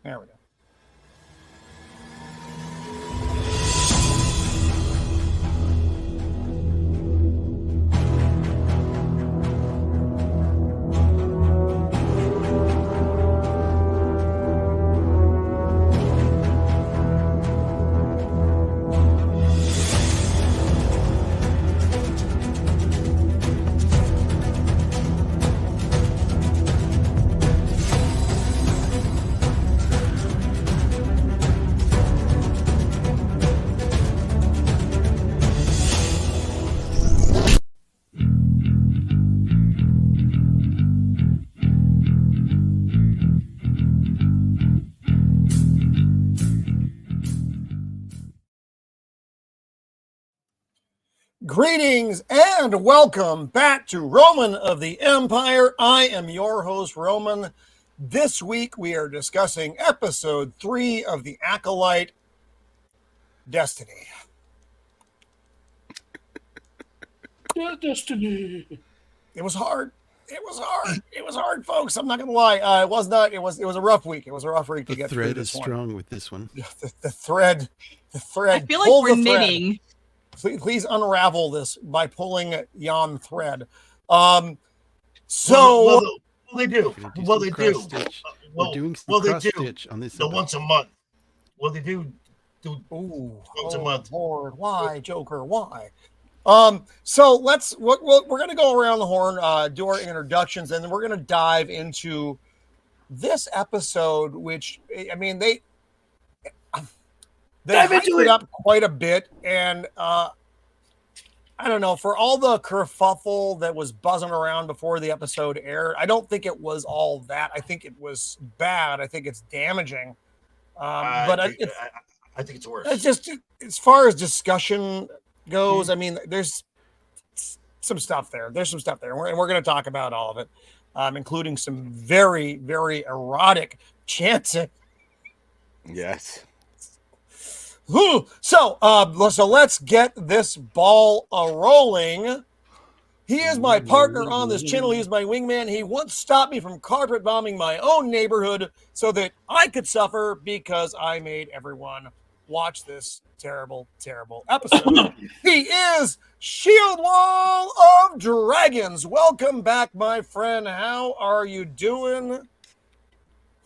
There we go. Greetings and welcome back to Roman of the Empire. I am your host, Roman. This week we are discussing episode 3 of the ACOLYTE, Destiny. Destiny. It was hard. It was hard, folks. I'm not gonna lie. It was a rough week. It was a rough week to get through. The thread is strong with this one. The thread. I feel like we're knitting. Please unravel this by pulling yon thread. Well, they do. We're doing some cross stitch on this. Once a month. Well, they do. Once a month. Lord, why, Joker? Why? So we're gonna go around the horn, do our introductions, and then we're gonna dive into this episode, which I mean they hyped it up quite a bit, and I don't know, for all the kerfuffle that was buzzing around before the episode aired, I don't think it was all that. I think it was bad. I think it's damaging. But I think it's worse. It's just as far as discussion goes. I mean, there's some stuff there. There's some stuff there, and we're going to talk about all of it, including some very, very erotic chanting. Yes. So let's get this ball rolling. He is my partner on this channel. He is my wingman. He once stopped me from carpet bombing my own neighborhood so that I could suffer because I made everyone watch this terrible, terrible episode. He is Shieldwall of Dragons. Welcome back, my friend. How are you doing?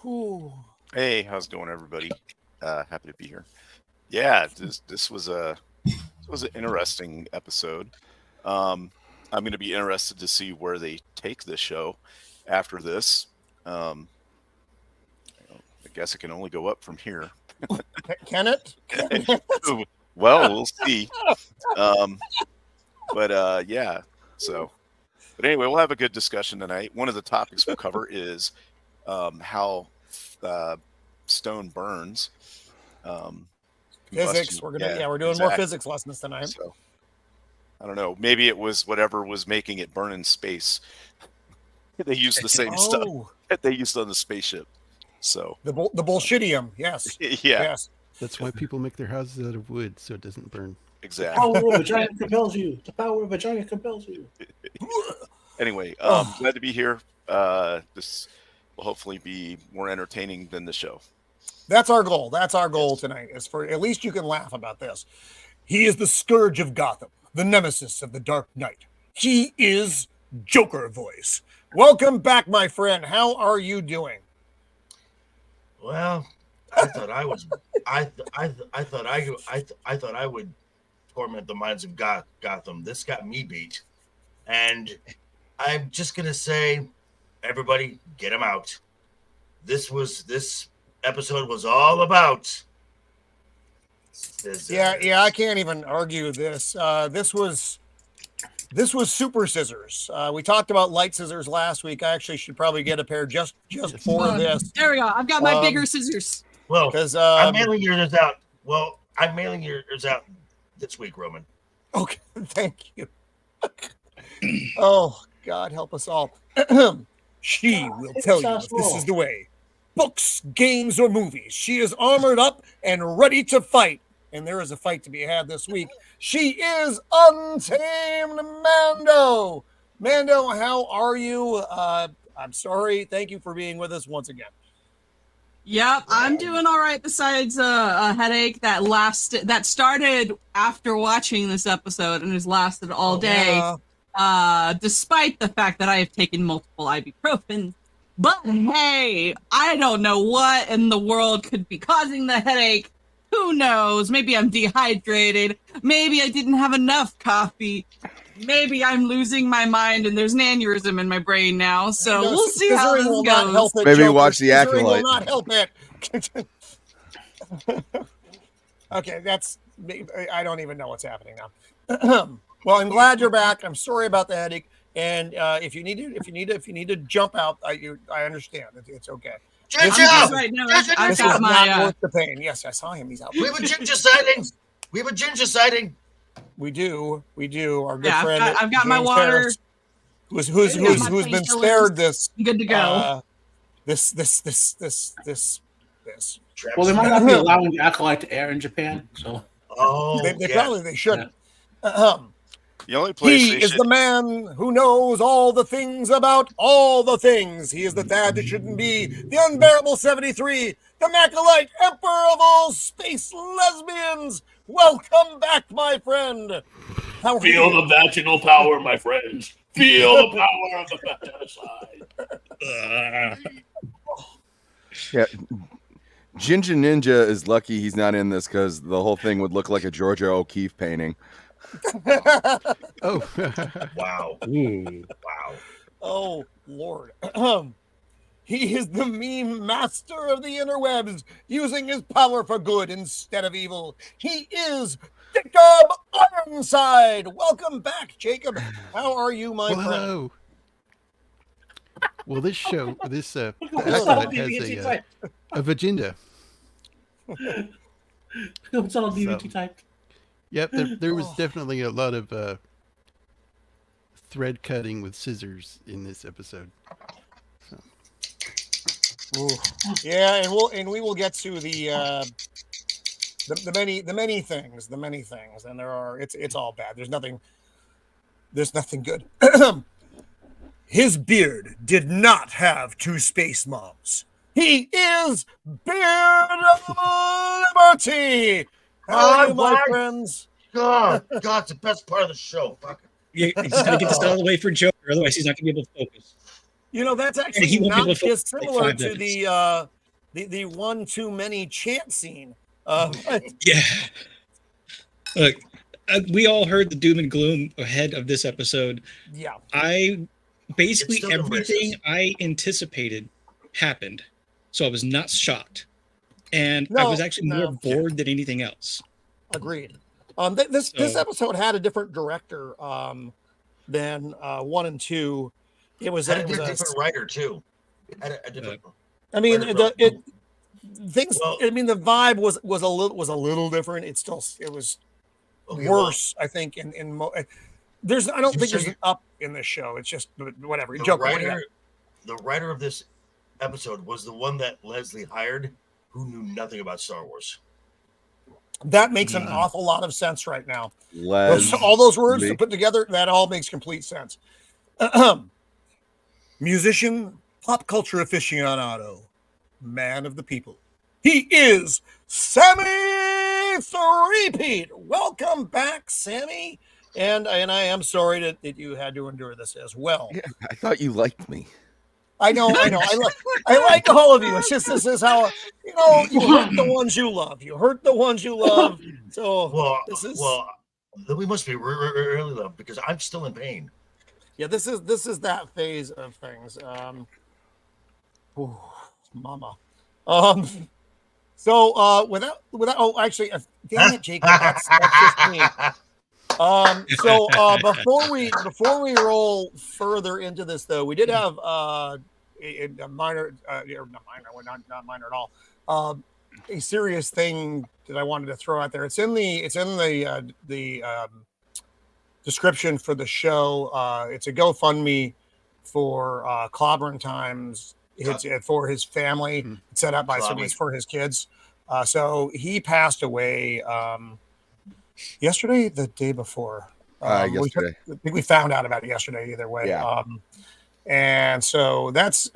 Ooh. Hey, how's it going, everybody? Happy to be here. Yeah, this was an interesting episode. I'm going to be interested to see where they take this show after this. I guess it can only go up from here. Can it? Well, we'll see. Yeah. So, but anyway, we'll have a good discussion tonight. One of the topics we'll cover is how stone burns. Physics. We're doing more physics lessons tonight. So, I don't know. Maybe it was whatever was making it burn in space. They used the same stuff that they used on the spaceship. So the bullshitium, yes. Yeah. Yes. That's why people make their houses out of wood, so it doesn't burn. Exactly. The power of vagina compels you. The power of vagina compels you. Anyway, glad to be here. This will hopefully be more entertaining than the show. That's our goal. That's our goal tonight, is for at least you can laugh about this. He is the scourge of Gotham, the nemesis of the Dark Knight. He is Joker voice. Welcome back, my friend. How are you doing? Well, I thought I was. I thought I would torment the minds of Gotham. This got me beat, and I'm just gonna say, everybody, get him out. This episode was all about. Yeah, I can't even argue this. This was super scissors. We talked about light scissors last week. I actually should probably get a pair just for this. There we go. I've got my bigger scissors. Well, because I'm mailing yours out. Well, I'm mailing yours out this week, Roman. Okay, thank you. Oh, God help us all. She will tell you if this is the way. Books, games, or movies. She is armored up and ready to fight. And there is a fight to be had this week. She is Untamed Mando. Mando, how are you? I'm sorry. Thank you for being with us once again. Yep, I'm doing all right. Besides a headache that started after watching this episode and has lasted all day, despite the fact that I have taken multiple ibuprofen. But hey, I don't know what in the world could be causing the headache. Who knows? Maybe I'm dehydrated. Maybe I didn't have enough coffee. Maybe I'm losing my mind and there's an aneurysm in my brain now. So we'll see how this goes. Maybe watch the Acolyte. Will not help it. Okay, I don't even know what's happening now. Well, I'm glad you're back. I'm sorry about the headache. And if you need to jump out, I understand. It's okay. Right now, I've got my worth the pain. Yes, I saw him. He's out. We have a ginger sighting. We do. Our good friend. I've got my water. Harris, who's been spared this. Good to go. This. Well, they might not be allowing the Acolyte to air in Japan, so. They shouldn't. The only place he is the man who knows all the things about all the things. He is the dad that shouldn't be, the unbearable 73, the Acolyte, emperor of all space lesbians. Welcome back, my friend. Feel the vaginal power, my friends. Feel the power of the feticide. Yeah. Ginger Ninja is lucky he's not in this because the whole thing would look like a Georgia O'Keeffe painting. Oh. Wow. Wow. Oh, Lord. He is the meme master of the interwebs, using his power for good instead of evil. He is Jacob Ironside. Welcome back, Jacob. How are you, my friend? Hello. Well, this Acolyte has a vagina. It's all DVT typed. Yep, there was definitely a lot of thread cutting with scissors in this episode. So. Yeah, and we will get to the many things, and there are it's all bad. There's nothing good. His beard did not have two space moms. He is Beard of Liberty. How are you, my friends? God, it's the best part of the show. Fuck it. He's got to get this out of the way for Joker, otherwise he's not going to be able to focus. You know, that's actually not dissimilar to the one too many chant scene. Yeah. Look, we all heard the doom and gloom ahead of this episode. Yeah. Basically everything I anticipated happened, so I was not shocked. And I was actually more bored than anything else. Agreed. This episode had a different director than 1 and 2. It was a different writer too. The vibe was a little different. It was worse, I think. I don't think there's an up in this show. It's just whatever. The writer of this episode was the one that Leslie hired, who knew nothing about Star Wars. That makes an awful lot of sense right now. All those words to put together, that all makes complete sense. Musician, pop culture aficionado, man of the people. He is Sammy Threepeat. Welcome back, Sammy. And I am sorry that you had to endure this as well. Yeah, I thought you liked me. I know. I like all of you. It's just this is how you hurt the ones you love. You hurt the ones you love. So then we must be really loved because I'm still in pain. Yeah, this is that phase of things. Mama. So without actually, damn it, Jacob, that's just me. Before we roll further into this, though, we did have a minor, not minor at all, a serious thing that I wanted to throw out there. It's in the description for the show. It's a GoFundMe for Clobbering Times. It's for his family. It's set up by somebody for his kids. So he passed away. Yesterday, the day before. Yesterday. I think we found out about it yesterday. Either way, yeah. And so it's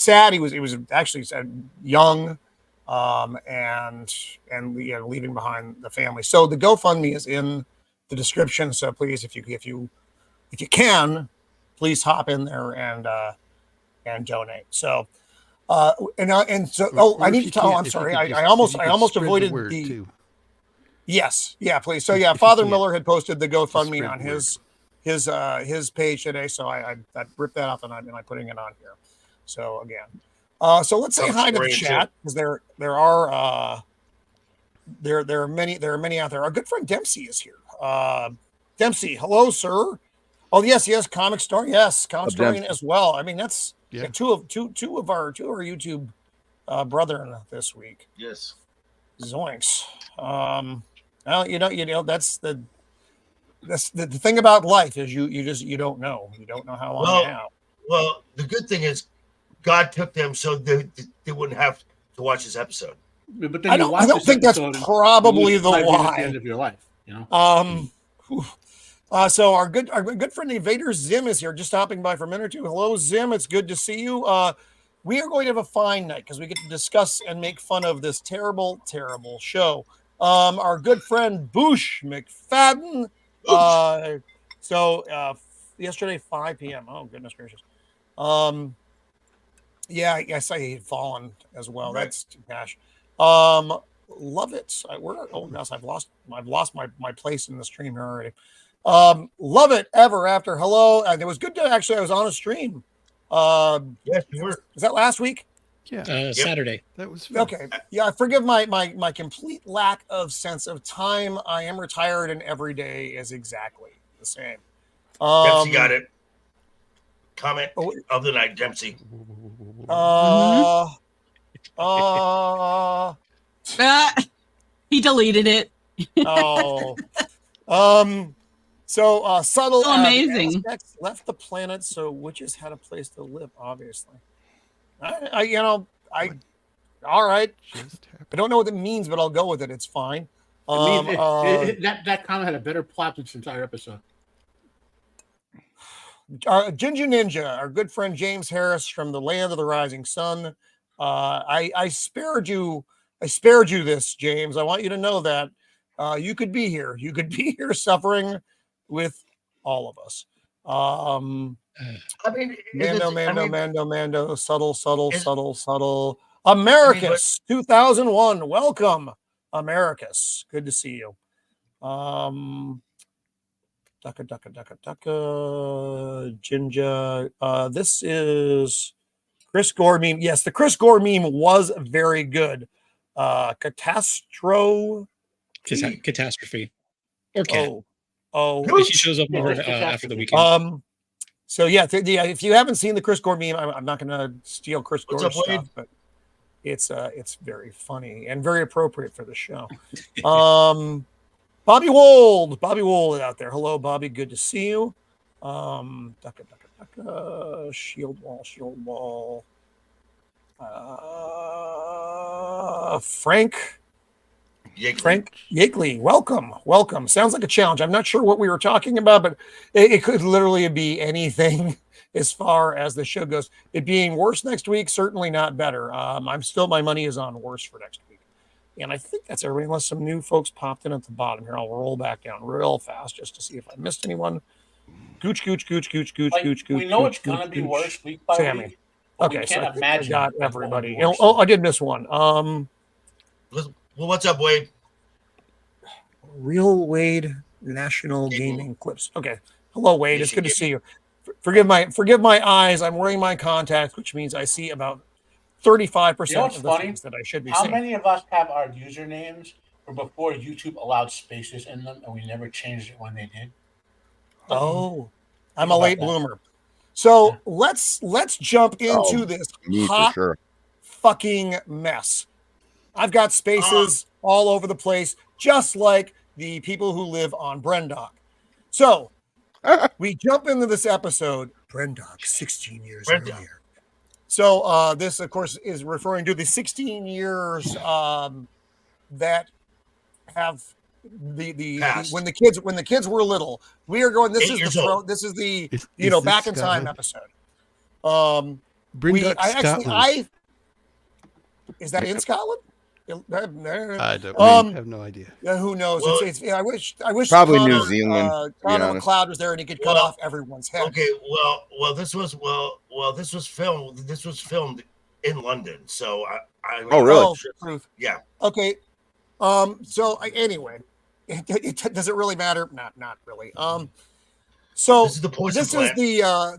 sad. He was actually young, and leaving behind the family. So the GoFundMe is in the description. So please, if you can, please hop in there and donate. So I need to tell. I'm sorry. I almost avoided the. Too. Yes, yeah, please. So yeah, Father can. Miller had posted the GoFundMe on the his page today. So I ripped that off and I'm putting it on here. So again, so let's say hi to the chat because there are many out there. Our good friend Dempsey is here. Dempsey, hello, sir. Oh yes, Comic Story, Comic Story as well. I mean that's two of our YouTube brethren this week. Yes. Zoinks. Well, that's the thing about life is you don't know. You don't know how long you have. Well, the good thing is God took them so they wouldn't have to watch this episode. But then I don't think that's probably the why. At the end of your life, you know. So our good friend Invader Zim is here, just stopping by for a minute or two. Hello, Zim. It's good to see you. We are going to have a fine night because we get to discuss and make fun of this terrible, terrible show. Our good friend Boosh McFadden. Yesterday 5 p.m. Oh goodness gracious. Yes, I had fallen as well. Right. That's gosh. Love it. I've lost my place in the stream here already. Love it ever after. Hello. It was good to I was on a stream. Yes, you were. Is that last week? Yeah. Saturday. That was fun. Okay. Yeah, forgive my complete lack of sense of time. I am retired and every day is exactly the same. Dempsey got it. Comment of the night, Dempsey. He deleted it. So subtle. So amazing. Left the planet, so witches had a place to live. Obviously, all right. I don't know what it means, but I'll go with it. It's fine. That comment had a better plot than this entire episode. Ginger Ninja, our good friend James Harris from the Land of the Rising Sun. I spared you this, James. I want you to know that you could be here. You could be here suffering with all of us. Mando, subtle. Americus 2001. Welcome, Americus. Good to see you. Ducka. Ginger. This is Chris Gore meme. Yes, the Chris Gore meme was very good. Catastrophe. Okay. Oh. She shows up over after the weekend. So if you haven't seen the Chris Gore meme, I'm not going to steal Chris Gore's stuff, but it's very funny and very appropriate for the show. Bobby Wold out there. Hello, Bobby. Good to see you. Shieldwall. Frank Yakeley, welcome. Sounds like a challenge. I'm not sure what we were talking about, but it could literally be anything as far as the show goes. It being worse next week, certainly not better. My money is on worse for next week. And I think that's everybody, unless some new folks popped in at the bottom here. I'll roll back down real fast just to see if I missed anyone. Gooch. We know it's going to be worse week by Sammy. week. Okay, so I think I got everybody. I did miss one. Well, what's up, Wade? Real Wade National Gaming Clips. Okay. Hello, Wade. It's good to see you. Forgive my eyes. I'm wearing my contacts, which means I see about 35% of the things that I should be seeing. How many of us have our usernames from before YouTube allowed spaces in them, and we never changed it when they did? Oh, I'm a late bloomer. So let's jump into this hot fucking mess. I've got spaces all over the place, just like the people who live on Brendok. So we jump into this episode, Brendok, 16 years earlier. So this, of course, is referring to the 16 years that have the when the kids were little. We are going. This is the back in time episode. Is that in Scotland? I have no idea. Yeah, who knows? Well, I wish probably Connor, New Zealand. Connor McLeod was there and he could cut off everyone's head. Okay, this was filmed. This was filmed in London, so I oh really? Oh, truth. Yeah. Okay. Anyway, does it really matter? Not really. So this is the poison plant.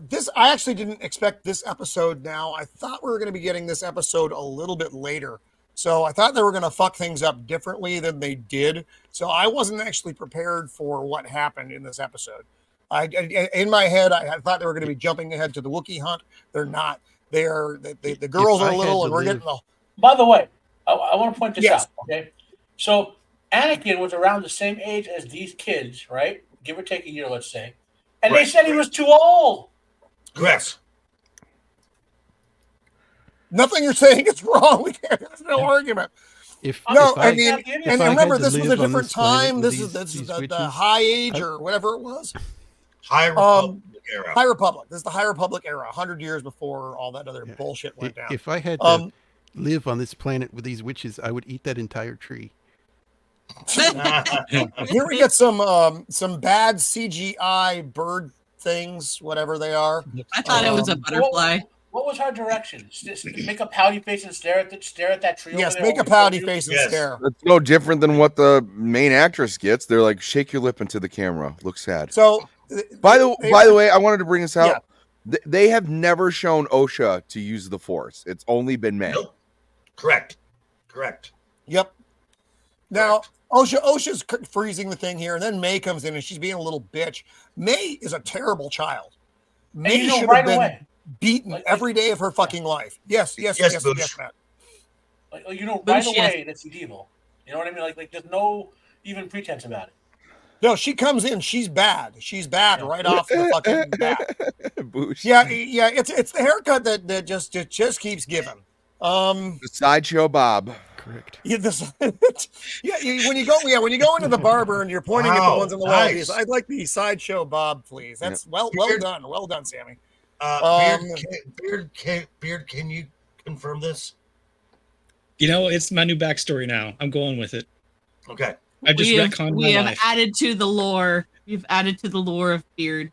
This I actually didn't expect this episode. Now I thought we were going to be getting this episode a little bit later. So I thought they were going to fuck things up differently than they did. So I wasn't actually prepared for what happened in this episode. In my head, I thought they were going to be jumping ahead to the Wookiee hunt. They're not. The girls are little, and we're getting the. By the way, I want to point this out. Okay, so Anakin was around the same age as these kids, right? Give or take a year, let's say, and they said he was too old. Correct. Nothing you're saying is wrong. There's no argument. And remember, this was a different time. This is the High Age or whatever it was. High Republic era. High Republic. This is the High Republic era, 100 years before all that other bullshit went down. If I had to live on this planet with these witches, I would eat that entire tree. Here we get some bad CGI bird things, whatever they are. I thought it was a butterfly. What was her direction? Make a pouty face and stare at that tree. Yes, make a pouty face and stare. It's no different than what the main actress gets. They're like, shake your lip into the camera. Look sad. So, by the way, I wanted to bring this out. Yeah. They have never shown Osha to use the Force. It's only been May. Nope. Correct. Yep. Now, Osha's freezing the thing here, and then May comes in, and she's being a little bitch. May is a terrible child. May should have been beaten every day of her fucking life. Yes, Matt. Right away that she's evil. You know what I mean? Like there's no even pretense about it. No, she comes in. She's bad. She's bad right off the fucking bat. Boosh. Yeah. It's the haircut that just keeps giving. The sideshow Bob. Correct. Yeah, when you go into the barber and you're pointing at the ones on the wall, I'd like the sideshow Bob, please. That's well done, Sammy. Beard, can you confirm this? It's my new backstory now. I'm going with it. Okay. I just retconned we my have life. added to the lore. We've added to the lore of Beard.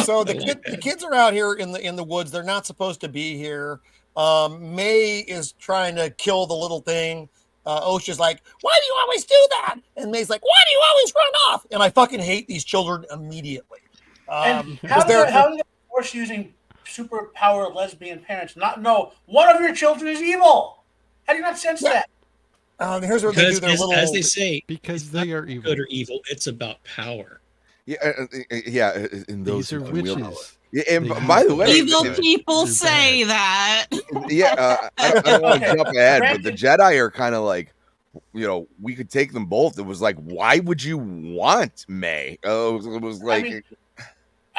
So the kids are out here in the woods. They're not supposed to be here. May is trying to kill the little thing. Osha's like, why do you always do that? And May's like, why do you always run off? And I fucking hate these children immediately. And how do they force using superpower lesbian parents not know one of your children is evil? How do you not sense that? Here's where they do their little... As they say, because they are evil. Good or evil, it's about power. Yeah. In those These are witches. Yeah, and by the way, evil people say that. Yeah, I don't want to jump ahead, but the Jedi are kind of like, we could take them both. It was like, why would you want May? It was like.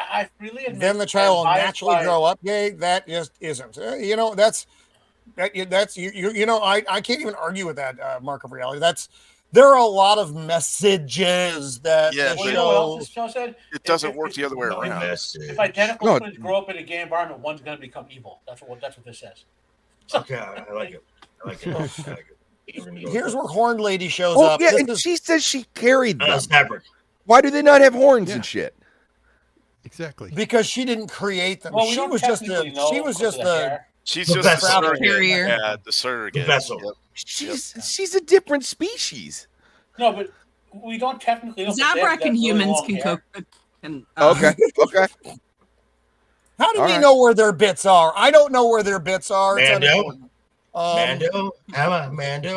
I really then the child will naturally grow up gay. That just isn't. That's I can't even argue with that, Mark of Reality. There are a lot of messages that the show said. It doesn't work the other way around. If identical twins grow up in a gay environment, one's going to become evil. That's what this says. Okay, I like it. Here's where Horned Lady shows up. Yeah, she says she carried them. Fabric. Why do they not have horns and shit? Exactly. Because she didn't create them. Well, She's just the carrier. Yeah, the surrogate. The vessel. Yep. She's a different species. No, but we don't technically know. Zabrak and humans can cook. Okay. How do we know where their bits are? I don't know where their bits are. Mando, how many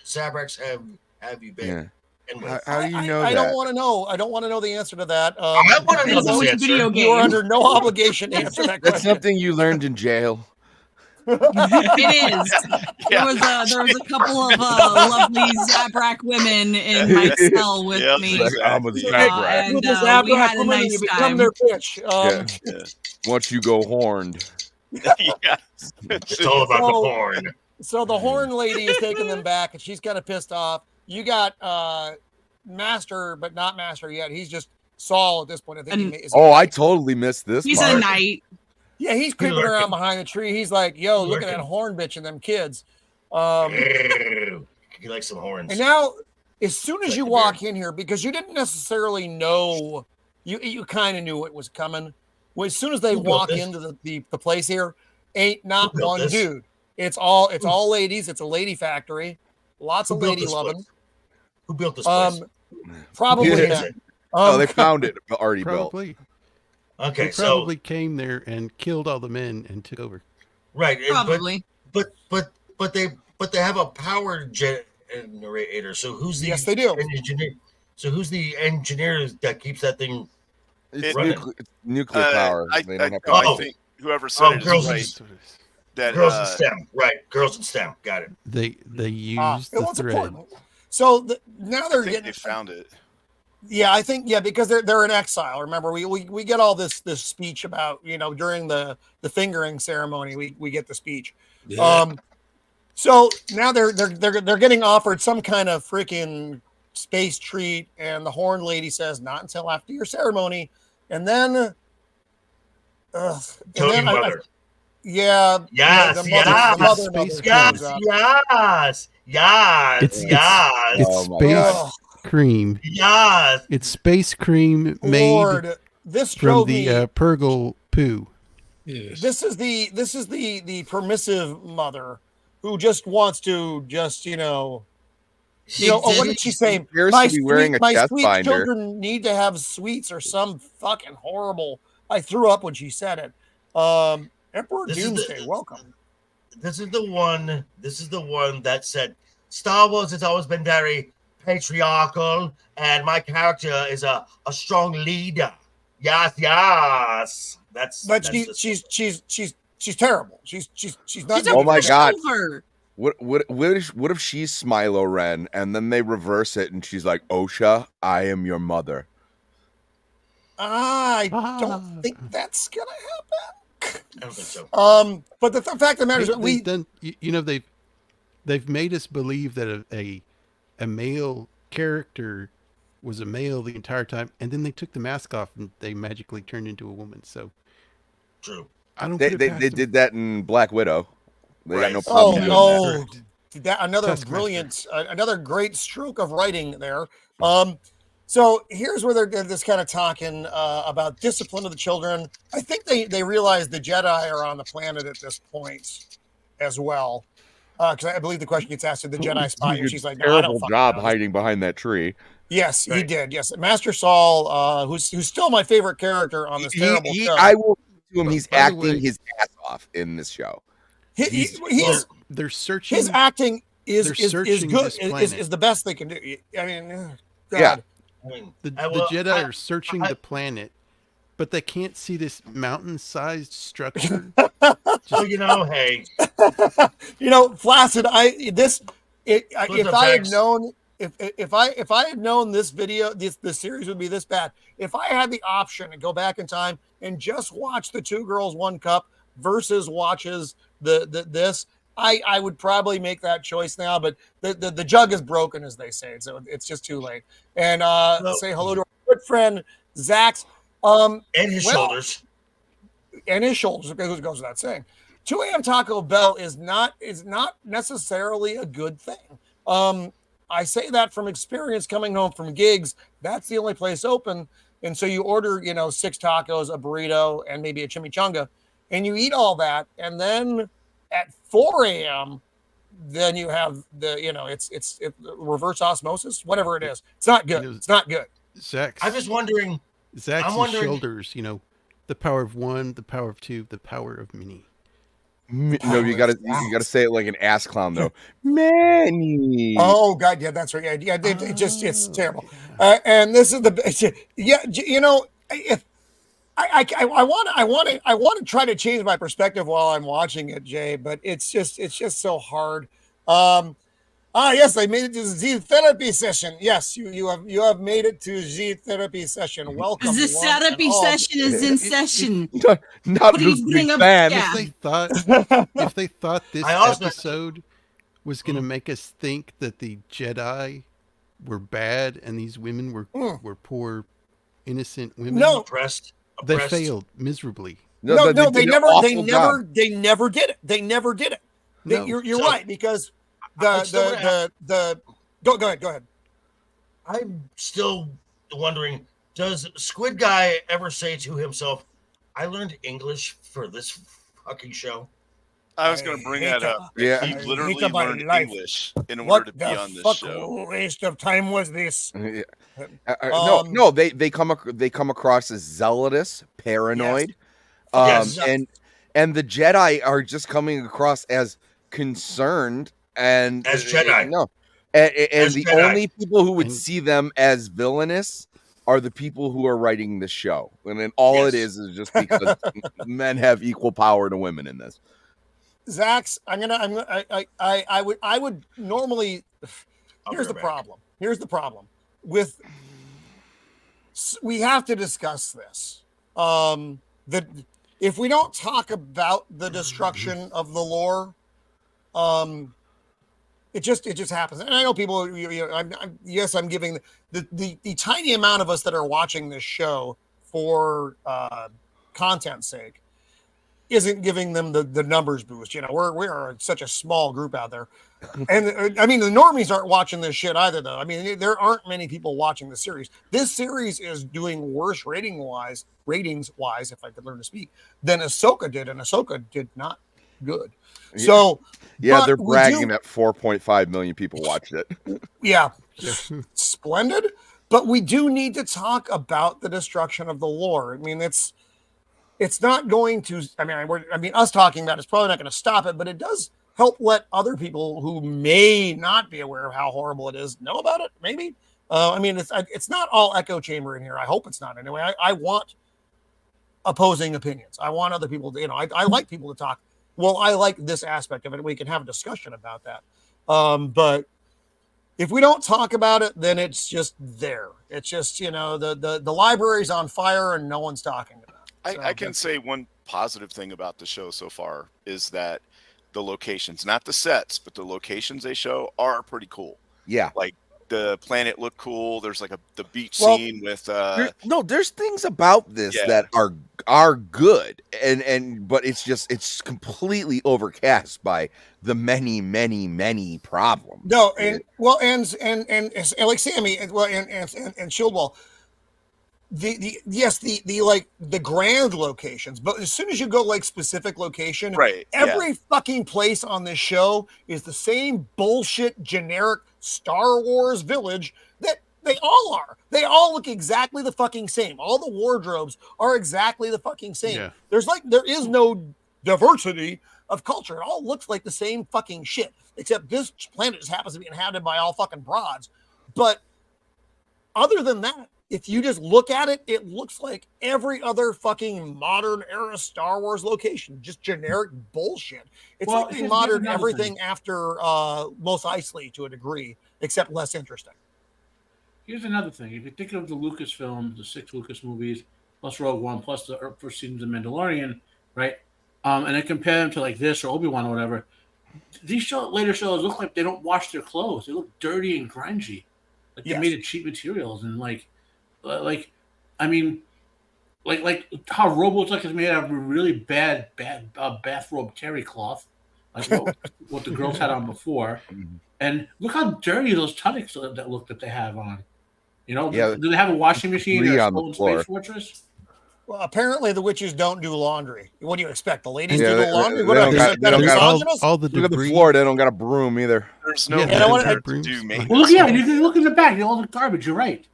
Zabraks have you been? Yeah. How do you know that? I don't want to know. I don't want to know the answer to that. I want to know the answer. You are under no obligation to answer that question. That's something you learned in jail. It is. There was a couple of lovely Zabrak women in my cell with me. I'm a Zabrak. And we had a nice time. Their bitch. Once you go horned. It's all about the horn. So the Horn Lady is taking them back, and she's kind of pissed off. You got Master, but not Master yet. He's just Saul at this point. I think. And- I totally missed this. He's part. a knight. Yeah, he's creeping around behind the tree. He's like, "Yo, look at that horn bitch and them kids." He likes some horns. And now, as soon as you walk in here, because you didn't necessarily know, you kind of knew it was coming. Well, as soon as they walk into the place here, ain't not one dude. It's all ladies. It's a lady factory. Lots of lady loving. Who built this place? Probably. They found it already probably. built. Okay, they probably came there and killed all the men and took over. Right, Probably. But they have a power generator. So who's the they do. engineer? So who's the engineer that keeps that thing? It's nuclear power. I think whoever said it is right. That, girls in STEM, right? Girls in STEM, got it. They used the thread. Important. So now they're getting. They found it. Yeah, I think because they're in exile. Remember, we get all this speech about during the fingering ceremony we get the speech. Yeah. So now they're getting offered some kind of freaking space treat, and the horn lady says not until after your ceremony, and then. Tell your mother. Yeah. Yes. The Yes. mother Space comes cream. up. Yes. It's Oh my space God. cream. Yes. It's space cream made Lord, this from drove the me. Purgle poo. Yes. This is the permissive mother who just wants to what did she say? appears to be wearing a chest sweet binder. children need to have sweets or some fucking horrible. I threw up when she said it. Emperor Doomsday, welcome. This is the one that said Star Wars has always been very patriarchal, and my character is a strong leader. Yes. But she's terrible. She's not. Oh my God. Over. What if she's Smilo Ren and then they reverse it and she's like, Osha, I am your mother. I don't think that's gonna happen. I don't think so. But the fact of the matter is that They've done. They've made us believe that a male character was a male the entire time, and then they took the mask off and they magically turned into a woman. So True. I don't. They put it past them. did that in Black Widow. They got no Oh problem. no! That another Taskmaster. brilliant, another great stroke of writing there. So here's where they're just kind of talking about discipline of the children. I think they realize the Jedi are on the planet at this point as well. Because I believe the question gets asked, did the Jedi spot you? She's like, no, I don't terrible fucking job know. hiding behind that tree. Yes, he did. Yes, Master Saul, who's still my favorite character on this terrible show. I will to him. He's By the acting way- his ass off in this show. They're searching. His acting is they're good. searching this planet. Is the best they can do. I mean, God. Yeah. The Jedi are searching the planet, but they can't see this mountain-sized structure. So hey, Flaccid. If I had known, if I had known this video, this series would be this bad. If I had the option to go back in time and just watch the Two Girls One Cup versus watches this, I would probably make that choice now. But the jug is broken, as they say, so it's just too late. And say hello to our good friend Zax. And his shoulders. And his shoulders, because it goes without saying. 2 a.m. Taco Bell is not necessarily a good thing. I say that from experience coming home from gigs. That's the only place open. And so you order, 6 tacos, a burrito, and maybe a chimichanga, and you eat all that. And then at 4 a.m., then you have it's reverse osmosis, whatever it is. It's not good. It's not good. Zax. I'm just wondering. Zax's shoulders, the power of one, the power of two, the power of many. No, you gotta say it like an ass clown though. Many. Oh God, yeah, that's right. Yeah, it's terrible. And this is if I want to try to change my perspective while I'm watching it, Jay, but it's just so hard. Yes, I made it to the Z therapy session. Yes, you have made it to Z therapy session. Welcome. The therapy session is in session. Not Please bring up. fan. Yeah. If they thought this episode was going to make us think that the Jedi were bad and these women were poor innocent women. No, oppressed. They failed miserably. No, they they did an never awful job. did it. They never did it. No. You're So, right, because go ahead. I'm still wondering, does Squid Guy ever say to himself, I learned English for this fucking show? I was going to bring that up. Yeah. He literally learned English in order What to be the on this fuck show. waste of time was this? No, they come across as zealous, paranoid, Yes. and the Jedi are just coming across as concerned and As Jedi. No, and As the Jedi. only people who would And- see them as villainous are the people who are writing the show, and then all it is just because men have equal power to women in this. Zax, I would normally. Here's the problem. With we have to discuss this. That if we don't talk about the destruction of the lore, it just happens. And I know people. I'm giving the tiny amount of us that are watching this show for content's sake isn't giving them the numbers boost. We are such a small group out there. And I mean, the normies aren't watching this shit either, though. I mean, there aren't many people watching the series. This series is doing worse ratings wise, if I could learn to speak, than Ahsoka did, and Ahsoka did not good. So they're bragging that 4.5 million people watched it. Yeah, splendid. But we do need to talk about the destruction of the lore. I mean, it's not going to. Us talking about it's probably not going to stop it, but it does help let other people who may not be aware of how horrible it is know about it. Maybe. It's not all echo chamber in here. I hope it's not. Anyway, I want opposing opinions. I want other people to. I like people to talk. Well, I like this aspect of it. We can have a discussion about that. But if we don't talk about it, then it's just there. It's just the library's on fire and no one's talking about it. I can say one positive thing about the show so far is that the locations, not the sets, but the locations they show are pretty cool. Yeah. Like the planet looked cool. There's like the beach scene with there's things about this that are good but it's completely overcast by the many problems. No, and like Sammy and Shieldwall. The grand locations, but as soon as you go like specific location, right? Every fucking place on this show is the same bullshit generic Star Wars village that they all are. They all look exactly the fucking same. All the wardrobes are exactly the fucking same. Yeah. There is no diversity of culture. It all looks like the same fucking shit, except this planet just happens to be inhabited by all fucking broads. But other than that, if you just look at it, it looks like every other fucking modern era Star Wars location, just generic bullshit. It's like they moderned everything after Mos Eisley to a degree, except less interesting. Here's another thing. If you think of the Lucasfilm, the 6 Lucas movies, plus Rogue One, plus the first seasons of Mandalorian, right? And then compare them to like this or Obi-Wan or whatever, these later shows look like they don't wash their clothes. They look dirty and grungy. Like they made of cheap materials and like how Robotech is made out of really bad bathrobe terry cloth, like what the girls had on before, and look how dirty those tunics that they have on. Do they have a washing machine or on the floor? Space Fortress? Well, apparently the witches don't do laundry. What do you expect? The ladies do they- the laundry? they What don't got- they don't got all the Look at the debris. floor; they don't got a broom either. There's no debris. do maintenance. Well, you can look in the back. All the garbage. You're right.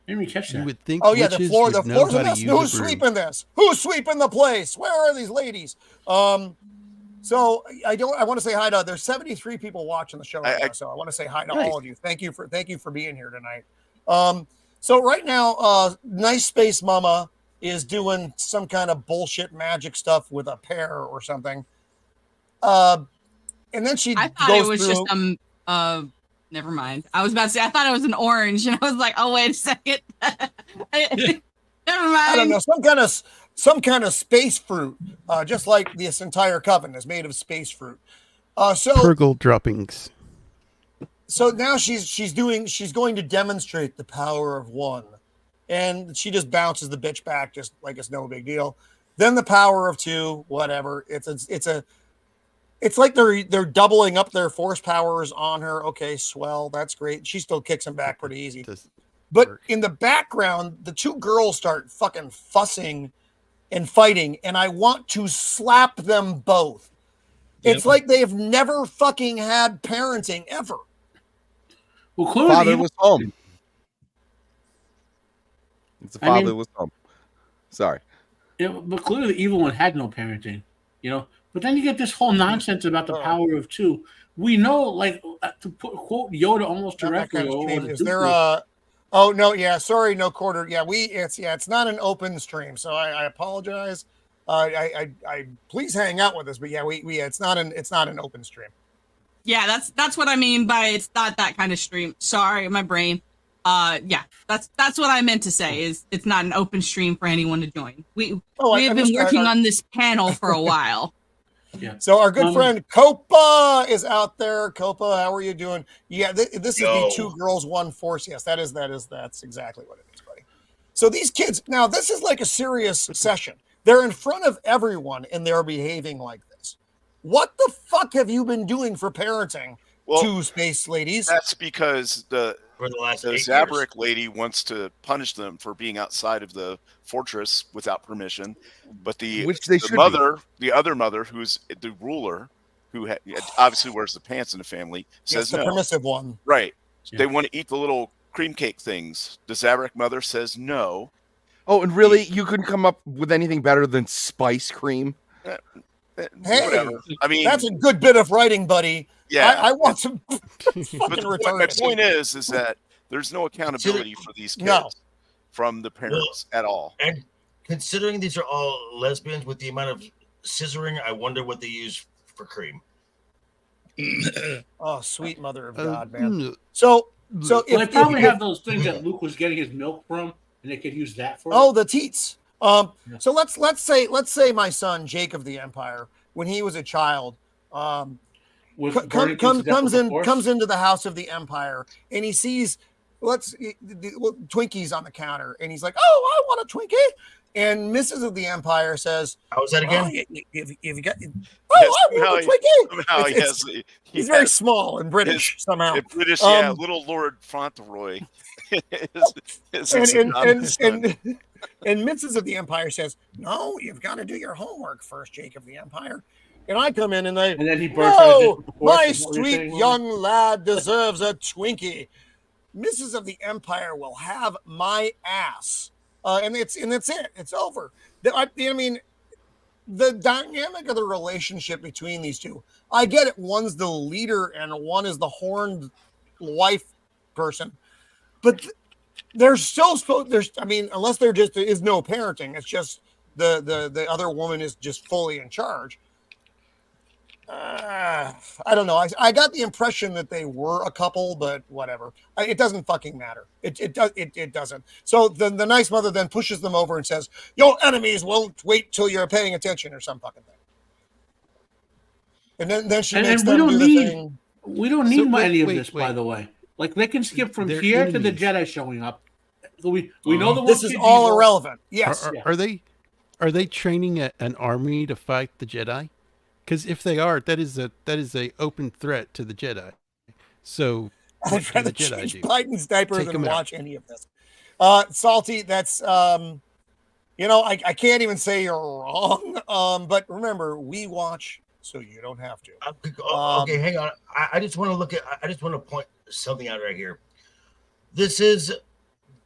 Maybe you catch that. You would think the witches floor. would The know floor's how a to mess. use Who's a broom. sweeping this? Who's sweeping the place? Where are these ladies? So I want to say hi to. There's 73 people watching the show right now, so I want to say hi to all of you. Thank you for being here tonight. So right now, Nice Space Mama is doing some kind of bullshit magic stuff with a pear or something. And then I thought it was just never mind. I was about to say I thought it was an orange, and I was like, oh wait a second. Never mind. I don't know, some kind of space fruit, just like this entire coven is made of space fruit. Purgle droppings. So now she's going to demonstrate the power of one and she just bounces the bitch back just like it's no big deal. Then the power of 2, whatever. It's like they're doubling up their force powers on her. Okay, swell, that's great. She still kicks him back pretty easy. But in the background, the 2 girls start fucking fussing and fighting, and I want to slap them both. Yep. It's like they've never fucking had parenting ever. Well, clearly father was home. The father was home. Sorry. Yeah, but clearly the evil one had no parenting, you know. But then you get this whole nonsense about the power of 2. We know, like, to quote Yoda almost directly. Is there a? Oh no, yeah, sorry, no quarter. Yeah, it's not an open stream, so I apologize. I please hang out with us, but yeah, it's not an open stream. Yeah, that's what I mean by it's not that kind of stream. Sorry, my brain. Yeah, that's what I meant to say. Is it's not an open stream for anyone to join. We have been working on this panel for a while. Yeah. So our good friend Copa is out there. Copa, how are you doing? Yeah, this is the 2 girls, 1 force. Yes, that's exactly what it is, buddy. So these kids, now this is like a serious session. They're in front of everyone and they're behaving like this. What the fuck have you been doing for parenting, 2 space ladies? That's because the Zabrak lady wants to punish them for being outside of the fortress without permission, but the other mother, who's the ruler, who obviously wears the pants in the family, says the permissive one. Right. Yeah. They want to eat the little cream cake things. The Zabrak mother says no. Oh, and really, you couldn't come up with anything better than spice cream? Hey, whatever. I mean, that's a good bit of writing, buddy. Yeah, I want some fucking return. My point is that there's no accountability for these kids from the parents at all. And considering these are all lesbians, with the amount of scissoring, I wonder what they use for cream. Oh, sweet mother of God, man! So they probably have those things that Luke was getting his milk from, and they could use that for. Oh, the teats. So let's say my son Jake of the Empire, when he was a child, comes into the house of the Empire, and he sees Twinkies on the counter, and he's like, "Oh, I want a Twinkie." And Mrs. of the Empire says, "How was that again?" If you got, I want a Twinkie. He's very small and British somehow. British, little Lord Fauntleroy. And Mrs. of the Empire says, "No, you've got to do your homework first, Jake of the Empire." And I come in and then he bursts out. My sweet young lad deserves a Twinkie. Mrs. of the Empire will have my ass, and it's it. It's over. I mean, the dynamic of the relationship between these 2. I get it. One's the leader and one is the horned wife person, but they're still supposed. Unless there is no parenting, it's just the other woman is just fully in charge. I don't know. I got the impression that they were a couple, but whatever. It doesn't fucking matter. It doesn't. So the nice mother then pushes them over and says, "Your enemies won't wait till you're paying attention," or some fucking thing. And then she makes them do the thing. We don't need any of this, by the way. Like they can skip from here to the Jedi showing up. We know the this is all irrelevant. Yes. Are they training an army to fight the Jedi? Because if they are, that is a open threat to the Jedi. So I'd rather change Biden's diaper than watch any of this. Salty, that's I can't even say you're wrong. But remember, we watch, so you don't have to. Okay, hang on. I just want to point something out right here. This is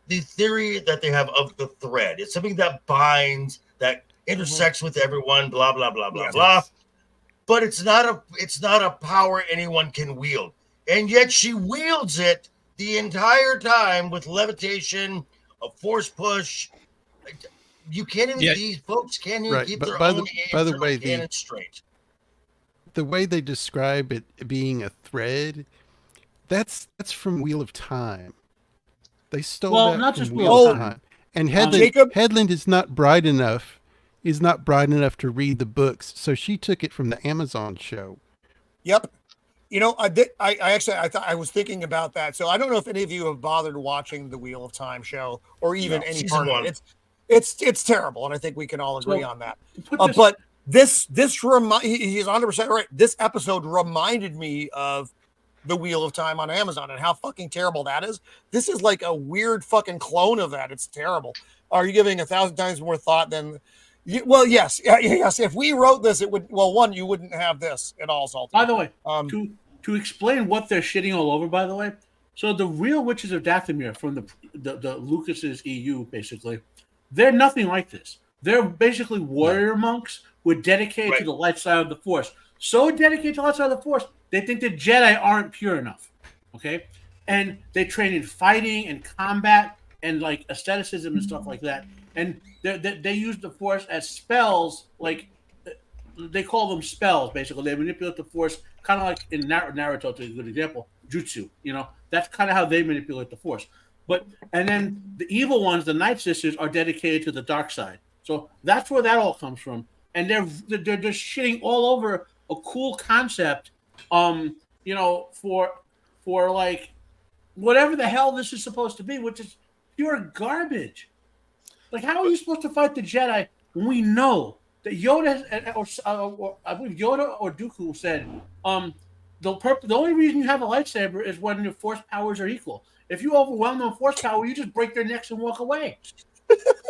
the theory that they have of the thread. It's something that binds, that intersects with everyone, blah blah blah blah blah. But it's not a power anyone can wield. And yet she wields it the entire time with levitation, a force push. You can't even, these folks can't even keep their own cannon straight. The way they describe it being a thread, that's from Wheel of Time. They stole that from Wheel of Time. And Headland is not bright enough. Is not bright enough to read the books, so she took it from the Amazon show. Yep. You know, I did. I thought I was thinking about that. So I don't know if any of you have bothered watching the Wheel of Time show or even any season part of one. it. It's terrible, and I think we can all agree on that. But he's 100% right. This episode reminded me of the Wheel of Time on Amazon and how fucking terrible that is. This is like a weird fucking clone of that. It's terrible. Are you giving 1,000 times more thought than? Well, yes. If we wrote this, it would. Well, one, you wouldn't have this at all, Salty. By the way, to explain what they're shitting all over, by the way, so the real Witches of Dathomir from the Lucas's EU, basically, they're nothing like this. They're basically warrior monks who are dedicated to the light side of the Force. So dedicated to the light side of the Force, they think the Jedi aren't pure enough. Okay, and they train in fighting and combat and like aestheticism and stuff like that. And they use the Force as spells, like they call them spells. Basically, they manipulate the Force, kind of like in Naruto, to a good example, jutsu. You know, that's kind of how they manipulate the Force. And then the evil ones, the Night Sisters, are dedicated to the dark side. So that's where that all comes from. And they're just shitting all over a cool concept, you know, for like whatever the hell this is supposed to be, which is pure garbage. Like, how are you supposed to fight the Jedi when we know that Yoda, or I believe Yoda or Dooku said, the only reason you have a lightsaber is when your Force powers are equal. If you overwhelm them with Force power, you just break their necks and walk away.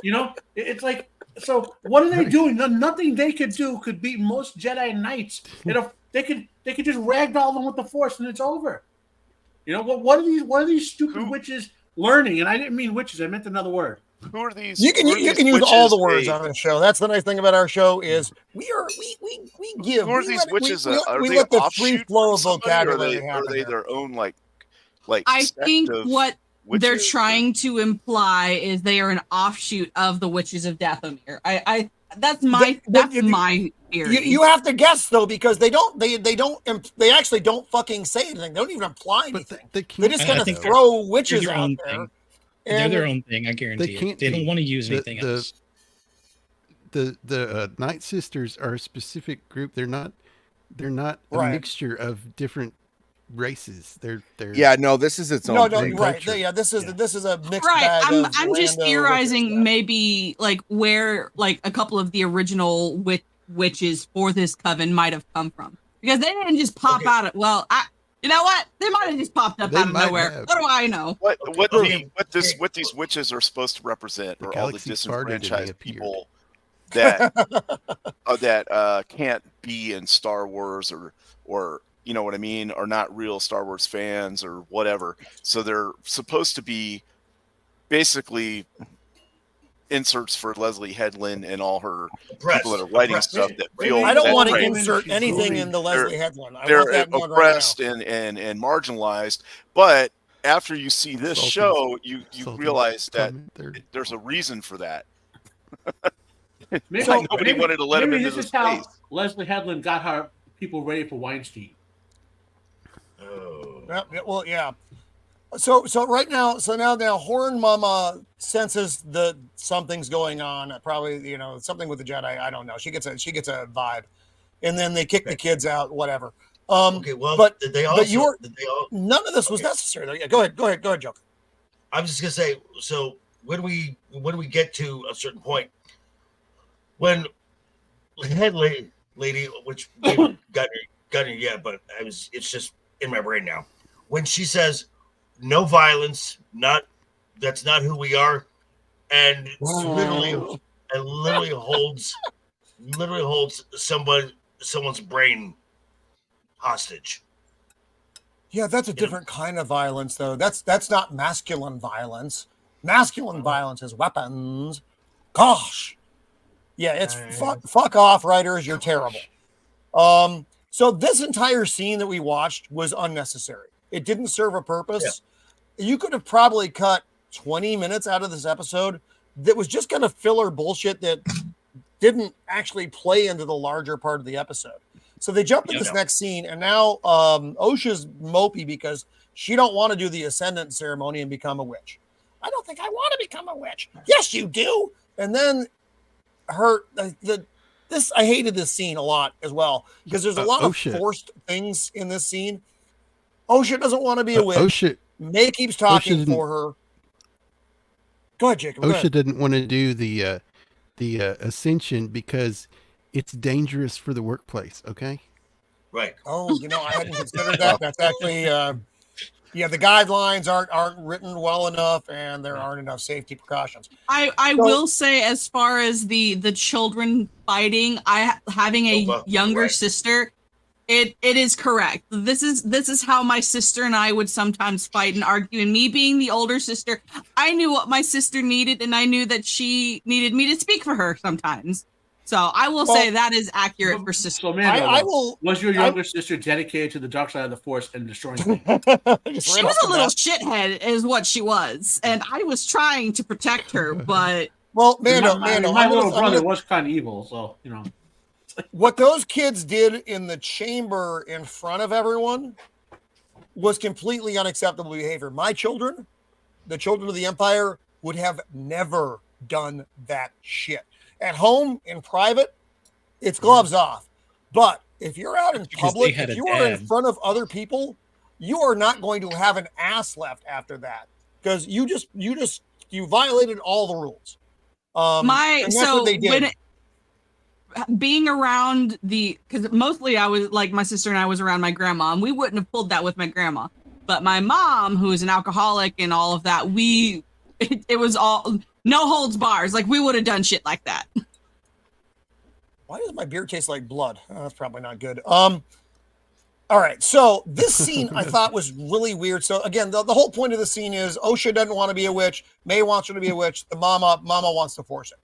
You know, it's like, so what are they doing? Nothing they could do could beat most Jedi Knights. They could just ragdoll them with the Force and it's over. You know, what are these stupid witches learning? And I didn't mean witches; I meant another word. Who are these? You can use all the words on the show. That's the nice thing about our show is we give. Who are these witches? We let the free flow of vocabulary happen. Are they their own like? I think what they're trying to imply is they are an offshoot of the Witches of Dathomir. That's my theory. You have to guess though, because they actually don't fucking say anything. They don't even imply anything. They just kind of throw witches out there. They're their own thing. I guarantee it. They don't want to use anything else. The Night Sisters are a specific group. They're not a mixture of different races. They're this is its own thing. Right. This is a mixed right. bag. I'm just theorizing maybe like where like a couple of the original witches for this coven might have come from, because they didn't just pop out of you know what? They might have just popped up out of nowhere. What do I know? What these witches are supposed to represent are all the disenfranchised people that that can't be in Star Wars or you know what I mean, are not real Star Wars fans or whatever. So they're supposed to be basically inserts for Leslie Headland and all her people that are writing stuff that feel. I don't want to insert anything into Leslie Headland. They're oppressed and marginalized. But after you see this show, you realize that there's a reason for that. Nobody wanted to let him into the space. Leslie Headland got her people ready for Weinstein. Well, yeah. So right now, now Horn Mama senses that something's going on. Probably, something with the Jedi. I don't know. She gets a vibe, and then they kick the kids out. Whatever. Okay. Well, but did they also? None of this was necessary. Though. Yeah. Go ahead, Joker. I'm just gonna say. So when we get to a certain point, when head lady, which we haven't got her yet, but it's just in my brain now. When she says, "No violence, that's not who we are," and literally holds someone's brain hostage. Yeah, that's a different kind of violence, though. That's not masculine violence. Masculine violence is weapons. Gosh, yeah, it's fuck off, writers. You're terrible. So this entire scene that we watched was unnecessary. It didn't serve a purpose. Yeah. You could have probably cut 20 minutes out of this episode that was just kind of filler bullshit that didn't actually play into the larger part of the episode. So they jump to this next scene, and now Osha's mopey because she don't want to do the Ascendant ceremony and become a witch. I don't think I want to become a witch. Yes, you do. And then I hated this scene a lot as well because there's a lot of Osha. forced things in this scene. Osha doesn't want to be a witch. Osha, May keeps talking Osha for her. Go ahead, Jacob. Go OSHA ahead. didn't want to do the ascension because it's dangerous for the workplace. Okay. Right. Oh, I hadn't considered that. That's actually, the guidelines aren't written well enough, and there aren't enough safety precautions. I will say, as far as the children fighting, having a younger sister, it is correct. This is how my sister and I would sometimes fight and argue. And me being the older sister, I knew what my sister needed, and I knew that she needed me to speak for her sometimes. So I will say that is accurate for sister. So, Mando, was your younger sister dedicated to the dark side of the Force and destroying things? She was a little shithead, is what she was, and I was trying to protect her. But Mando, my little brother was kind of evil, so what those kids did in the chamber in front of everyone was completely unacceptable behavior. My children, the children of the Empire, would have never done that shit. At home, in private, it's gloves off. But if you're out in public, if you are in front of other people, you are not going to have an ass left after that because you violated all the rules. And that's what they did. Being around because mostly I was like my sister and I was around my grandma, and we wouldn't have pulled that with my grandma. But my mom, who is an alcoholic and all of that, it was all no holds bars. Like we would have done shit like that. Why does my beer taste like blood? Oh, that's probably not good. All right. So this scene I thought was really weird. So again, the whole point of the scene is Osha doesn't want to be a witch. May wants her to be a witch. The mama wants to force it.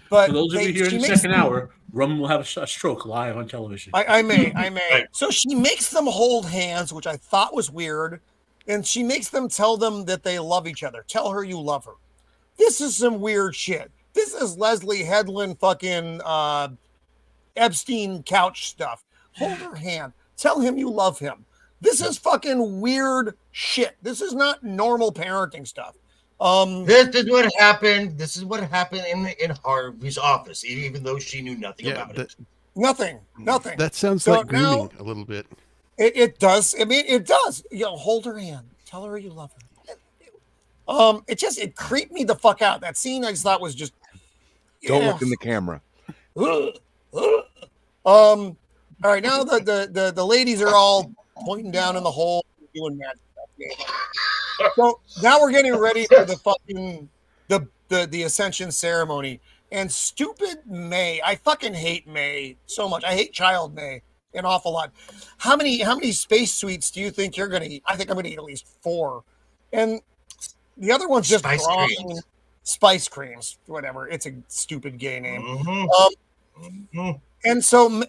But for those of you here in the second hour, Roman will have a stroke live on television. I may. So she makes them hold hands, which I thought was weird. And she makes them tell them that they love each other. Tell her you love her. This is some weird shit. This is Leslie Headland fucking Epstein couch stuff. Hold her hand. Tell him you love him. This is fucking weird shit. This is not normal parenting stuff. This is what happened. This is what happened in Harvey's office, even though she knew nothing about it. Nothing. That sounds like grooming a little bit. It does. I mean, it does. Hold her hand. Tell her you love her. It creeped me the fuck out. That scene I just thought was just. Don't look in the camera. All right, now the ladies are all pointing down in the hole, doing magic stuff. So now we're getting ready for the fucking the ascension ceremony. And stupid May, I fucking hate May so much. I hate child May an awful lot. How many space sweets do you think you're gonna eat? I think I'm gonna eat at least 4. And the other one's just spice creams, whatever. It's a stupid gay name. Mm-hmm. And so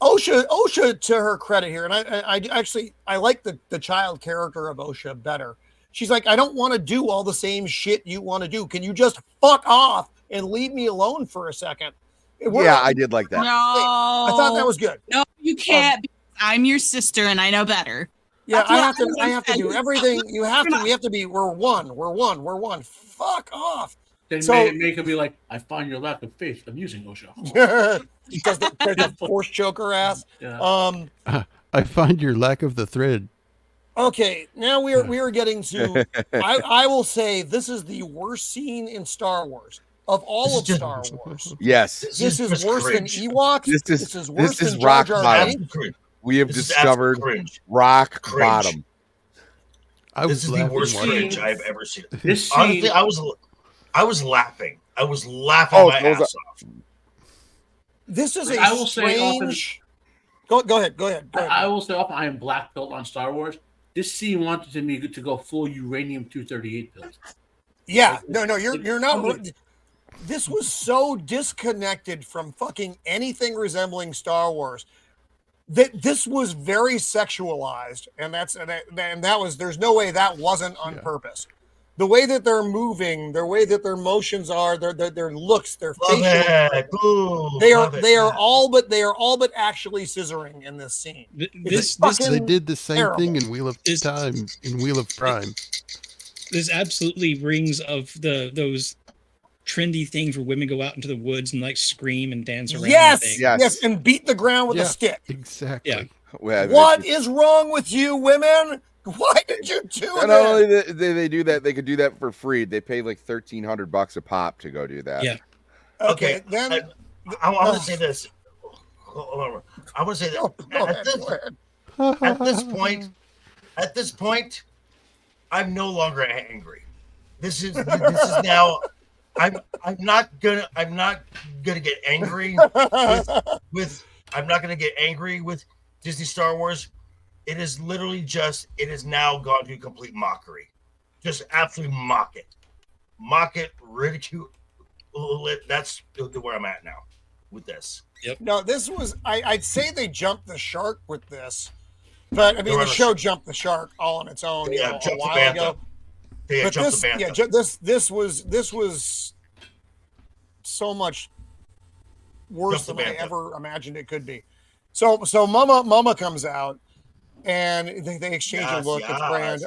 Osha, to her credit here, and I like the child character of Osha better. She's like, I don't want to do all the same shit you want to do. Can you just fuck off and leave me alone for a second? Yeah, I did like that. No, I thought that was good. No, you can't. I'm your sister, and I know better. Yeah, I have to do everything. You have to. We have to be. We're one. Fuck off. Then May could be like, I find your lack of faith amusing, Osha. Because the force choker ass. Yeah. I find your lack of the thread. Okay, now we are getting to. I will say this is the worst scene in Star Wars of all of Star Wars. Yes, this is worse than Ewoks. This is worse than rock Jar Jar bottom. We have discovered rock bottom. This is the worst cringe I've ever seen. This honestly, I was laughing. I was laughing my ass off. This is I will strange. Go ahead. I will say often I am black belt on Star Wars. This scene wanted me to go full uranium-238 build. Yeah, no, you're not. This was so disconnected from fucking anything resembling Star Wars that this was very sexualized, and that was. There's no way that wasn't on purpose. The way that they're moving, the way that their motions are, their looks, their facial, they are all but actually scissoring in this scene. They did the same thing in Wheel of Prime. This absolutely rings of those trendy things where women go out into the woods and like scream and dance around. Yes, and beat the ground with a stick. Exactly. Yeah. Well, What is wrong with you, women? Why did you do Not that? only they do that, they could do that for free. They pay like $1,300 a pop to go do that. Yeah. Okay, then I want to say this. Hold on. I want to say that at this point, I'm no longer angry. This is now. I'm not gonna get angry with I'm not gonna get angry with Disney Star Wars. It is literally it has now gone to complete mockery. Just absolutely mock it, ridicule it. That's where I'm at now with this. Yep. No, this was I'd say they jumped the shark with this, but I mean the show jumped the shark all on its own. Yeah, a while ago. But this was so much worse than I ever imagined it could be. So Mama comes out and they exchange a look. It's grand.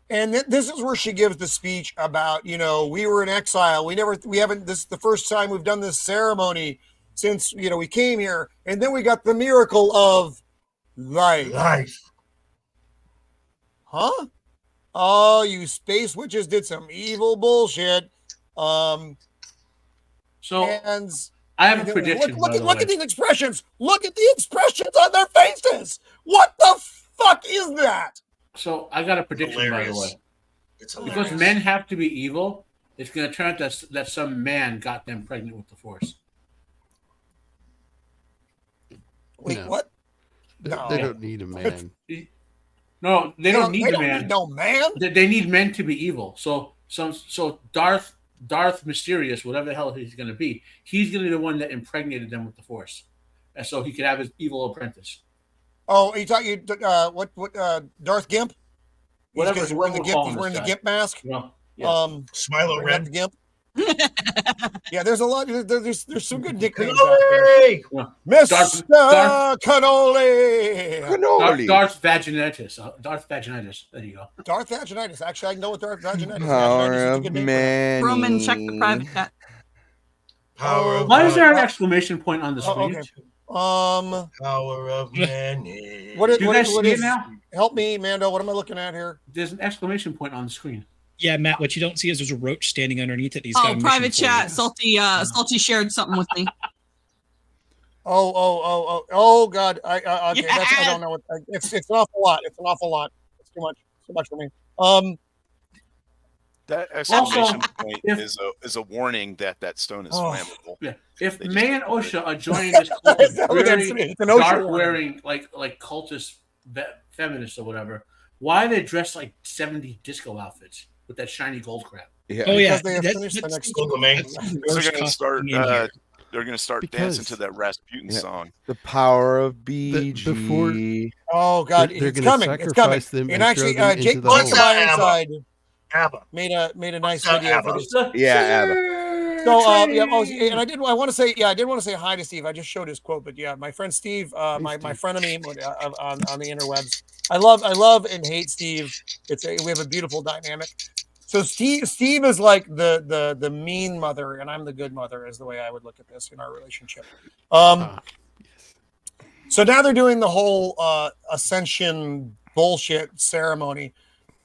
And this is where she gives the speech about, we were in exile. We haven't, this is the first time we've done this ceremony since, we came here. And then we got the miracle of life. Huh? Oh, you space witches did some evil bullshit. So and I have a prediction. Look at these expressions. Look at the expressions on their faces. What the fuck is that? So I got a prediction, by the way. It's because men have to be evil, it's going to turn out that some man got them pregnant with the Force. Wait, what? No. They don't need a man. No, they don't need a man. No man. They need men to be evil. So Darth Mysterious, whatever the hell he's going to be, he's going to be the one that impregnated them with the Force, and so he could have his evil apprentice. Oh, are you talking? What? Darth Gimp? Whatever. He's wearing the Gimp. He's wearing the Gimp mask. No. Yeah. Smilo Red. The Gimp. Yeah, there's a lot. There's some good nicknames. Mr. Cannoli. Darth Vaginitis. Darth Vaginitis. There you go. Darth Vaginitis. Actually, I know what Darth Vaginitis is. Power of many. Roman, check the private chat. Why is there an exclamation point on the screen? Okay. Power of many. What Do you guys see it now? Help me, Mando. What am I looking at here? There's an exclamation point on the screen. Yeah, Matt, what you don't see is there's a roach standing underneath it. He's got a private mission chat. for you. Salty shared something with me. Oh, God. Okay, Yeah. I don't know what. It's an awful lot. It's an awful lot. It's too much for me. That exclamation point is a warning that stone is flammable. Yeah. If May and Osha are joining this cult, wearing like cultist feminists or whatever, why are they dressed like 70s disco outfits with that shiny gold crap? Yeah. Oh yeah, they have finished the next. They're going to start dancing to that Rasputin song. The power of BG. Oh God, it's coming! It's coming! And actually, Jake Ironside made a nice video for this. Yeah, Abba. So and I want to say hi to Steve. I just showed his quote, but yeah, my friend Steve, my frenemy on the interwebs. I love and hate Steve. We have a beautiful dynamic. So Steve is like the mean mother, and I'm the good mother, is the way I would look at this in our relationship. So now they're doing the whole Ascension bullshit ceremony.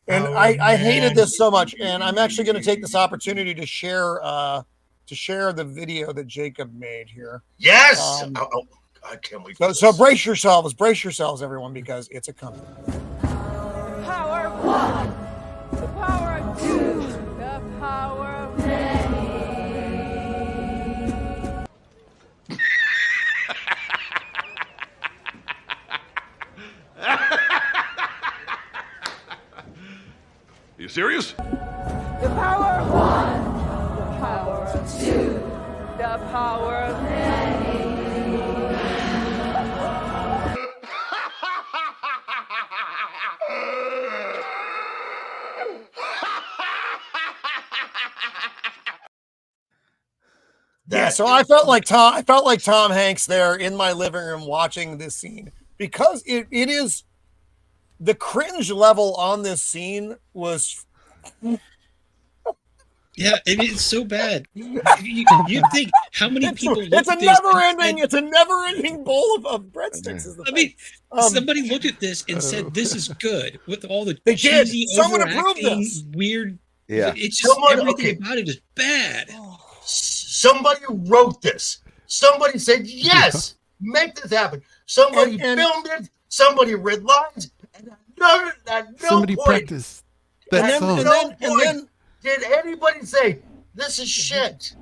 And I hated this so much, and I'm actually going to take this opportunity to share the video that Jacob made here. Yes. I can't wait. So brace yourselves, everyone, because it's a coming. The power of one, the power of two, the power of many. You serious? The power of one, the power of two, the power of many. Yeah, so I felt like Tom Hanks there in my living room watching this scene, because it is the cringe level on this scene was Yeah, it's so bad. You think how many people? It's a never-ending. It's a never-ending bowl of breadsticks. Is the I mean, somebody looked at this and said, "This is good." With all the they cheesy, did. Someone approved overacting, this. weird. Yeah, it's just everything about it is bad. Somebody wrote this. Somebody said, "Yes, make this happen." Somebody filmed it. Somebody read lines. And somebody practiced that song. And then did anybody say this is shit?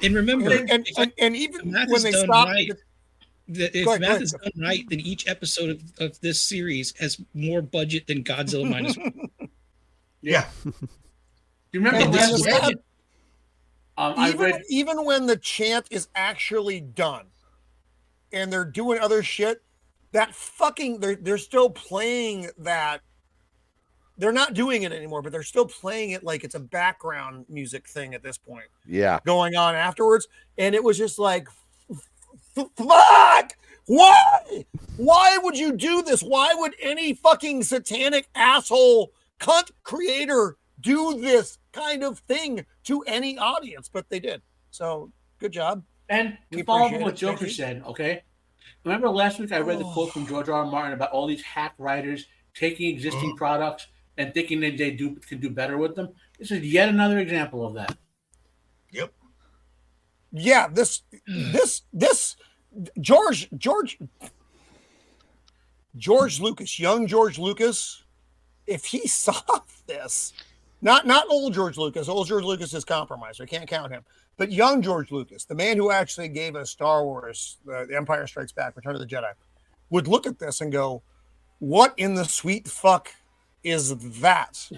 And remember, and even math when they done stopped, right, if math is done right, then each episode of this series has more budget than Godzilla minus one. Yeah. You remember last week? Even when the chant is actually done, and they're doing other shit, that fucking they're still playing that. They're not doing it anymore, but they're still playing it like it's a background music thing at this point. Yeah. Going on afterwards. And it was just like, fuck! Why? Why would you do this? Why would any fucking satanic asshole cunt creator do this kind of thing to any audience? But they did. So good job. And to follow up on what Joker said, okay? Remember last week I read the quote from George R. R. Martin about all these hack writers taking existing products and thinking that they can do better with them. This is yet another example of that. Yep. Yeah, this George Lucas, young George Lucas, if he saw this, not old George Lucas. Old George Lucas is compromised. We can't count him. But young George Lucas, the man who actually gave us Star Wars, The Empire Strikes Back, Return of the Jedi, would look at this and go, what in the sweet fuck is that?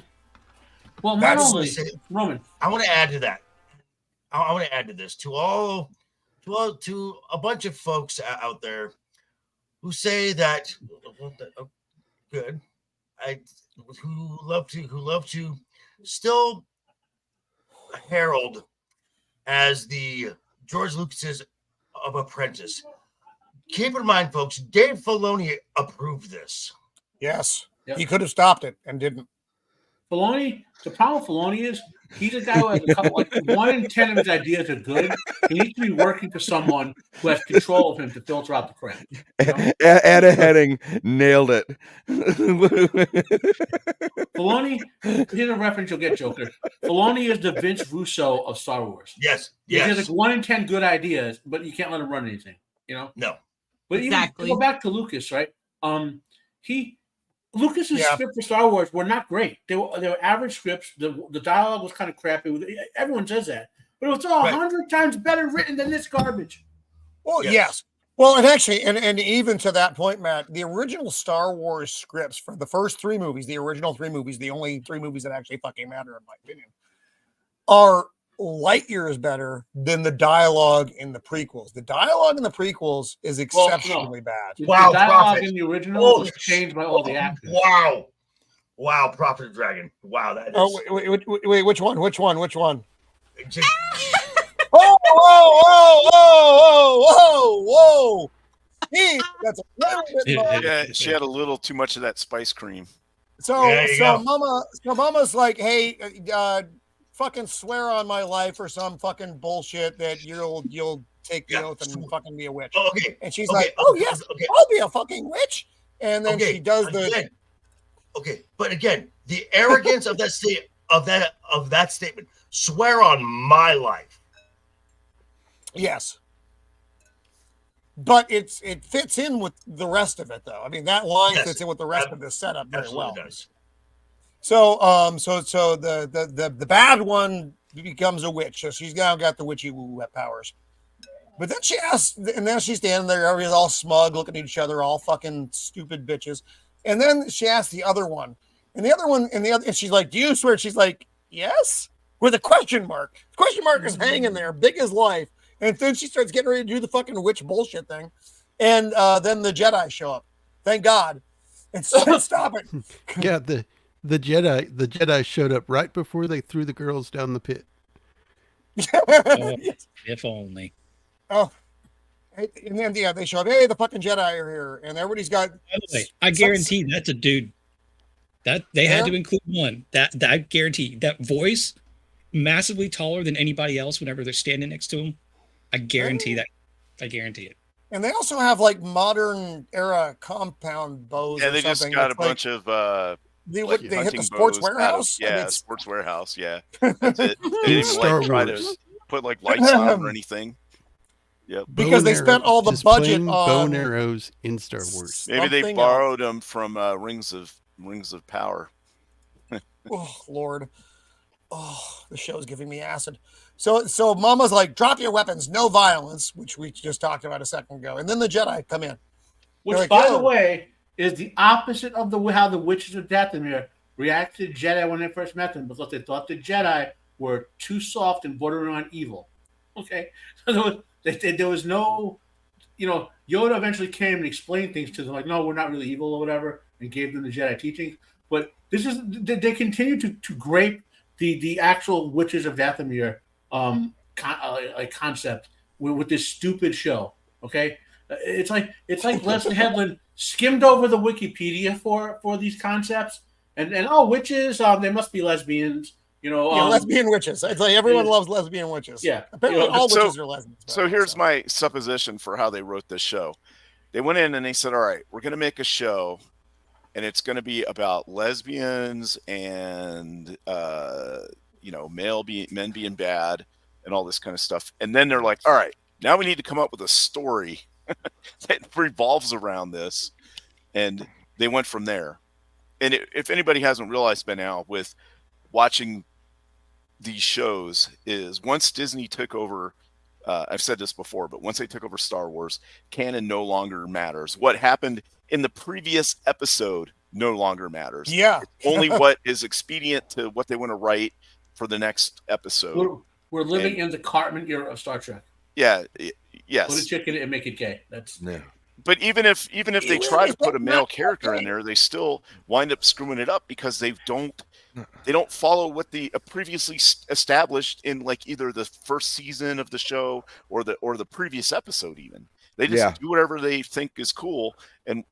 Well, not only Roman, I want to add to that. I want to add to this to a bunch of folks out there who say that good, who love to still herald as the George Lucas's of Apprentice. Keep in mind, folks, Dave Filoni approved this. Yes. Yep. He could have stopped it and didn't. Filoni, the problem with Filoni is he's a guy who has a couple, like 1 in 10 of his ideas are good. He needs to be working for someone who has control of him to filter out the crap. You know? Add a heading, nailed it. Filoni, here's a reference you'll get, Joker. Filoni is the Vince Russo of Star Wars. Yes. He has like 1 in 10 good ideas, but you can't let him run anything. You know? No. But exactly. Even, go back to Lucas, right? Lucas's script for Star Wars were not great. They were average scripts. The dialogue was kind of crappy. Everyone says that, but it was all 100 times better written than this garbage. Well, yes. Well, and actually, and even to that point, Matt, the original Star Wars scripts for the first 3 movies, the original 3 movies, the only 3 movies that actually fucking matter, in my opinion, are light years better than the dialogue in the prequels. The dialogue in the prequels is exceptionally bad. Wow, the dialogue in the original was changed by all the actors. Wow, Prophet of Dragon. Wow, that is. Oh, wait, which one? Whoa! Hey, that's a little bit low. Yeah, she had a little too much of that spice cream. So Mama's like, hey, fucking swear on my life or some fucking bullshit that you'll take the oath and fucking be a witch. Okay. And she's like, oh yes, I'll be a fucking witch. And then she does but again, the arrogance of that statement. Swear on my life. Yes. But it fits in with the rest of it, though. I mean, that line fits in with the rest of this setup very well. Does. So the bad one becomes a witch. So she's now got the witchy woo powers. But then she asks, and then she's standing there, everybody's all smug, looking at each other, all fucking stupid bitches. And then she asks the other one, and she's like, "Do you swear?" She's like, "Yes," with a question mark. The question mark is hanging there, big as life. And then she starts getting ready to do the fucking witch bullshit thing. And then the Jedi show up. Thank God. And stop it. Yeah, the Jedi showed up right before they threw the girls down the pit. If only. Oh. And then they show up. Hey, the fucking Jedi are here. And everybody's got. By the way, I guarantee that's a dude. That they had to include one. That guarantee that voice massively taller than anybody else whenever they're standing next to him. I guarantee that. I guarantee it. And they also have like modern era compound bows. Yeah, or they something. just got a It's like, bunch of they like hit the hunting sports bows out of- warehouse. I yeah, mean, sports warehouse. Yeah, that's it. They didn't even Star like try Wars. to put like lights on 'em or anything. Yep. Because Bow and they spent all the just budget plain bow and on arrows in Star Wars. Maybe they something borrowed them from Rings of Power. Oh Lord. Oh, the show's giving me acid. So Mama's like, drop your weapons, no violence, which we just talked about a second ago. And then the Jedi come in. Which, like, by yo. the way, is the opposite of how the witches of Dathomir reacted to Jedi when they first met them, because they thought the Jedi were too soft and bordering on evil. Okay, so there was no, Yoda eventually came and explained things to them, like, no, we're not really evil or whatever, and gave them the Jedi teachings. But this is they continue to grape the actual witches of Dathomir concept with this stupid show. Okay, it's like Leslie Headland skimmed over the Wikipedia for these concepts, and witches, they must be lesbians. Lesbian witches. It's like everyone loves lesbian witches. Yeah, apparently all witches are lesbians. So here's my supposition for how they wrote this show. They went in and they said, all right, we're going to make a show, and it's going to be about lesbians and men being bad and all this kind of stuff. And then they're like, all right, now we need to come up with a story that revolves around this. And they went from there. And if anybody hasn't realized by now, with watching these shows, is once Disney took over, I've said this before, but once they took over Star Wars, canon no longer matters. What happened in the previous episode no longer matters. Yeah. It's only what is expedient to what they want to write for the next episode. We're living in the Cartman era of Star Trek. Yeah. Yes. Put a chick in it and make it gay. But even if they try to put a male character in there, they still wind up screwing it up because they don't follow what the previously established in like either the first season of the show or the previous episode. Even they just do whatever they think is cool and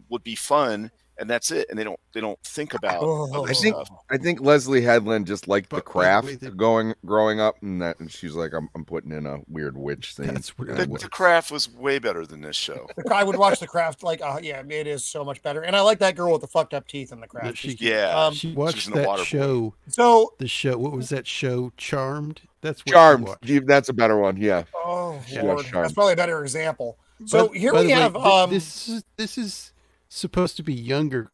would be fun, and that's it. And they don't think about other stuff. I think Leslie Headland just liked the craft growing up, and she's like, I'm putting in a weird witch thing. The craft was way better than this show. I would watch the craft it is so much better. And I like that girl with the fucked up teeth in the craft. She She's watched in the that water show. So the show, what was that show? Charmed. That's what Charmed. That's a better one. Yeah. Oh She Lord, watched Charmed. that's probably a better example. So here by we the way, have this is supposed to be younger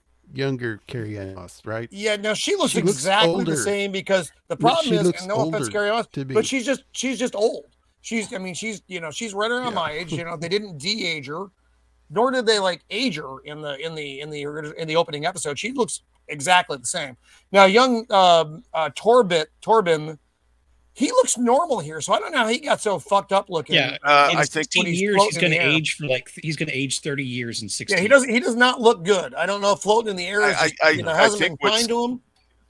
Carrie Ann Moss, right? Yeah, no, she looks exactly older. the same, because the But problem she is, looks and no offense, older Carrie Moss, to me. but she's just old. She's right around my age. They didn't de-age her, nor did they like age her in the opening episode. She looks exactly the same. Now, young Torben, he looks normal here, so I don't know how he got so fucked up looking. Yeah, in 16 years he's going to age he's going to age 30 years in 16. Yeah, he does not look good. I don't know if floating in the air hasn't been kind to him.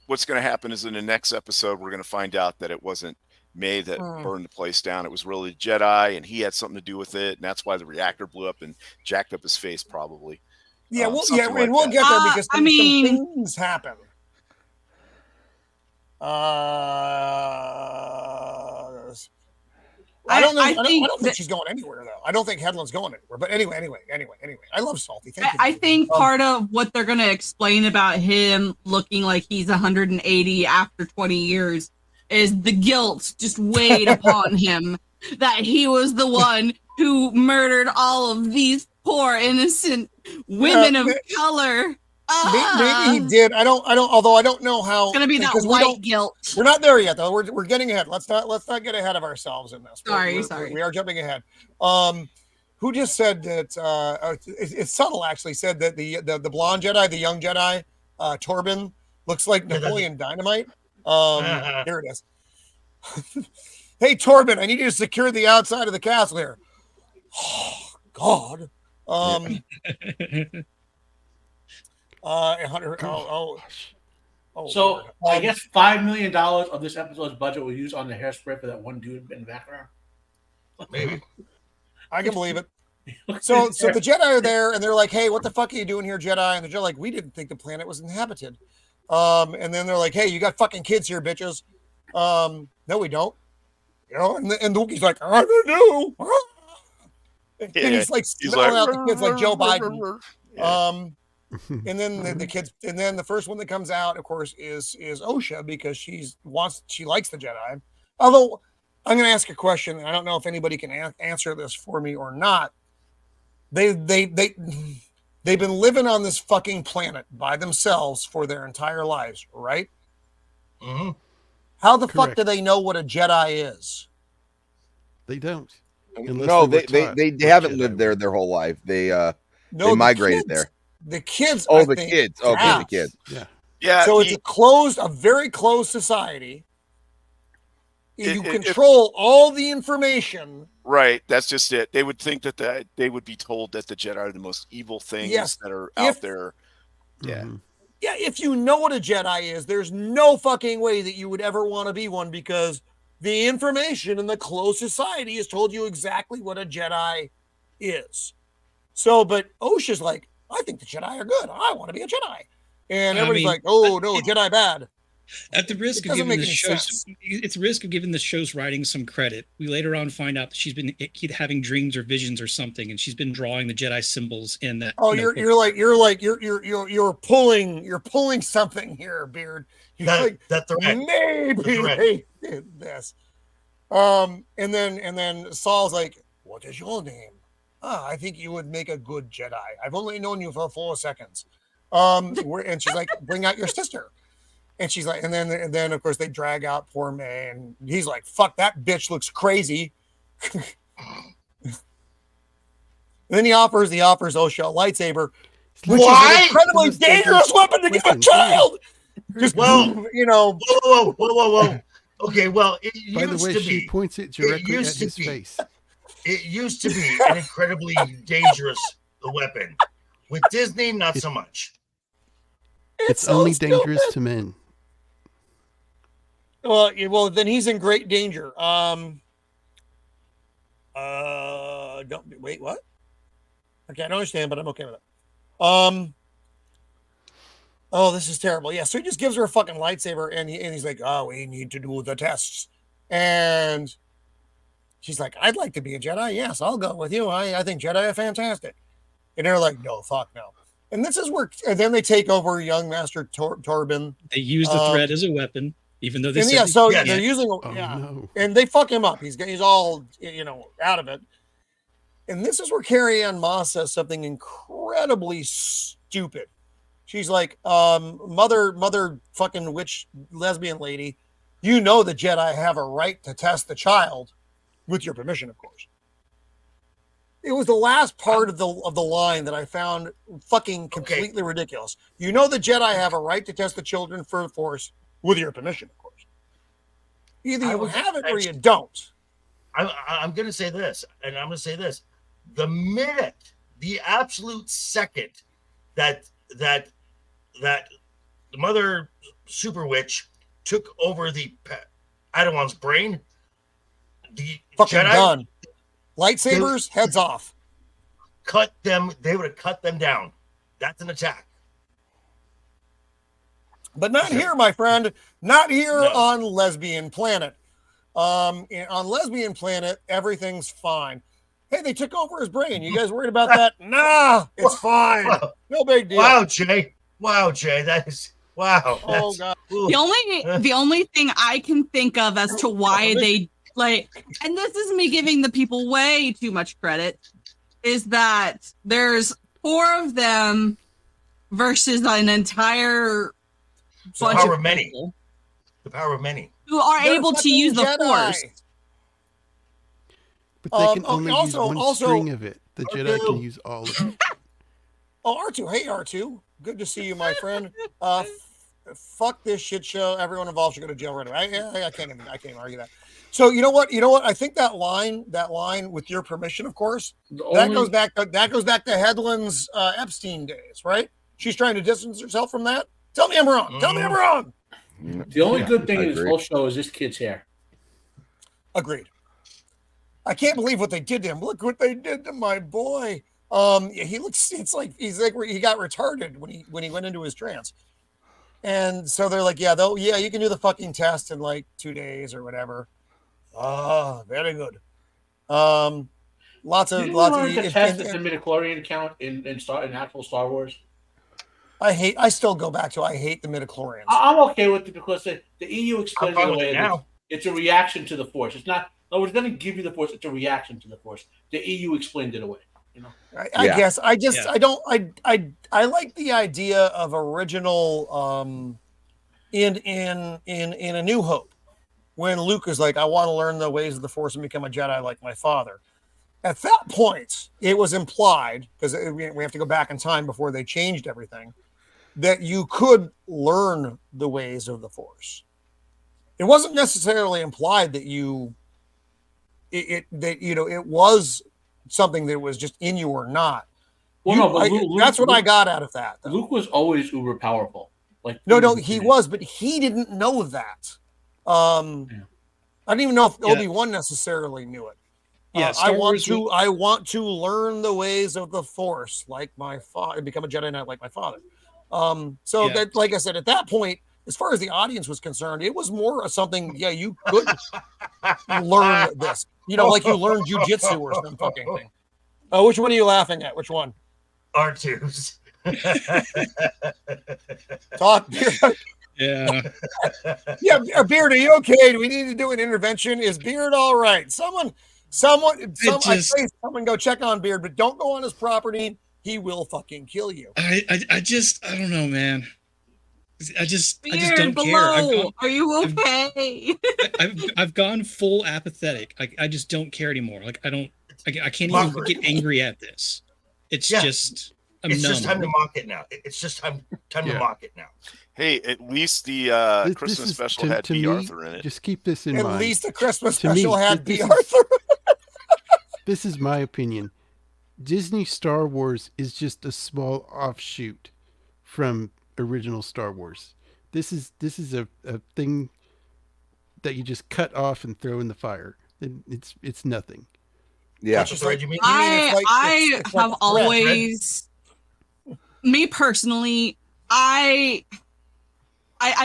What's going to happen is in the next episode we're going to find out that it wasn't May that burned the place down. It was really Jedi, and he had something to do with it, and that's why the reactor blew up and jacked up his face, probably. Yeah, we'll get there because some things happen. I don't think she's going anywhere, though. I don't think Headland's going anywhere. But anyway. I love Salty. Thank you. I think part of what they're going to explain about him looking like he's 180 after 20 years is the guilt just weighed upon him that he was the one who murdered all of these poor innocent women of color. Maybe he did. I don't. Although I don't know how. It's gonna be that white guilt. We're not there yet, though. We're getting ahead. Let's not get ahead of ourselves in this. Sorry. We are jumping ahead. Who just said that? It's subtle, actually. Said that the blonde Jedi, the young Jedi, Torben, looks like Napoleon Dynamite. Here it is. Hey, Torben, I need you to secure the outside of the castle here. Oh, God. So I guess $5 million of this episode's budget was used on the hairspray for that one dude in the background. Maybe. I can believe it. So the Jedi are there, and they're like, "Hey, what the fuck are you doing here, Jedi?" And the Jedi are like, "We didn't think the planet was inhabited." And then they're like, "Hey, you got fucking kids here, bitches." No, we don't. You know, and the Wookiee's like, I don't know. And he's like smelling out the kids like Joe Biden. And then the kids, and then the first one that comes out, of course, is Osha, because she likes the Jedi. Although I'm going to ask a question, and I don't know if anybody can answer this for me or not. They've been living on this fucking planet by themselves for their entire lives, right? Mm-hmm. How the fuck do they know what a Jedi is? They don't. No, they haven't lived there their whole life. They migrated there. The kids. Oh, the kids. Okay, the kids. Yeah. So it's a very closed society. You control all the information. Right. That's just it. They would think that they would be told that the Jedi are the most evil things that are out there. Yeah. Yeah, if you know what a Jedi is, there's no fucking way that you would ever want to be one, because the information in the closed society has told you exactly what a Jedi is. So, but Osha's like, I think the Jedi are good. I want to be a Jedi. And everybody's like, oh, no, Jedi bad. At the risk of giving the show's writing some credit, we later on find out that she's been having dreams or visions or something, and she's been drawing the Jedi symbols in that. Oh, you're pulling something here, Beard. That's right. Maybe they did this. And then Saul's like, "What is your name?" I think you would make a good Jedi. I've only known you for 4 seconds. And she's like, "Bring out your sister." And she's like, and then of course they drag out poor May, and he's like, "Fuck, that bitch looks crazy." Then he offers Osha a lightsaber, which is an incredibly dangerous weapon to give a child. Just whoa. Okay, well, by the way, she points it directly at his face. It used to be an incredibly dangerous weapon. With Disney, not so much. It's only dangerous to men. Well, then he's in great danger. Don't wait. What? Okay, I don't understand, but I'm okay with it. Oh, this is terrible. Yeah, so he just gives her a fucking lightsaber, and he's like, "Oh, we need to do the tests," and she's like, "I'd like to be a Jedi. Yes, I'll go with you. I think Jedi are fantastic." And they're like, "No, fuck no." And this is where, and then they take over young Master Torben. They use the thread as a weapon, even though they they're using no. and they fuck him up. He's all out of it. And this is where Carrie-Anne Moss says something incredibly stupid. She's like, mother fucking witch lesbian lady, you know the Jedi have a right to test the child, with your permission, of course. It was the last part of the line that I found fucking completely ridiculous. You know the Jedi have a right to test the children for the Force, with your permission, of course. Either you have it or you don't. I'm going to say this, and I'm going to say this. The minute, the absolute second that the mother super witch took over the Padawan's brain, the fucking Jedi done. Lightsabers, heads off. They would have cut them down. That's an attack. But not here, my friend. Not here on Lesbian Planet. On Lesbian Planet, everything's fine. Hey, they took over his brain. You guys worried about that? Nah, it's fine. No big deal. Wow, Jay. That is wow. Oh god. The only thing I can think of as to why they and this is me giving the people way too much credit, is that there's 4 of them versus an entire bunch of people. The power of many. Who are able to use the Force. But they can only use one string of it. The Jedi can use all of it. Oh, R2. Hey, R2. Good to see you, my friend. Fuck this shit show. Everyone involved should go to jail right away. I can't even argue that. So you know what? I think that line, with your permission, of course, that goes back to Hedlund's Epstein days, right? She's trying to distance herself from that. Tell me I'm wrong. Tell me I'm wrong. The only good thing in this whole show is this kid's hair. Agreed. I can't believe what they did to him. Look what they did to my boy. He looks. It's like he got retarded when he went into his trance. And so they're like, yeah, you can do the fucking test in like 2 days or whatever. Oh, very good. Lots of Didn't we learn to test if the midichlorian count in actual Star Wars? I still go back to I hate the midichlorians. I'm okay with it because the EU explains it away now. It's a reaction to the Force. It's not. No, it's going to give you the Force. It's a reaction to the Force. The EU explained it away. You know. I guess I like the idea of original in A New Hope when Luke is like, I want to learn the ways of the Force and become a Jedi like my father. At that point, it was implied, because we have to go back in time before they changed everything, that you could learn the ways of the Force. It wasn't necessarily implied that it was something that was just in you or not. Well, that's what I got out of that. Though. Luke was always uber powerful. Like he was, but he didn't know that. I didn't even know if Obi-Wan necessarily knew it. I want to learn the ways of the Force like my father, become a Jedi Knight like my father. That, like I said, at that point, as far as the audience was concerned, it was more of something. Yeah, you could learn this. Like you learned jujitsu or some fucking thing. Oh, which one are you laughing at? Which one? R2's. Talk. Yeah. Yeah, Beard, are you okay? Do we need to do an intervention? Is Beard all right? Someone go check on Beard, but don't go on his property. He will fucking kill you. I don't know, man. I just don't care. Are you okay? I've gone full apathetic. I just don't care anymore. Like I can't even get angry at this. It's just it's just time to mock it now. It's just time to mock it now. Hey, at least the Christmas special had B. Arthur in it. Just keep this in mind. At least the Christmas special had B. Arthur. This is my opinion. Disney Star Wars is just a small offshoot from original Star Wars. This is a thing that you just cut off and throw in the fire. It's nothing. Yeah. I have always, me personally, I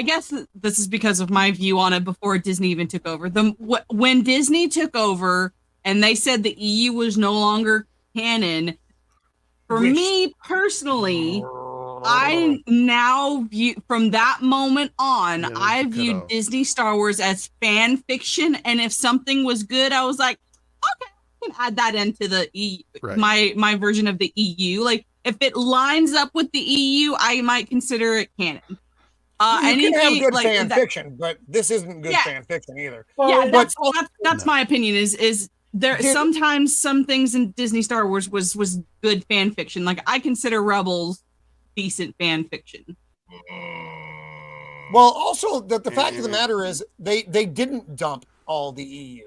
guess this is because of my view on it before Disney even took over. When Disney took over and they said the EU was no longer canon, for me personally, I now view from that moment on, I viewed Disney Star Wars as fan fiction, and if something was good, I was like, okay, I can add that into the EU, my version of the EU. Like if it lines up with the EU, I might consider it canon. You can have good fan fiction, but this isn't good fan fiction either. Yeah, that's my opinion. Is there sometimes some things in Disney Star Wars was good fan fiction. Like I consider Rebels decent fan fiction. Well, also the fact of the matter is they didn't dump all the EU.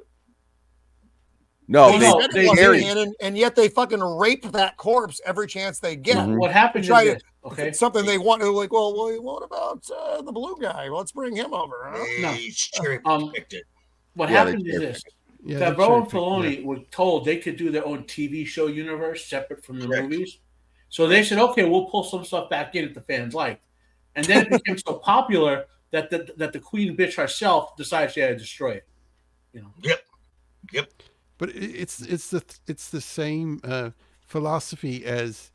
No, they canon, and yet they fucking rape that corpse every chance they get. Mm-hmm. What happened is it's something they want to like. Well, what about the blue guy? Let's bring him over. Huh? What happened is this: Favreau and Filoni were told they could do their own TV show universe separate from the movies. So they said, "Okay, we'll pull some stuff back in if the fans like." And then it became so popular that the queen bitch herself decided she had to destroy it. Yep. But it's the same philosophy as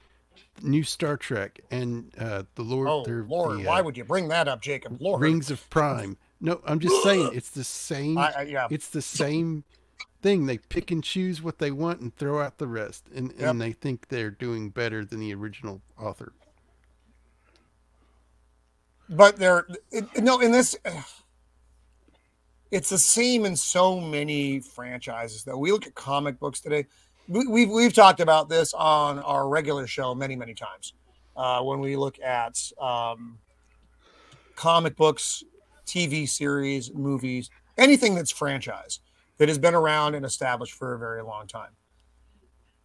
new Star Trek and the Lord. Oh Lord, why would you bring that up, Jacob? Lord, Rings of Prime. No, I'm just saying it's the same. It's the same thing. They pick and choose what they want and throw out the rest, and they think they're doing better than the original author. But in this. It's the same in so many franchises, though. We look at comic books today. We've talked about this on our regular show many, many times. When we look at comic books, TV series, movies, anything that's franchise that has been around and established for a very long time.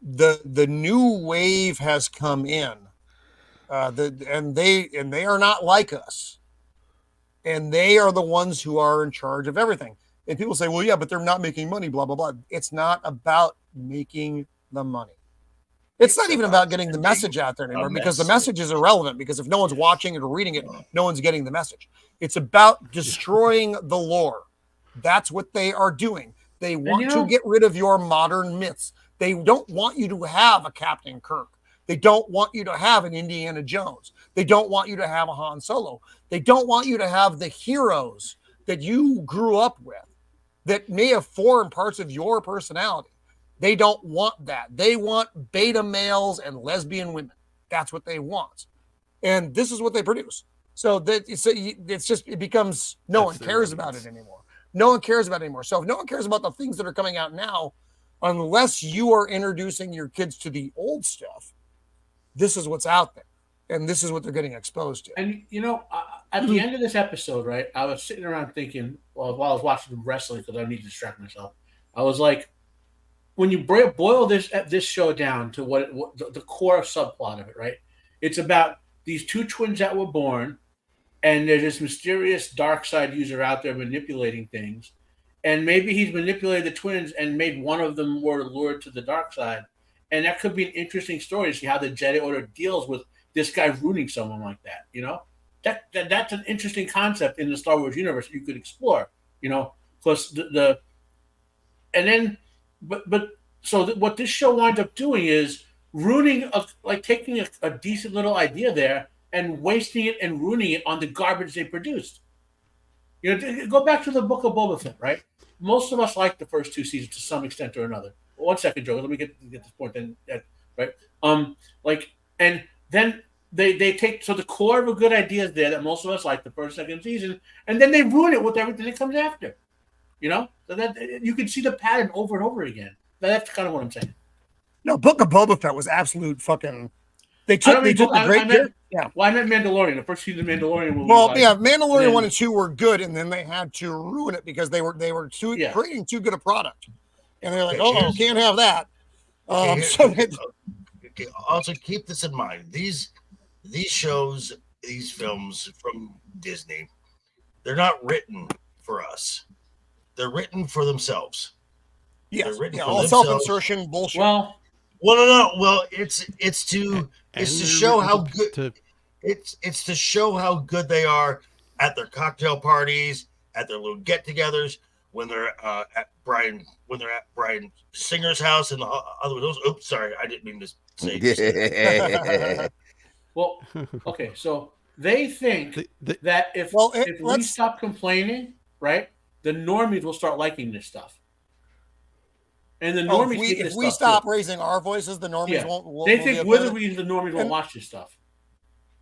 The new wave has come in, and they are not like us. And they are the ones who are in charge of everything. And people say, well, yeah, but they're not making money, blah, blah, blah. It's not about making the money. It's not even about getting the message out there anymore, because the message is irrelevant, because if no one's watching it or reading it, no one's getting the message. It's about destroying the lore. That's what they are doing. They want to get rid of your modern myths. They don't want you to have a Captain Kirk. They don't want you to have an Indiana Jones. They don't want you to have a Han Solo. They don't want you to have the heroes that you grew up with that may have formed parts of your personality. They don't want that. They want beta males and lesbian women. That's what they want. And this is what they produce. So that it becomes no one cares about it anymore. No one cares about it anymore. So if no one cares about the things that are coming out now, unless you are introducing your kids to the old stuff, this is what's out there. And this is what they're getting exposed to. And, at the end of this episode, right, I was sitting around thinking, while I was watching wrestling, because I need to distract myself, I was like, when you boil this show down to what the core subplot of it, right, it's about these two twins that were born, and there's this mysterious dark side user out there manipulating things, and maybe he's manipulated the twins and made one of them more lured to the dark side, and that could be an interesting story to see how the Jedi Order deals with this guy ruining someone like that. That's an interesting concept in the Star Wars universe you could explore. Plus what this show winds up doing is ruining taking a decent little idea there and wasting it and ruining it on the garbage they produced. Go back to the Book of Boba Fett, right? Most of us like the first two seasons to some extent or another. 1 second, Joe. Let me get this point. Then, right? And then they take the core of a good idea is there that most of us like the first, second season, and then they ruin it with everything that comes after. So that you can see the pattern over and over again. That's kind of what I'm saying. No, Book of Boba Fett was absolute fucking. They took the great. Well, I meant Mandalorian. The first season of Mandalorian. Mandalorian 1 and 2 were good, and then they had to ruin it because they were creating too good a product, and they're like, can't have that. Also, keep this in mind: these shows, these films from Disney, they're not written for us. They're written for themselves. Yes, all self-insertion bullshit. No. Well, it's to show how good it's to show how good they are at their cocktail parties, at their little get-togethers, when they're at Brian Singer's house and the other those. Oops, sorry, I didn't mean to say. Well, okay, so they think that if we stop complaining, right, the normies will start liking this stuff. And the normies if we stop raising our voices, the normies won't. They think we're the reason the normies won't watch this stuff.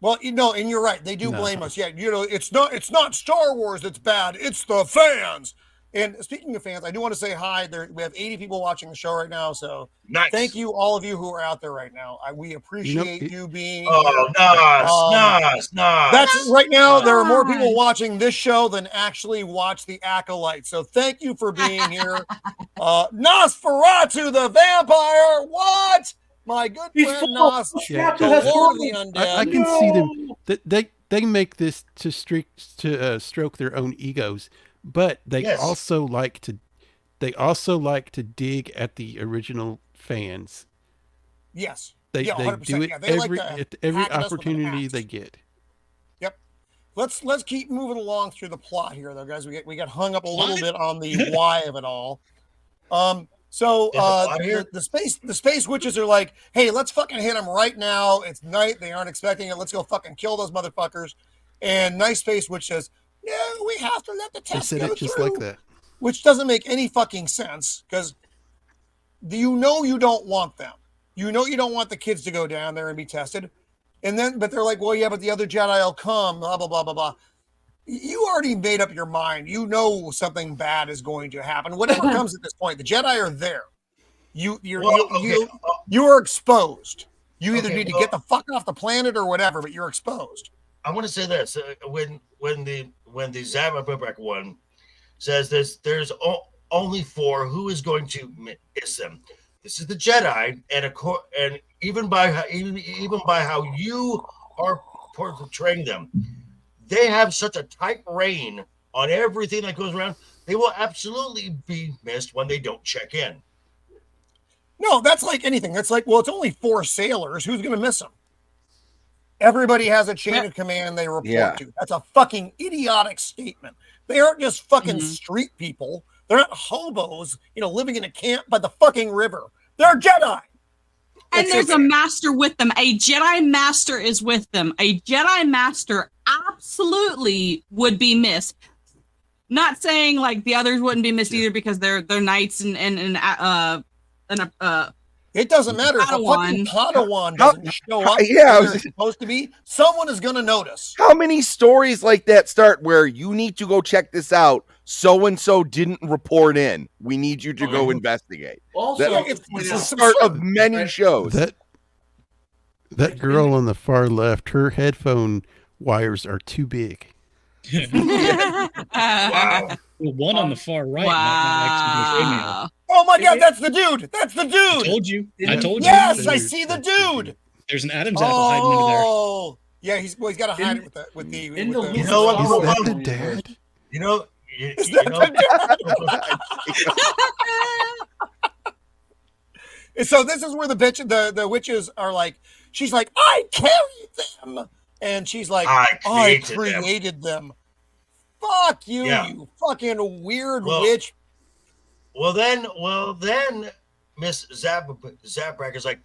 Well, and you're right. They do blame us. Yeah, it's not Star Wars that's bad. It's the fans. And speaking of fans, I do want to say hi. We have 80 people watching the show right now. So thank you, all of you who are out there right now. We appreciate you being here. Nice. That's right now. There are more people watching this show than actually watch the ACOLYTE. So thank you for being here. Nosferatu the vampire. What? My good friend Nos, the Lord of the Undead. I can see them. They make this to stroke their own egos. But they also like to dig at the original fans. Yes. They do it every opportunity they get. Yep. Let's keep moving along through the plot here, though, guys. We got hung up a little bit on the why of it all. The space witches are like, hey, let's fucking hit them right now. It's night. They aren't expecting it. Let's go fucking kill those motherfuckers. And Nice Space Witch says, no, we have to let the test go just through. Like that. Which doesn't make any fucking sense, because you don't want them. You don't want the kids to go down there and be tested. But they're like, well, yeah, but the other Jedi will come, blah, blah, blah, blah, blah. You already made up your mind. You know something bad is going to happen. Whatever comes at this point, the Jedi are there. You are exposed. You either need to get the fuck off the planet or whatever, but you're exposed. I want to say this: when the Zama Bibrak one says there's only 4, who is going to miss them? This is the Jedi, and even by how you are portraying them, they have such a tight rein on everything that goes around. They will absolutely be missed when they don't check in. No, that's like anything. That's like, well, it's only 4 sailors. Who's going to miss them? Everybody has a chain of command they report to. That's a fucking idiotic statement. They aren't just fucking street people. They're not hobos, living in a camp by the fucking river. They're Jedi. And there's a master with them. A Jedi master is with them. A Jedi master absolutely would be missed. Not saying like the others wouldn't be missed either because they're knights and it doesn't matter if a fucking Padawan doesn't show up. Yeah, where it's supposed to be. Someone is going to notice. How many stories like that start where you need to go check this out? So and so didn't report in. We need you to go investigate. Also, it's the start of many shows. That girl on the far left, her headphone wires are too big. Wow. The one on the far right might actually be a female. Oh my god, that's the dude! That's the dude! I told you. Yes, I see the dude! There's an Adam's apple hiding under there. Oh, yeah, he's got to hide it with the. You know what? Is that the dad? You know. So this is where the witches are like. She's like, I carried them, and she's like, I created them. Fuck you, you fucking weird witch. Well then, Miss Zabrak is like,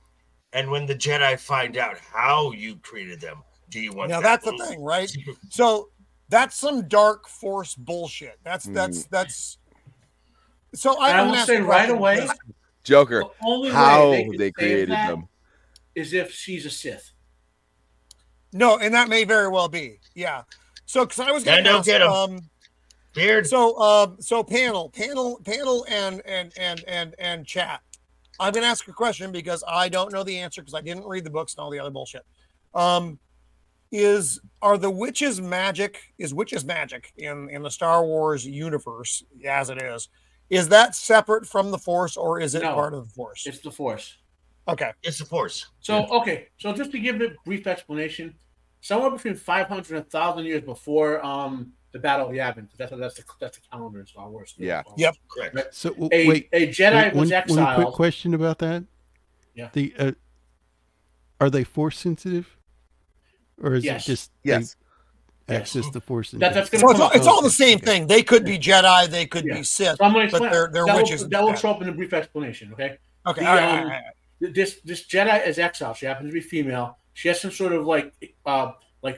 and when the Jedi find out how you created them, do you want? Now that's the thing, right? So that's some dark force bullshit. That's. So I will say right away, Joker, the only how way they created them is if she's a Sith. No, and that may very well be. Yeah. So, because I was going to ask, get him. Beard. So panel, and chat. I'm going to ask a question because I don't know the answer because I didn't read the books and all the other bullshit. Is witches magic in the Star Wars universe as it is that separate from the Force or is it part of the Force? It's the Force. Okay. It's the Force. So, so just to give a brief explanation, somewhere between 500 and 1,000 years before the Battle of Yavin, that's the calendar in Star Wars. Yeah. Yep. Correct. Right? So a Jedi was exiled. One quick question about that. Yeah. Are they Force sensitive, or is it just access the Force? It's all the same thing. They could be Jedi, they could be Sith, so I'm going to explain. but they're witches. That will show up in a brief explanation. Okay. Okay. All right. This Jedi is exiled. She happens to be female. She has some sort of like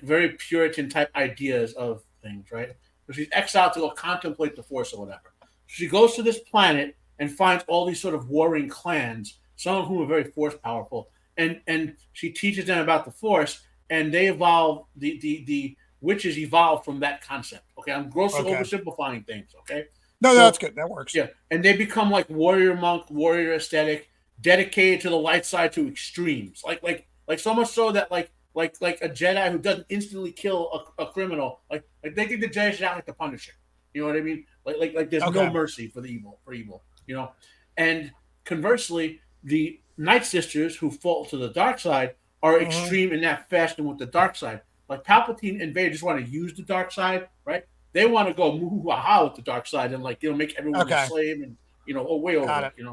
very Puritan type ideas of things, right? So she's exiled to go contemplate the Force or whatever. So she goes to this planet and finds all these sort of warring clans, some of whom are very Force powerful, and she teaches them about the Force, and they evolve. The witches evolve from that concept. Okay, I'm grossly oversimplifying things. Okay. No, that's good. That works. Yeah, and they become like warrior monk, warrior aesthetic, dedicated to the light side to extremes. Like so much so that like a Jedi who doesn't instantly kill a criminal, like they think the Jedi should act like the Punisher. You know what I mean? Like there's no mercy for the evil. And conversely, the Night Sisters who fall to the dark side are extreme in that fashion with the dark side. Like Palpatine and Vader just want to use the dark side, right? They want to go moo-hoo-ha-ha with the dark side and make everyone a slave and way over it.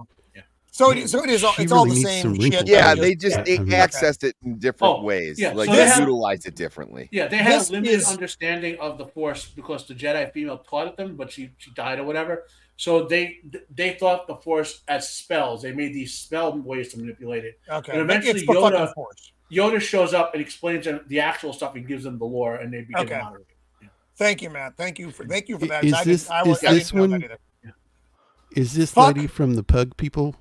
So it's all the same shit. Yeah, they accessed it in different ways. Yeah. Like so they utilize it differently. Yeah, they had a limited understanding of the Force because the Jedi female taught it them, but she died or whatever. So they thought the Force as spells. They made these spell ways to manipulate it. Okay. And eventually Yoda shows up and explains the actual stuff and gives them the lore, and they begin to moderate. Thank you, Matt. Thank you for that. Is this lady from the Pug people?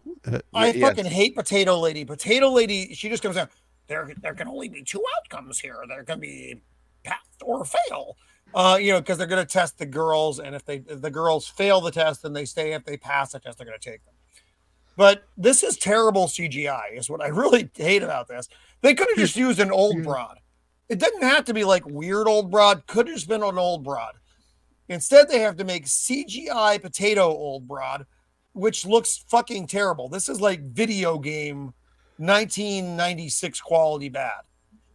I fucking hate Potato Lady. Potato Lady, she just comes out. There can only be 2 outcomes here. There can be pass or fail. Because they're going to test the girls, and if the girls fail the test, then they stay. If they pass the test, they're going to take them. But this is terrible CGI. Is what I really hate about this. They could have just used an old broad. It didn't have to be like weird old broad. Could have just been an old broad. Instead, they have to make CGI potato old broad, which looks fucking terrible. This is like video game 1996 quality bad.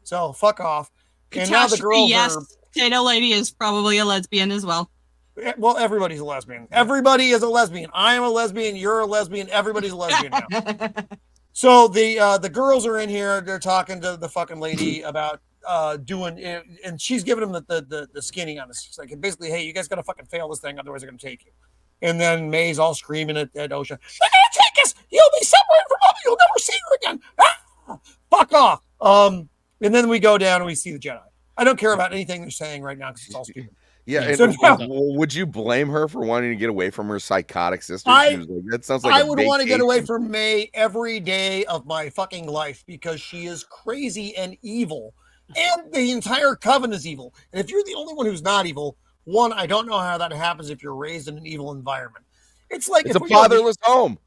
So fuck off. And now the girls are... Potato Lady is probably a lesbian as well. Well, everybody's a lesbian. Everybody is a lesbian. I am a lesbian. You're a lesbian. Everybody's a lesbian now. So the girls are in here. They're talking to the fucking lady about doing, and she's giving them the skinny on this. It's like basically, hey, you guys gotta fucking fail this thing, otherwise they're gonna take you. And then May's all screaming at OSHA, they're gonna take us. You'll be separated from us. You'll never see her again. Ah! Fuck off. And then we go down and we see the Jedi. I don't care about anything they're saying right now because it's all stupid. Yeah, and So now, would you blame her for wanting to get away from her psychotic sister? She was like, that sounds like I would want to get away from May every day of my fucking life because she is crazy and evil, and the entire coven is evil. And if you're the only one who's not evil, one, I don't know how that happens if you're raised in an evil environment. It's like it's a fatherless home.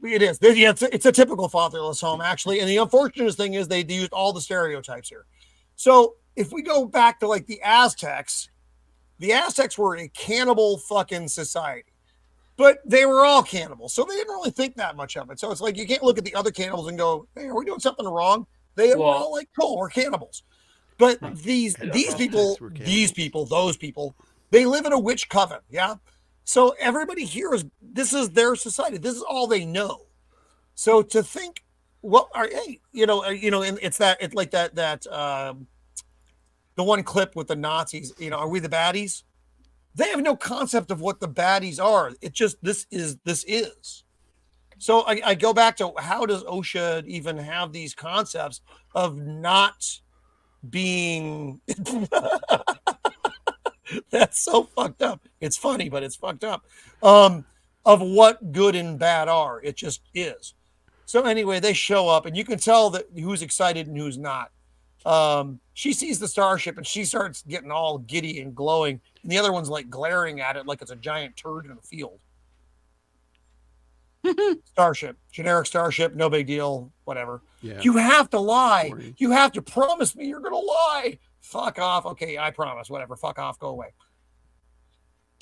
It is. Yeah, it's a typical fatherless home, actually. And the unfortunate thing is they used all the stereotypes here. So if we go back to like the Aztecs were a cannibal fucking society, but they were all cannibals. So they didn't really think that much of it. So it's like, you can't look at the other cannibals and go, hey, are we doing something wrong? They were all like, cool, we're cannibals. But these people, those people, they live in a witch coven. Yeah. So everybody here this is their society. This is all they know. So to think, and it's like that, the one clip with the Nazis, are we the baddies? They have no concept of what the baddies are. It just, this is. So I go back to, how does OSHA even have these concepts of not being, that's so fucked up. It's funny, but it's fucked up. Of what good and bad are. It just is. So anyway, they show up and you can tell that who's excited and who's not. She sees the starship and she starts getting all giddy and glowing, and the other one's like glaring at it like it's a giant turd in a field. Starship, generic starship, no big deal, whatever. Yeah. You have to lie. You have to promise me you're gonna lie. Fuck off. Okay, I promise. Whatever. Fuck off. Go away.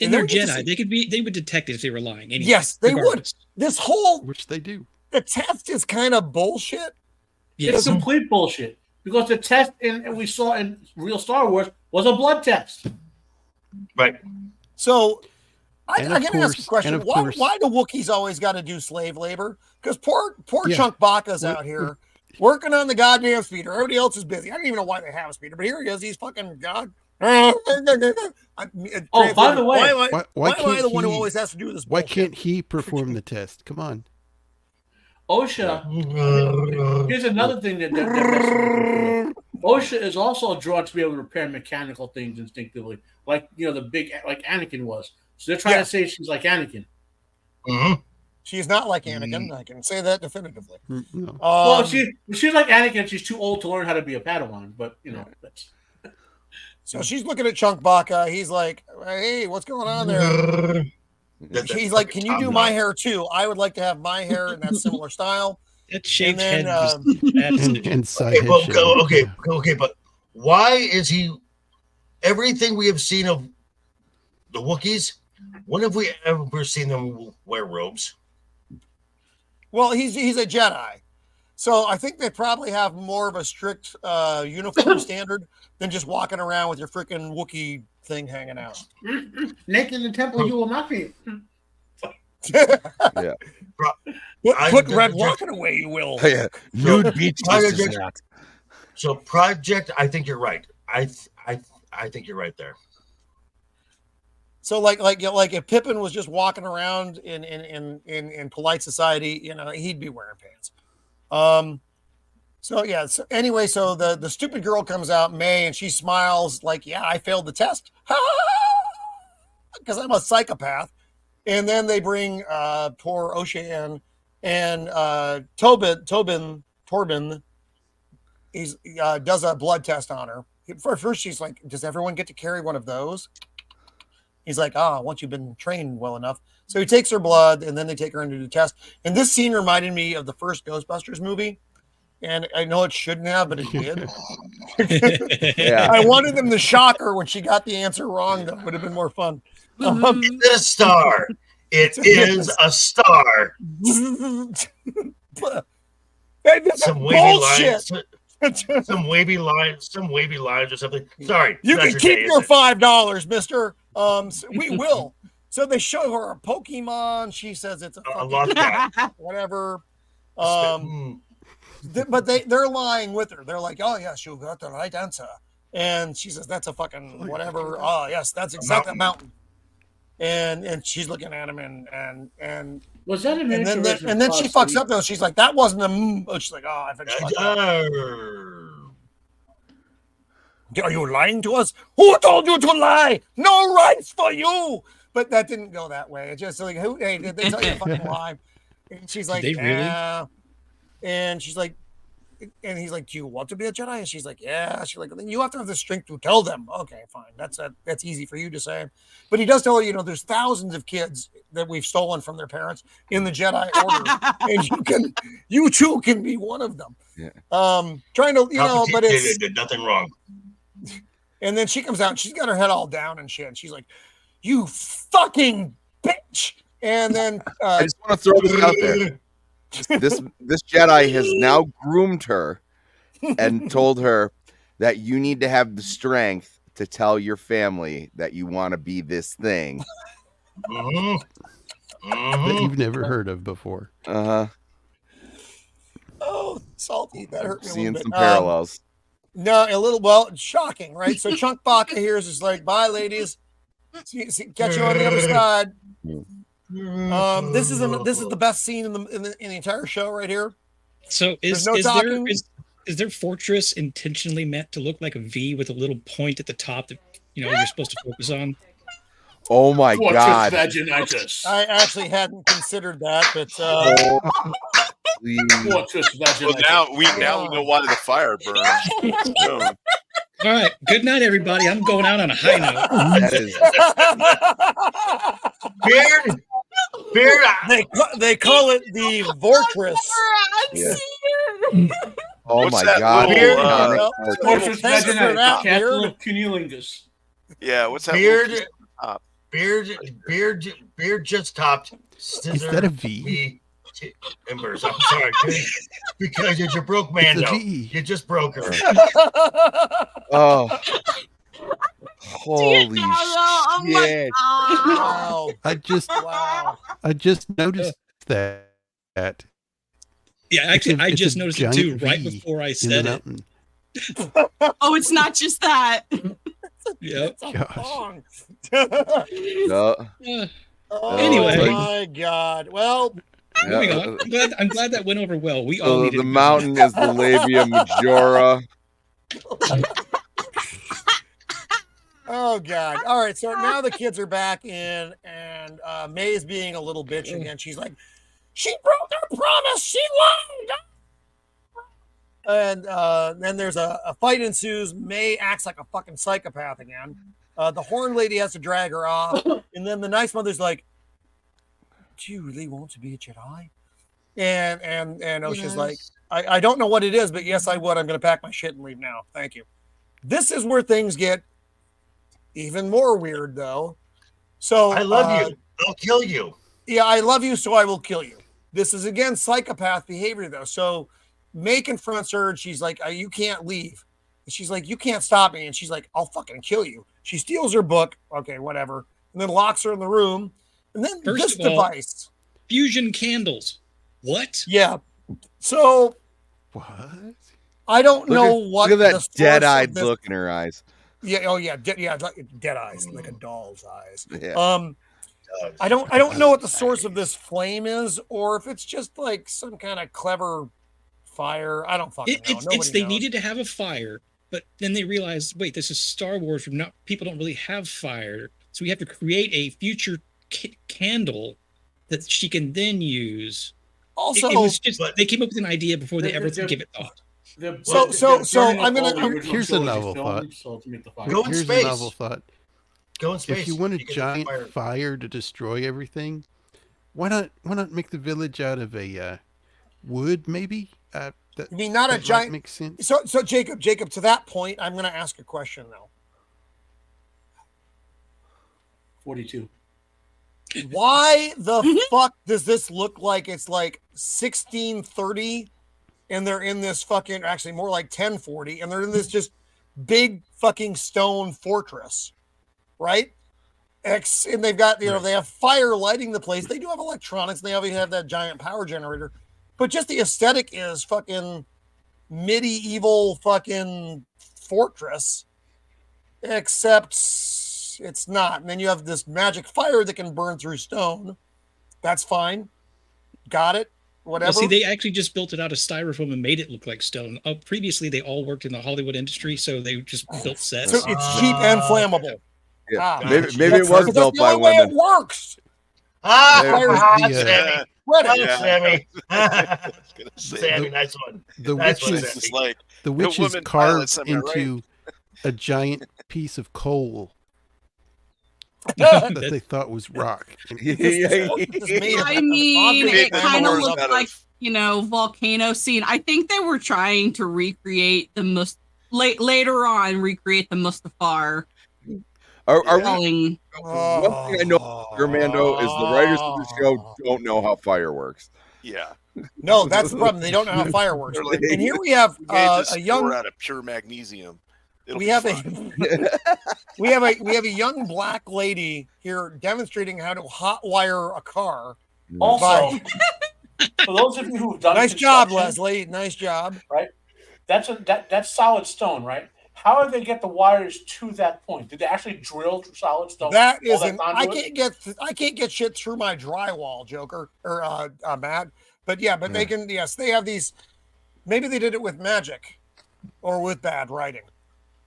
And they're Jedi. They would detect it if they were lying. Anyway, yes, they would. This whole, which they do. The test is kind of bullshit. Yes. It's complete bullshit. Because the test we saw in real Star Wars was a blood test. Right. So I gotta ask a question. Why do Wookiees always got to do slave labor? Because poor Chunk Baka's out here working on the goddamn speeder. Everybody else is busy. I don't even know why they have a speeder, but here he is. He's fucking God. By the way, why am I the one who always has to do this? Why can't he perform the test? Come on. OSHA. Here's another thing that OSHA is also drawn to be able to repair mechanical things instinctively, like the big, like Anakin was. So they're trying to say she's like Anakin. Mm-hmm. She's not like Anakin. I can say that definitively. No. Well, she's like Anakin. She's too old to learn how to be a Padawan, but that's. So she's looking at Chunk Baka. He's like, "Hey, what's going on there?" He's like, "Can you do my hair too? I would like to have my hair in that similar style." That shaved head and side head. Okay, but why is he? Everything we have seen of the Wookiees, when have we ever seen them wear robes? Well, he's a Jedi, so I think they probably have more of a strict uniform standard than just walking around with your freaking Wookiee thing hanging out. Naked in the temple, you will not be. Yeah. Put red walking away, you will. Yeah. Nude beach. So Project, I think you're right. I think you're right there. So like if Pippin was just walking around in polite society, he'd be wearing pants. So anyway, so the stupid girl comes out, May, and she smiles like, yeah, I failed the test. Because I'm a psychopath. And then they bring poor OSHA in, and Tobin does a blood test on her. First she's like, does everyone get to carry one of those? He's like, once you've been trained well enough. So he takes her blood, and then they take her in to do the test. And this scene reminded me of the first Ghostbusters movie. And I know it shouldn't have, but it did. Yeah. I wanted them to shock her when she got the answer wrong. That would have been more fun. It's a star. It is a star. Some wavy lines. some wavy lines or something. Sorry, You that's can your keep day, your isn't it? $5, mister. We will. So they show her a Pokemon. She says it's a lost cat. Whatever. But they're lying with her. They're like, oh yes, you got the right answer. And she says, that's a fucking whatever. Oh yes, that's exactly a mountain. And she's looking at him and was that a and miniature then version and then of she Cloud fucks up though. She's like, that wasn't a she's like, oh, I finished fucked up. Are you lying to us? Who told you to lie? No rights for you. But that didn't go that way. It's just like, hey, did they tell you to fucking lie? And she's like, Did they really? yeah. And she's like, and he's like, do you want to be a Jedi? And she's like, yeah. She's like, then you have to have the strength to tell them. Okay, fine. That's easy for you to say. But he does tell her, there's thousands of kids that we've stolen from their parents in the Jedi Order, and you too can be one of them. Yeah. Trying to, but it's did nothing wrong. And then she comes out and she's got her head all down and shit. And she's like, you fucking bitch. And then I just want to throw this out there. This Jedi has now groomed her and told her that you need to have the strength to tell your family that you want to be this thing that you've never heard of before. Uh-huh. Oh, salty. That hurt me a Seeing little some bit. parallels. No, a little, well, shocking, right? So Chunk Baka here is just like, bye, ladies. Catch you on the other side. This is the best scene in the entire show right here. So is their fortress intentionally meant to look like a V with a little point at the top that you're supposed to focus on? Oh my God! Vaginitis. I actually hadn't considered that, but well, now we know why the fire burned. All right. Good night, everybody. I'm going out on a high note. Beard. They call it the Vortress. Yeah. Oh What's my that God! little, Fortress Thanks for Vaginitis, that, the castle Beard. of Cunnilingus. Yeah, what's that? Beard just topped. Is that a V? Embers. I'm sorry, because you're broke Mando. It's a V. You just broke her. Oh, holy Oh my shit! Wow. I just noticed that. Yeah, actually, I It's a just noticed it too giant right V before I in the said it. mountain. Oh, it's not just that. Yep. Gosh. Oh Anyway. my God. Well, moving on. I'm glad that went over well. We all So needed the mountain is the labia majora. oh God. All right. So now the kids are back in, and May's being a little bitch again. She's like, she broke her promise. She lied. And then there's a fight ensues. May acts like a fucking psychopath again. The horn lady has to drag her off. And then the nice mother's like, do you really want to be a Jedi? And Osha's like, I don't know what it is, but yes, I would. I'm going to pack my shit and leave now. Thank you. This is where things get even more weird, though. So I love you. I'll kill you. Yeah, I love you, so I will kill you. This is, again, psychopath behavior, though. So May confronts her, and she's like, you can't leave. And she's like, you can't stop me. And she's like, I'll fucking kill you. She steals her book. Okay, whatever. And then locks her in the room. And then First this of all, device. fusion candles. What? Yeah. So What? I don't know what. Look at the that source dead-eyed of this- look in her eyes. Yeah. Oh, yeah. Like dead eyes, like a doll's eyes. Yeah. I don't know what the source of this flame is, or if it's just like some kind of clever fire. I don't fucking know. Nobody They knows. needed to have a fire, but then they realized, wait, this is Star Wars. People don't really have fire, so we have to create a future candle that she can then use. Also, it was just they came up with an idea before they ever give it thought. So I'm gonna. Here's a novel thought. Go in Here's space. a novel thought. Go in space. If you want a can giant fire. fire to destroy everything, why not make the village out of a wood? Maybe. I mean, not a that might giant. make sense. So Jacob, to that point, I'm going to ask a question though. 42. Why the fuck does this look like it's like 1630 and they're in this fucking, actually more like 1040, and they're in this just big fucking stone fortress, right? And they've got, they have fire lighting the place. They do have electronics. They obviously have that giant power generator, but just the aesthetic is fucking medieval fucking fortress, except it's not. And then you have this magic fire that can burn through stone. That's fine. Got it. Whatever. Well, see, they actually just built it out of styrofoam and made it look like stone. Previously, they all worked in the Hollywood industry, so they just built sets. So it's cheap and flammable. Yeah. Maybe it was built by women. It works. Sammy. Sammy, nice one. The Nice one, witches, Sammy. the witches women carved pilots, am I right? into a giant piece of coal that they thought was rock. I mean, it kind of looked like, volcano scene. I think they were trying to recreate the later on recreate the Mustafar. One thing I know, Mando, is the writers of the show don't know how fire works. Yeah. No, that's the problem. They don't know how fire works. And here we have a young out of pure magnesium. We have a young black lady here demonstrating how to hotwire a car. Also, for those of you who've done nice job, construction, Leslie. Nice job. Right? That's solid stone, right? How did they get the wires to that point? Did they actually drill through solid stone? That isn't. I can't get shit through my drywall, Joker or Matt. But yeah, but they can. Yes, they have these. Maybe they did it with magic, or with bad writing.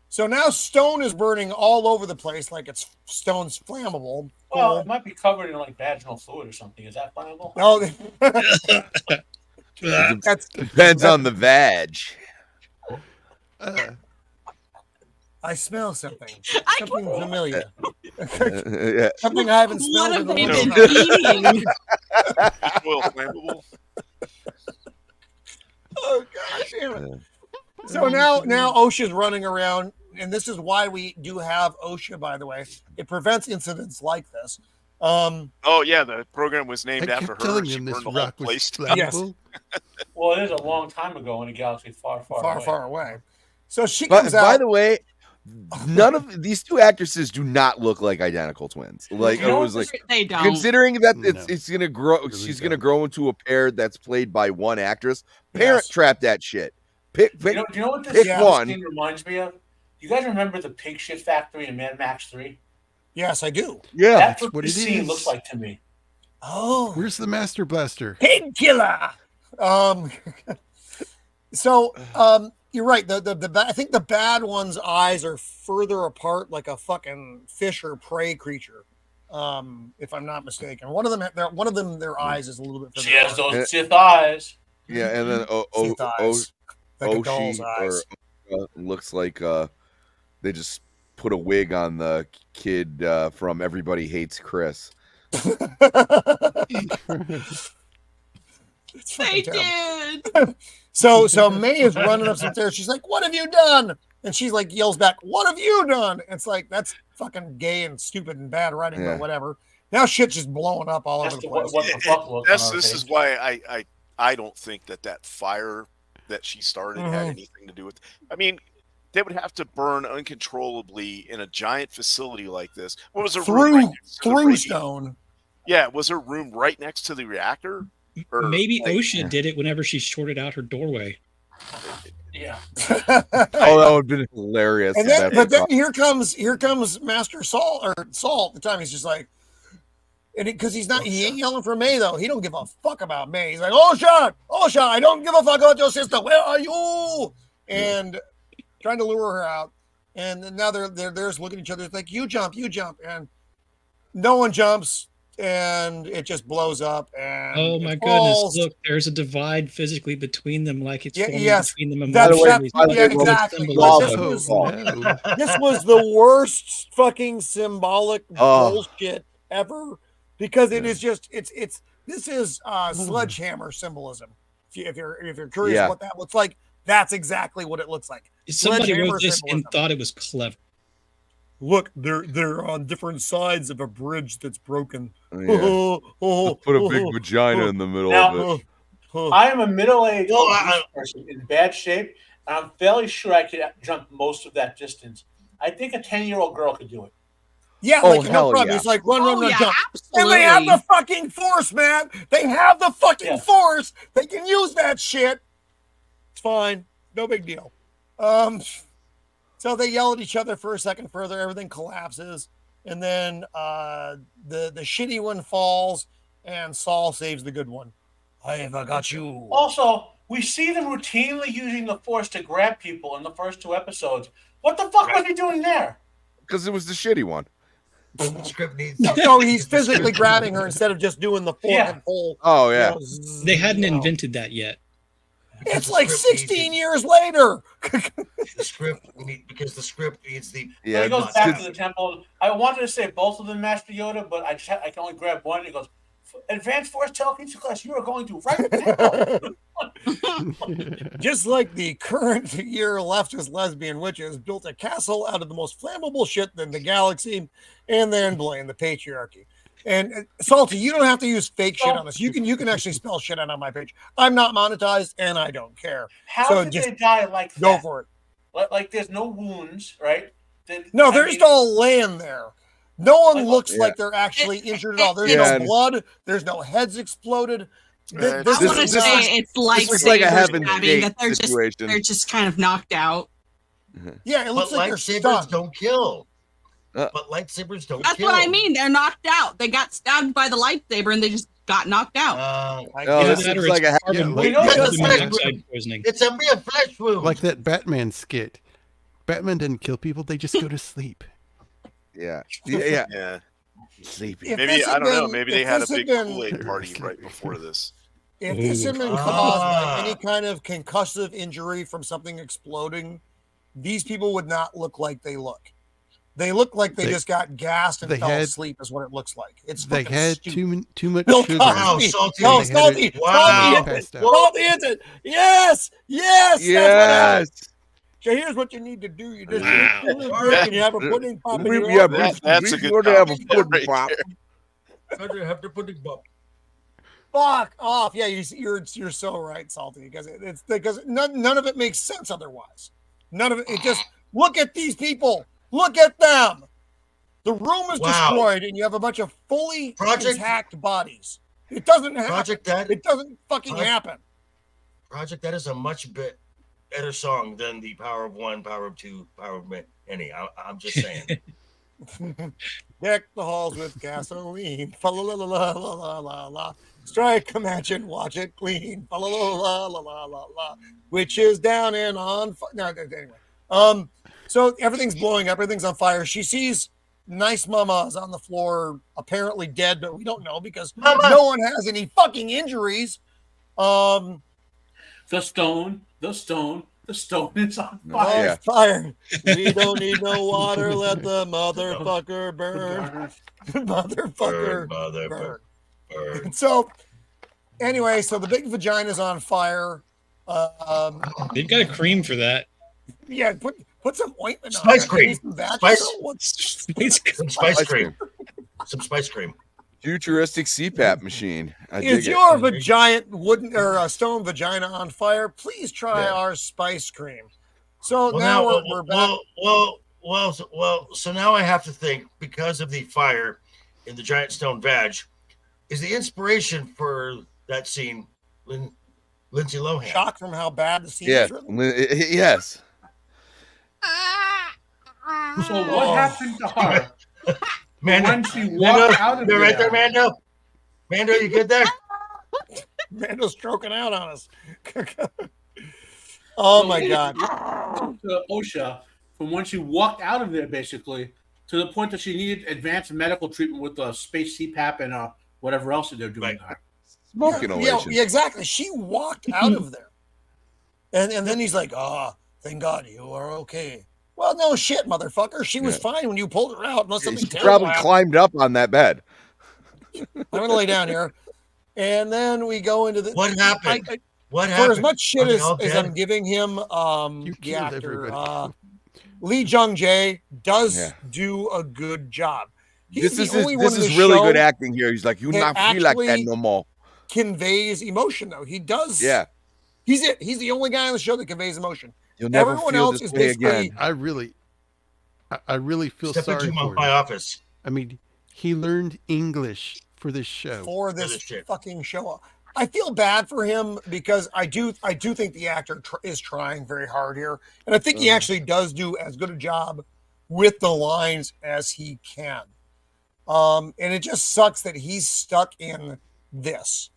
So now stone is burning all over the place, like stone's flammable. Well, it might be covered in like vaginal fluid or something. Is that flammable? No, Depends on the vag. I smell something. Something familiar. Yeah. Something I haven't smelled. What have in they a been long eating? Oil flammable. Oh god damn it. So now OSHA's running around, and this is why we do have OSHA, by the way. It prevents incidents like this. Oh yeah, the program was named after her. She burned the whole place down. Yes. Well, it is a long time ago in a galaxy far away. So she comes out. By the way, none of these two actresses do not look like identical twins. Like it was like they don't. Considering that it's gonna grow, she's gonna grow into a pair that's played by one actress. Parent Trap that shit. Do you know what this one. scene reminds me of? You guys remember the pig shit factory in Mad Max 3? Yes, I do. Yeah, that's what this scene looks like to me. Oh, where's the Master Blaster? Pig killer. So you're right. I think the bad one's eyes are further apart, like a fucking fish or prey creature. If I'm not mistaken, one of them, their eyes is a little bit. She has those Sith eyes. Yeah, and then like a doll's eyes. Looks like they just put a wig on the kid from Everybody Hates Chris. They did. So May is running up some stairs. She's like, "What have you done?" And she's like, yells back, "What have you done?" And it's like, that's fucking gay and stupid and bad writing, but whatever. Now shit's just blowing up all over the place. What the fuck This is why I don't think that fire that she started had anything to do with. I mean, they would have to burn uncontrollably in a giant facility like this. What was her room? Through stone. Yeah, was her room right next to the reactor? Or, maybe OSHA did it whenever she shorted out her doorway. Yeah. Oh, that would have been hilarious. And then, but then here comes Master Saul at the time. He's just like, and because he ain't yelling for May though. He don't give a fuck about May. He's like, OSHA, I don't give a fuck about your sister. Where are you? And trying to lure her out. And now they're just looking at each other. It's like, you jump, and no one jumps. And it just blows up. And oh my goodness! Look, there's a divide physically between them, like it's forming between them. Exactly. This was the worst fucking symbolic bullshit ever, because it is just this is sledgehammer symbolism. If you're curious what that looks like, that's exactly what it looks like. Somebody wrote this and thought it was clever. Look, they're on different sides of a bridge that's broken. Yeah. Put a big vagina in the middle of it. I am a middle-aged Well, obese person in bad shape, and I'm fairly sure I could jump most of that distance. I think a 10-year-old girl could do it. Yeah, Oh, like no hell problem. yeah. It's like run, yeah, jump. absolutely. And they have the fucking force, man. They have the fucking force. They can use that shit. It's fine. No big deal. So they yell at each other for a second further. Everything collapses. And then the shitty one falls, and Saul saves the good one. I got you. Also, we see them routinely using the force to grab people in the first 2 episodes. What the fuck was he doing there? Because it was the shitty one. The script needs. No, he's physically grabbing her instead of just doing the forward pull. Oh, yeah. They hadn't invented that yet. It's like 16 years later. The script because the script needs the. Yeah, he goes back to the temple. I wanted to say both of them, Master Yoda, but I can only grab one. He goes, "Advanced Force telekinesis class. You are going to right now." Just like the current year leftist lesbian witches built a castle out of the most flammable shit in the galaxy, and then blame the patriarchy. And Salty, you don't have to use fake shit on this. You can actually spell shit out on my page. I'm not monetized, and I don't care. How did they die like that? Go for it. Like there's no wounds, right? No, they're just all laying there. No one looks like they're actually injured at all. There's no blood. There's no heads exploded. I want to say it's like a Heaven's Gate that they're situation. they're just kind of knocked out. Yeah, it looks like they're lightsabers stunned. don't kill. But lightsabers don't That's kill. what I mean. They're knocked out. They got stabbed by the lightsaber and they just got knocked out. this looks like a It's a mere flesh wound. Like that Batman skit. Batman didn't kill people; they just go to sleep. Yeah. Sleeping. Maybe I don't know. Maybe they had a big Kool-Aid party right before this. If this had been caused by any kind of concussive injury from something exploding, these people would not look like they look. They look like they just got gassed and fell asleep is what it looks like. They had too much Bill sugar. Cosby. Salty. No, Salty. Wow. Salty hits it. Yes. Yes. Yes. So here's what you need to do. You just and you have a pudding pop in your Yeah, that's a good we're gonna have a comment pudding right pop. Have the pudding pop. Fuck off. Yeah, you're so right, Salty, because it's because none of it makes sense otherwise. None of it. It just look at these people. Look at them. The room is destroyed, and you have a bunch of fully intact bodies. It doesn't happen. It doesn't fucking happen. Project, that is a much better song than the Power of One, Power of Two, Power of Many. I'm just saying. Deck the halls with gasoline. Fa la la la la la la la. Strike a match and watch it clean. Fa la la la la la la la. Which is down and on. No, anyway. So everything's blowing up. Everything's on fire. She sees nice mamas on the floor, apparently dead, but we don't know because no one has any fucking injuries. The stone is on fire. Fire. We don't need no water. Let the motherfucker burn. Motherfucker burn. So anyway, so the big vagina's on fire. They've got a cream for that. Yeah, put some ointment on Spice it. cream. Some spice cream. Some spice cream. Futuristic CPAP machine. Is your giant wooden or a stone vagina on fire? Please try our spice cream. So now we're back. So now I have to think, because of the fire in the giant stone vag, is the inspiration for that scene Lindsay Lohan? Shock from how bad the scene is written? Yes. So what happened to her? Mando, when she walked out of you're there, right there, Mando. Mando, you good there? Mando's stroking out on us. Oh my God. To OSHA, from when she walked out of there, basically, to the point that she needed advanced medical treatment with the space CPAP and whatever else that they're doing. Smoking inhalation. Yeah, exactly. She walked out of there. And then he's like, thank God you are okay. Well, no shit, motherfucker. She was fine when you pulled her out. Unless something She probably climbed up on that bed. I'm going to lay down here. And then we go into the... What happened? What For happened? as much shit as I'm giving him, the actor, Lee Jung-jae does do a good job. This is really good acting here. He's like, you not feel like that no more. conveys emotion, though. He does. Yeah. He's it. He's the only guy on the show that conveys emotion. You'll never Everyone feel else this is way basically. again. I really feel Step sorry into for my him. office. I mean, he learned English for this show. For this shit. fucking show. I feel bad for him because I do think the actor is trying very hard here, and I think he actually does do as good a job with the lines as he can. And it just sucks that he's stuck in this.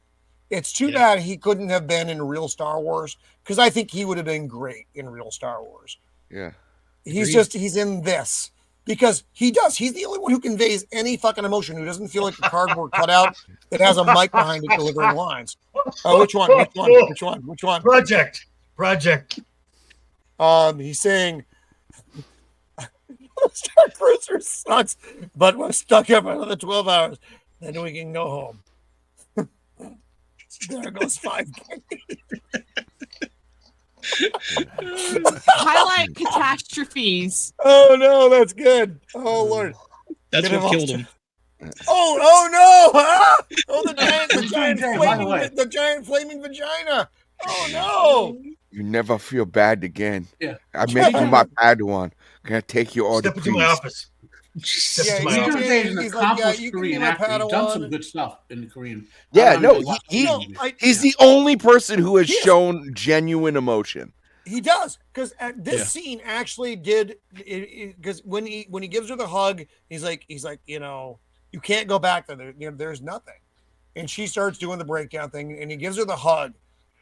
It's too bad he couldn't have been in real Star Wars, because I think he would have been great in real Star Wars. Yeah. He's in this because he's the only one who conveys any fucking emotion, who doesn't feel like a cardboard cutout that has a mic behind it delivering lines. Which one? Project. He's saying Star Cruiser sucks, but we're stuck here for another 12 hours. Then we can go home. There goes 5K. Highlight catastrophes. Oh no, that's good. Oh Lord, That's Get what him killed off. him. Oh no! Ah! Oh, the giant flaming vagina. Oh no! You never feel bad again. Yeah. I make you my Padawan. Can I take your order, Step into my please? office. Step into my He's office. an he's like, accomplished you can be Korean my actor. He's done some Padawan. good stuff in the Korean. Yeah, no, he, he's the only person who has shown genuine emotion. He does, because this scene actually did. Because when he gives her the hug, he's like, you can't go back there. There's nothing, and she starts doing the breakdown thing, and he gives her the hug.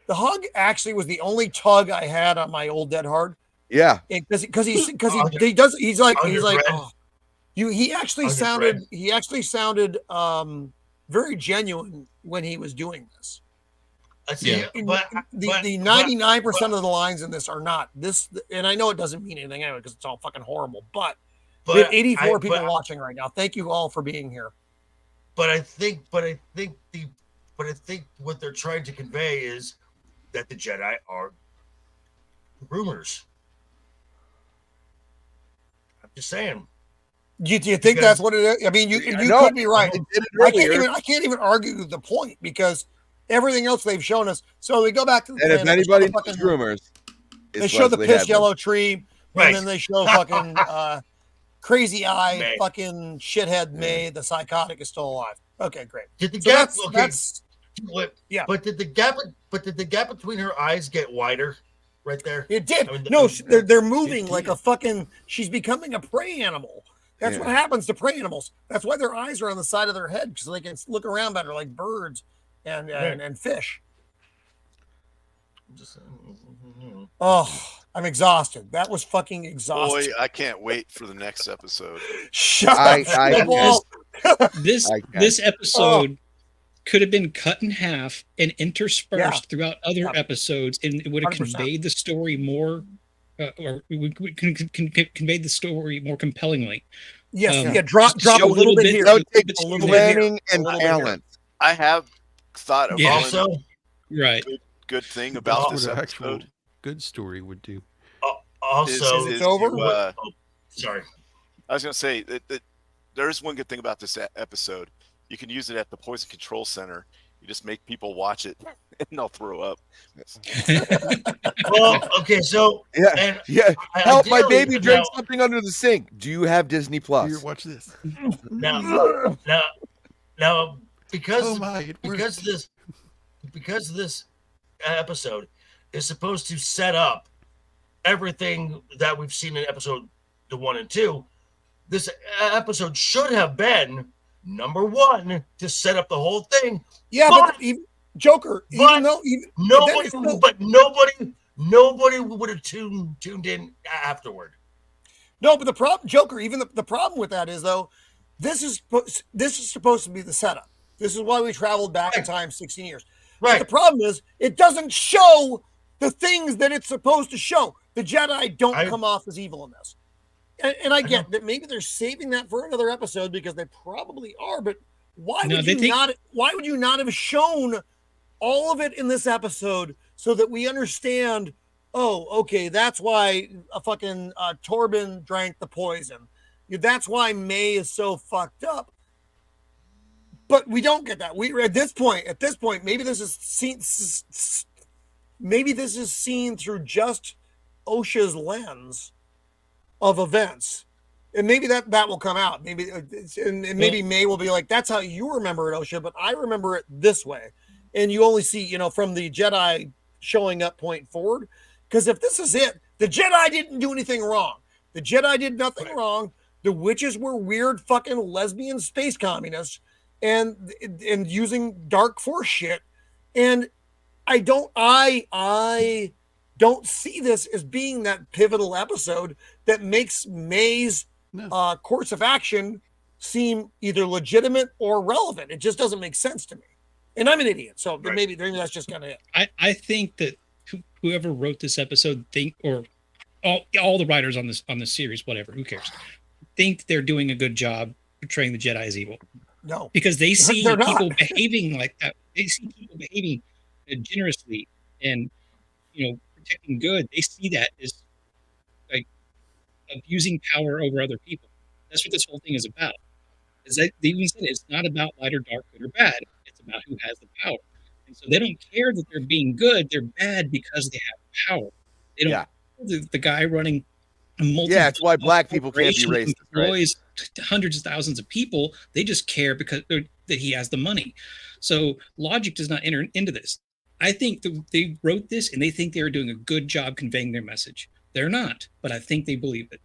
The hug actually was the only tug I had on my old dead hard. Yeah, because he's like oh. He actually sounded very genuine when he was doing this. The 99% of the lines in this are not this, and I know it doesn't mean anything anyway because it's all fucking horrible. But we have 84 people watching right now. Thank you all for being here. But I think what they're trying to convey is that the Jedi are rumors. I'm just saying. Do you think that's what it is? I mean, you could be right. I can't even argue the point because everything else they've shown us. So we go back to the and if anybody knows rumors, they show the piss yellow tree, and then they show fucking crazy eye, May. Fucking shithead May. The psychotic is still alive. Okay, great. Did the So gap? that's Yeah. But did the gap between her eyes get wider? Right there. It did. I mean, they're moving like a fucking. She's becoming a prey animal. That's what happens to prey animals. That's why their eyes are on the side of their head because they can look around better, like birds and fish. Oh, I'm exhausted. That was fucking exhausting. Boy, I can't wait for the next episode. Shut up. This episode could have been cut in half and interspersed throughout other episodes, and it would have 100%. conveyed the story more, or we conveyed the story more compellingly. Yes, drop a little bit here. That would take A little bit planning here. and talent. I have thought of also right. Good thing about That's this what an actual episode. good story would do. Also, is over? Sorry. I was going to say that there is one good thing about this episode. You can use it at the Poison Control Center. You just make people watch it, and they'll throw up. Well, okay, so help my baby drink something under the sink. Do you have Disney Plus? Here, watch this. Now, because this episode is supposed to set up everything that we've seen in episode 1 and 2, this episode should have been number 1 to set up the whole thing. Yeah, but Joker, nobody would have tuned in afterward. No, but the problem, Joker, even the problem with that is though, this is supposed to be the setup. This is why we traveled back in time 16 years. Right. But the problem is it doesn't show the things that it's supposed to show. The Jedi don't come off as evil in this. And I get that maybe they're saving that for another episode because they probably are, but why would you not have shown all of it in this episode so that we understand, oh, okay, that's why a fucking Torben drank the poison. That's why May is so fucked up. But we don't get that. We at this point, maybe this is seen through just OSHA's lens of events. And maybe that will come out. Maybe and maybe May will be like, that's how you remember it, OSHA, but I remember it this way. And you only see, from the Jedi showing up point forward. Because if this is it, the Jedi didn't do anything wrong. The Jedi did nothing wrong. The witches were weird fucking lesbian space communists and using dark force shit. And I don't see this as being that pivotal episode that makes May's course of action seem either legitimate or relevant. It just doesn't make sense to me. And I'm an idiot, so maybe that's just kind of it. I think that whoever wrote this episode or all the writers on this series, whatever, who cares, think they're doing a good job portraying the Jedi as evil. No, because they see people behaving like that. They see people behaving generously and protecting good. They see that as like abusing power over other people. That's what this whole thing is about. Is that they even said it's not about light or dark, good or bad. It's about who has the power. And so they don't care that they're being good. They're bad because they have power. They don't care the guy running a it's why black people can't be racist. Employs hundreds of thousands of people. They just care because that he has the money. So logic does not enter into this. I think they wrote this and they think they're doing a good job conveying their message. They're not, but I think they believe it.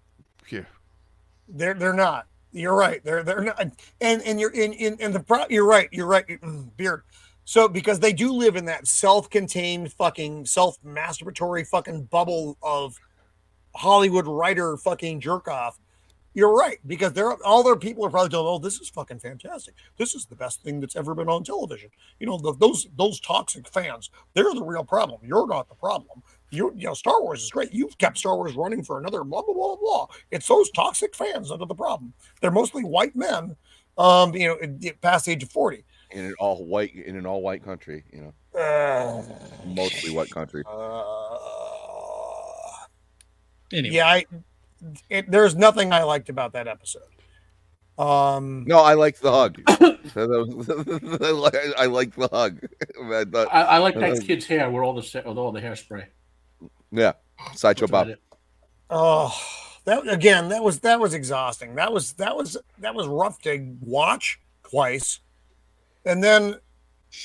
Yeah, they're not. You're right. They're not. And you're in the you're right. You're right. Beard. So because they do live in that self-contained fucking self-masturbatory fucking bubble of Hollywood writer fucking jerk off. You're right, because all their people are probably telling, oh, this is fucking fantastic. This is the best thing that's ever been on television. Those toxic fans, they're the real problem. You're not the problem. Star Wars is great. You've kept Star Wars running for another blah, blah, blah, blah. It's those toxic fans that are the problem. They're mostly white men, past the age of 40. In an all white country, mostly white country. Anyway. Yeah, there's nothing I liked about that episode. No, I like the hug. I like the hug. I like that kid's hair with all the hairspray. Yeah, Sideshow Bob. Oh, that was exhausting. That was rough to watch twice, and then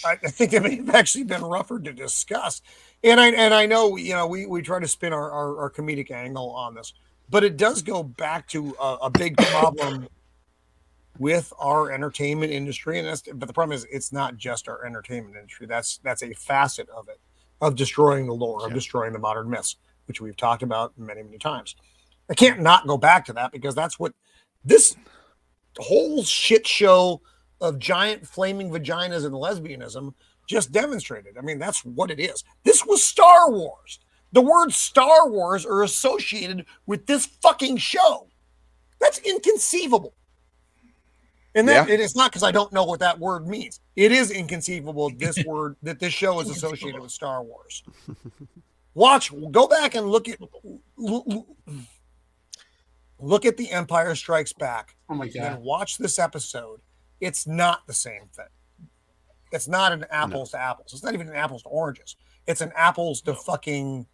I think it may have actually been rougher to discuss. And I know we try to spin our comedic angle on this, but it does go back to a big problem with our entertainment industry, but the problem is it's not just our entertainment industry. That's a facet of it, of destroying the lore, of destroying the modern myths, which we've talked about many, many times. I can't not go back to that because that's what this whole shit show of giant flaming vaginas and lesbianism just demonstrated. I mean, that's what it is. This was Star Wars. The words Star Wars are associated with this fucking show. That's inconceivable. And it's not because I don't know what that word means. It is inconceivable this word that this show is associated with Star Wars. Go back and look at The Empire Strikes Back. Oh my God. And watch this episode. It's not the same thing. It's not an apples to apples. It's not even an apples to oranges. It's an apples to fucking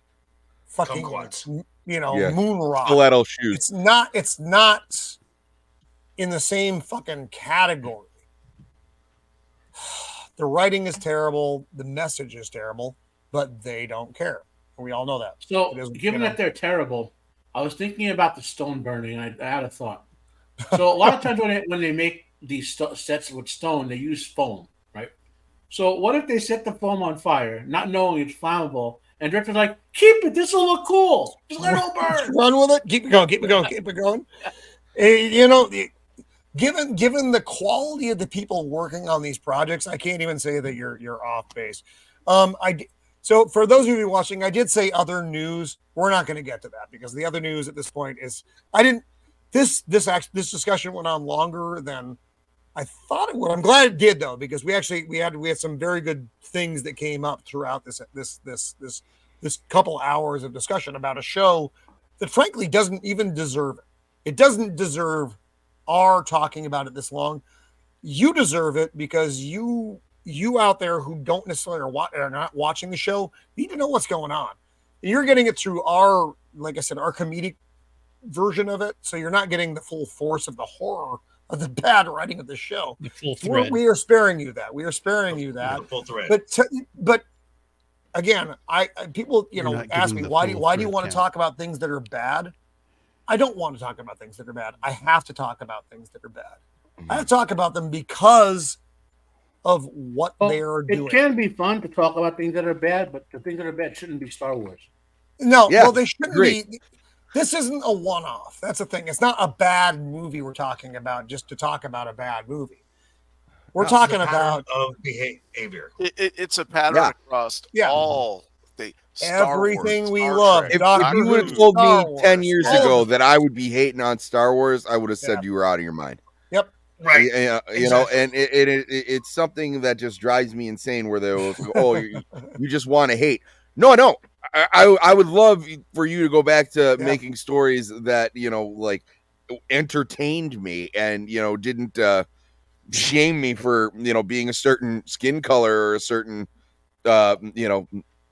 moon rock. Stiletto shoes. It's not in the same fucking category. The writing is terrible. The message is terrible, but they don't care. We all know that. So, given that they're terrible, I was thinking about the stone burning, and I had a thought. So, a lot of times when they make these sets with stone, they use foam, right? So, what if they set the foam on fire, not knowing it's flammable, and director's like, keep it, this will look cool. Just let it all burn. Run with it. Keep it going. Given the quality of the people working on these projects, I can't even say that you're off base. So for those of you watching, I did say other news. We're not going to get to that because the other news at this point is this discussion went on longer than I thought it would. I'm glad it did though, because we had some very good things that came up throughout this couple hours of discussion about a show that frankly doesn't even deserve it. It doesn't deserve our talking about it this long. you deserve it because you out there who don't necessarily are not watching the show need to know what's going on. And you're getting it through our, like I said, our comedic version of it. So you're not getting the full force of the horror of the bad writing of the show. The full thread. We are sparing you that. We are sparing you that. The full thread. But again, people, You're not ask me getting the why do full you thread want to count. talk about things that are bad? I don't want to talk about things that are bad. I have to talk about things that are bad. I have to talk about them because of what they are doing. It can be fun to talk about things that are bad, but the things that are bad shouldn't be Star Wars. No, Yeah, well, they shouldn't agree. be. This isn't a one-off. That's the thing. It's not a bad movie we're talking about just to talk about a bad movie. We're talking about of behavior. It's a pattern across all the everything we Star love. Trek. If you would have told me 10 years ago that I would be hating on Star Wars, I would have said you were out of your mind. Yep. Right. You know, and it's something that just drives me insane where they'll go, oh, you just want to hate. No, I don't. I would love for you to go back to making stories that, like entertained me and, didn't shame me for, being a certain skin color or a certain,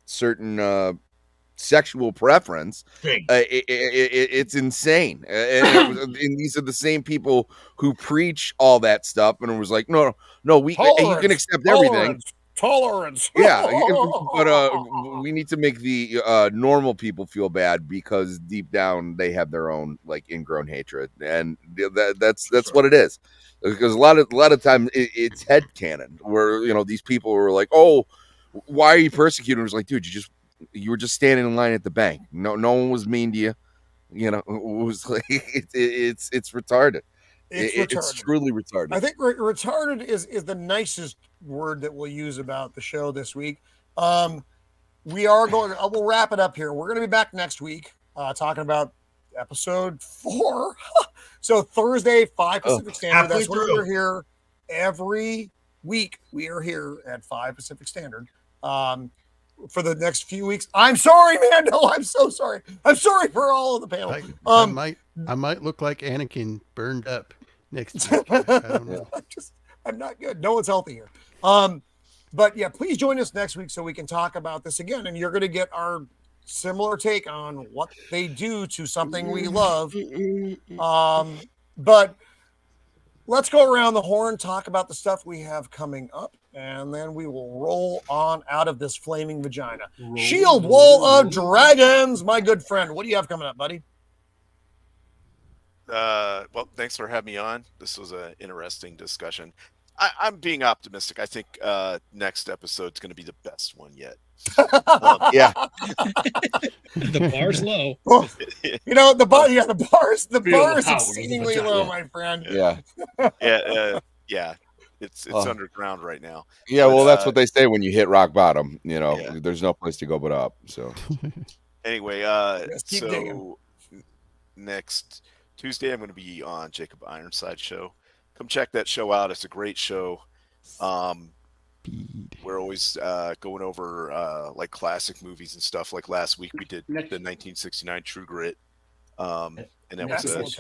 certain sexual preference. It's insane. And these are the same people who preach all that stuff and it was like, no, you can accept everything. Tolerance. Yeah, but we need to make the normal people feel bad because deep down they have their own like ingrown hatred, and that's what it is. Because a lot of times it's headcanon where these people were like, oh, why are you persecuting? It was like, dude, you were just standing in line at the bank. No one was mean to you. It was like it's retarded. It's truly retarded. I think retarded is the nicest word that we'll use about the show this week. We are going. We'll wrap it up here. We're going to be back next week talking about episode 4. So Thursday, 5 Pacific Standard. That's when we're here every week. We are here at 5 Pacific Standard. For the next few weeks. I'm sorry, Mando. I'm so sorry. I'm sorry for all of the panel. I might look like Anakin burned up next week. I don't know. I'm not good. No one's healthy here. But yeah, please join us next week so we can talk about this again. And you're going to get our similar take on what they do to something we love. But let's go around the horn, talk about the stuff we have coming up, and then we will roll on out of this flaming vagina. Shieldwall of Dragons, my good friend. What do you have coming up, buddy? Well, thanks for having me on. This was an interesting discussion. I'm being optimistic. I think next episode's going to be the best one yet. Yeah. The bar's low. The bar is exceedingly low, my friend. Yeah. Yeah. It's underground right now. Yeah, well, that's what they say when you hit rock bottom. There's no place to go but up. So anyway, keep digging. Next Tuesday I'm going to be on Jacob Ironside show. Come check that show out. It's a great show. We're always going over like classic movies and stuff. Like last week we did the 1969 True Grit, and that was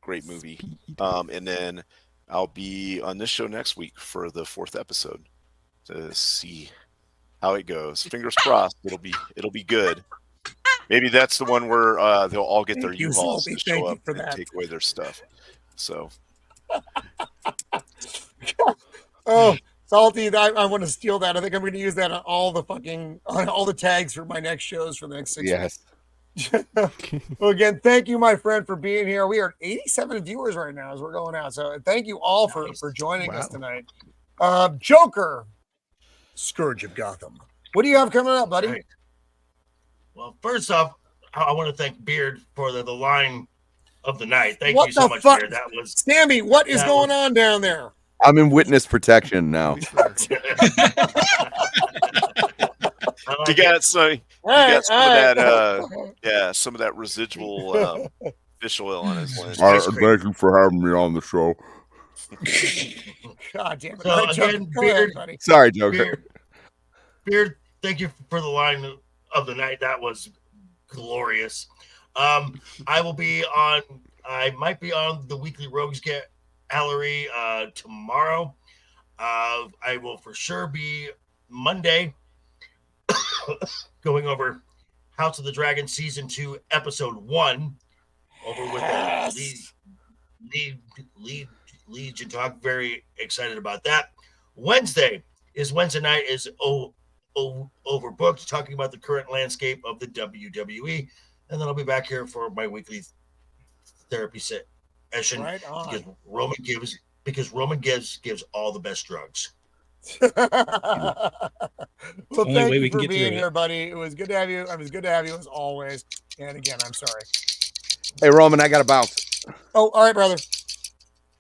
great movie. And then I'll be on this show next week for the 4th episode to see how it goes. Fingers crossed, it'll be good. Maybe that's the one where they'll all get their U-Hauls to show up and take away their stuff. So. Oh, Salty! I want to steal that. I think I'm going to use that on all the tags for my next shows for the next 6 weeks. Well, again, thank you, my friend, for being here. We are at 87 viewers right now as we're going out. So thank you all for joining us tonight. Joker, Scourge of Gotham. What do you have coming up, buddy? Right. Well, first off, I want to thank Beard for the line of the night. Thank you so much, Beard. That was Sammy. What is going on down there? I'm in witness protection now. You got some of that, some of that residual fish oil on his lens. Thank you for having me on the show. God damn it! So again, Beard, buddy. Sorry, Joker. Beard, thank you for the line of the night. That was glorious. I will be on I might be on the weekly Rogues Gallery tomorrow. I will for sure be Monday going over House of the Dragon Season 2, Episode 1 over with Legion Talk. Very excited about that. Wednesday night is overbooked, talking about the current landscape of the WWE. And then I'll be back here for my weekly therapy session. Right on. Because Roman gives all the best drugs. Well, Only thank way you we can for get being through it. here, buddy. It was good to have you. It was good to have you as always. And again, I'm sorry. Hey, Roman, I got to bounce. Oh, all right, brother.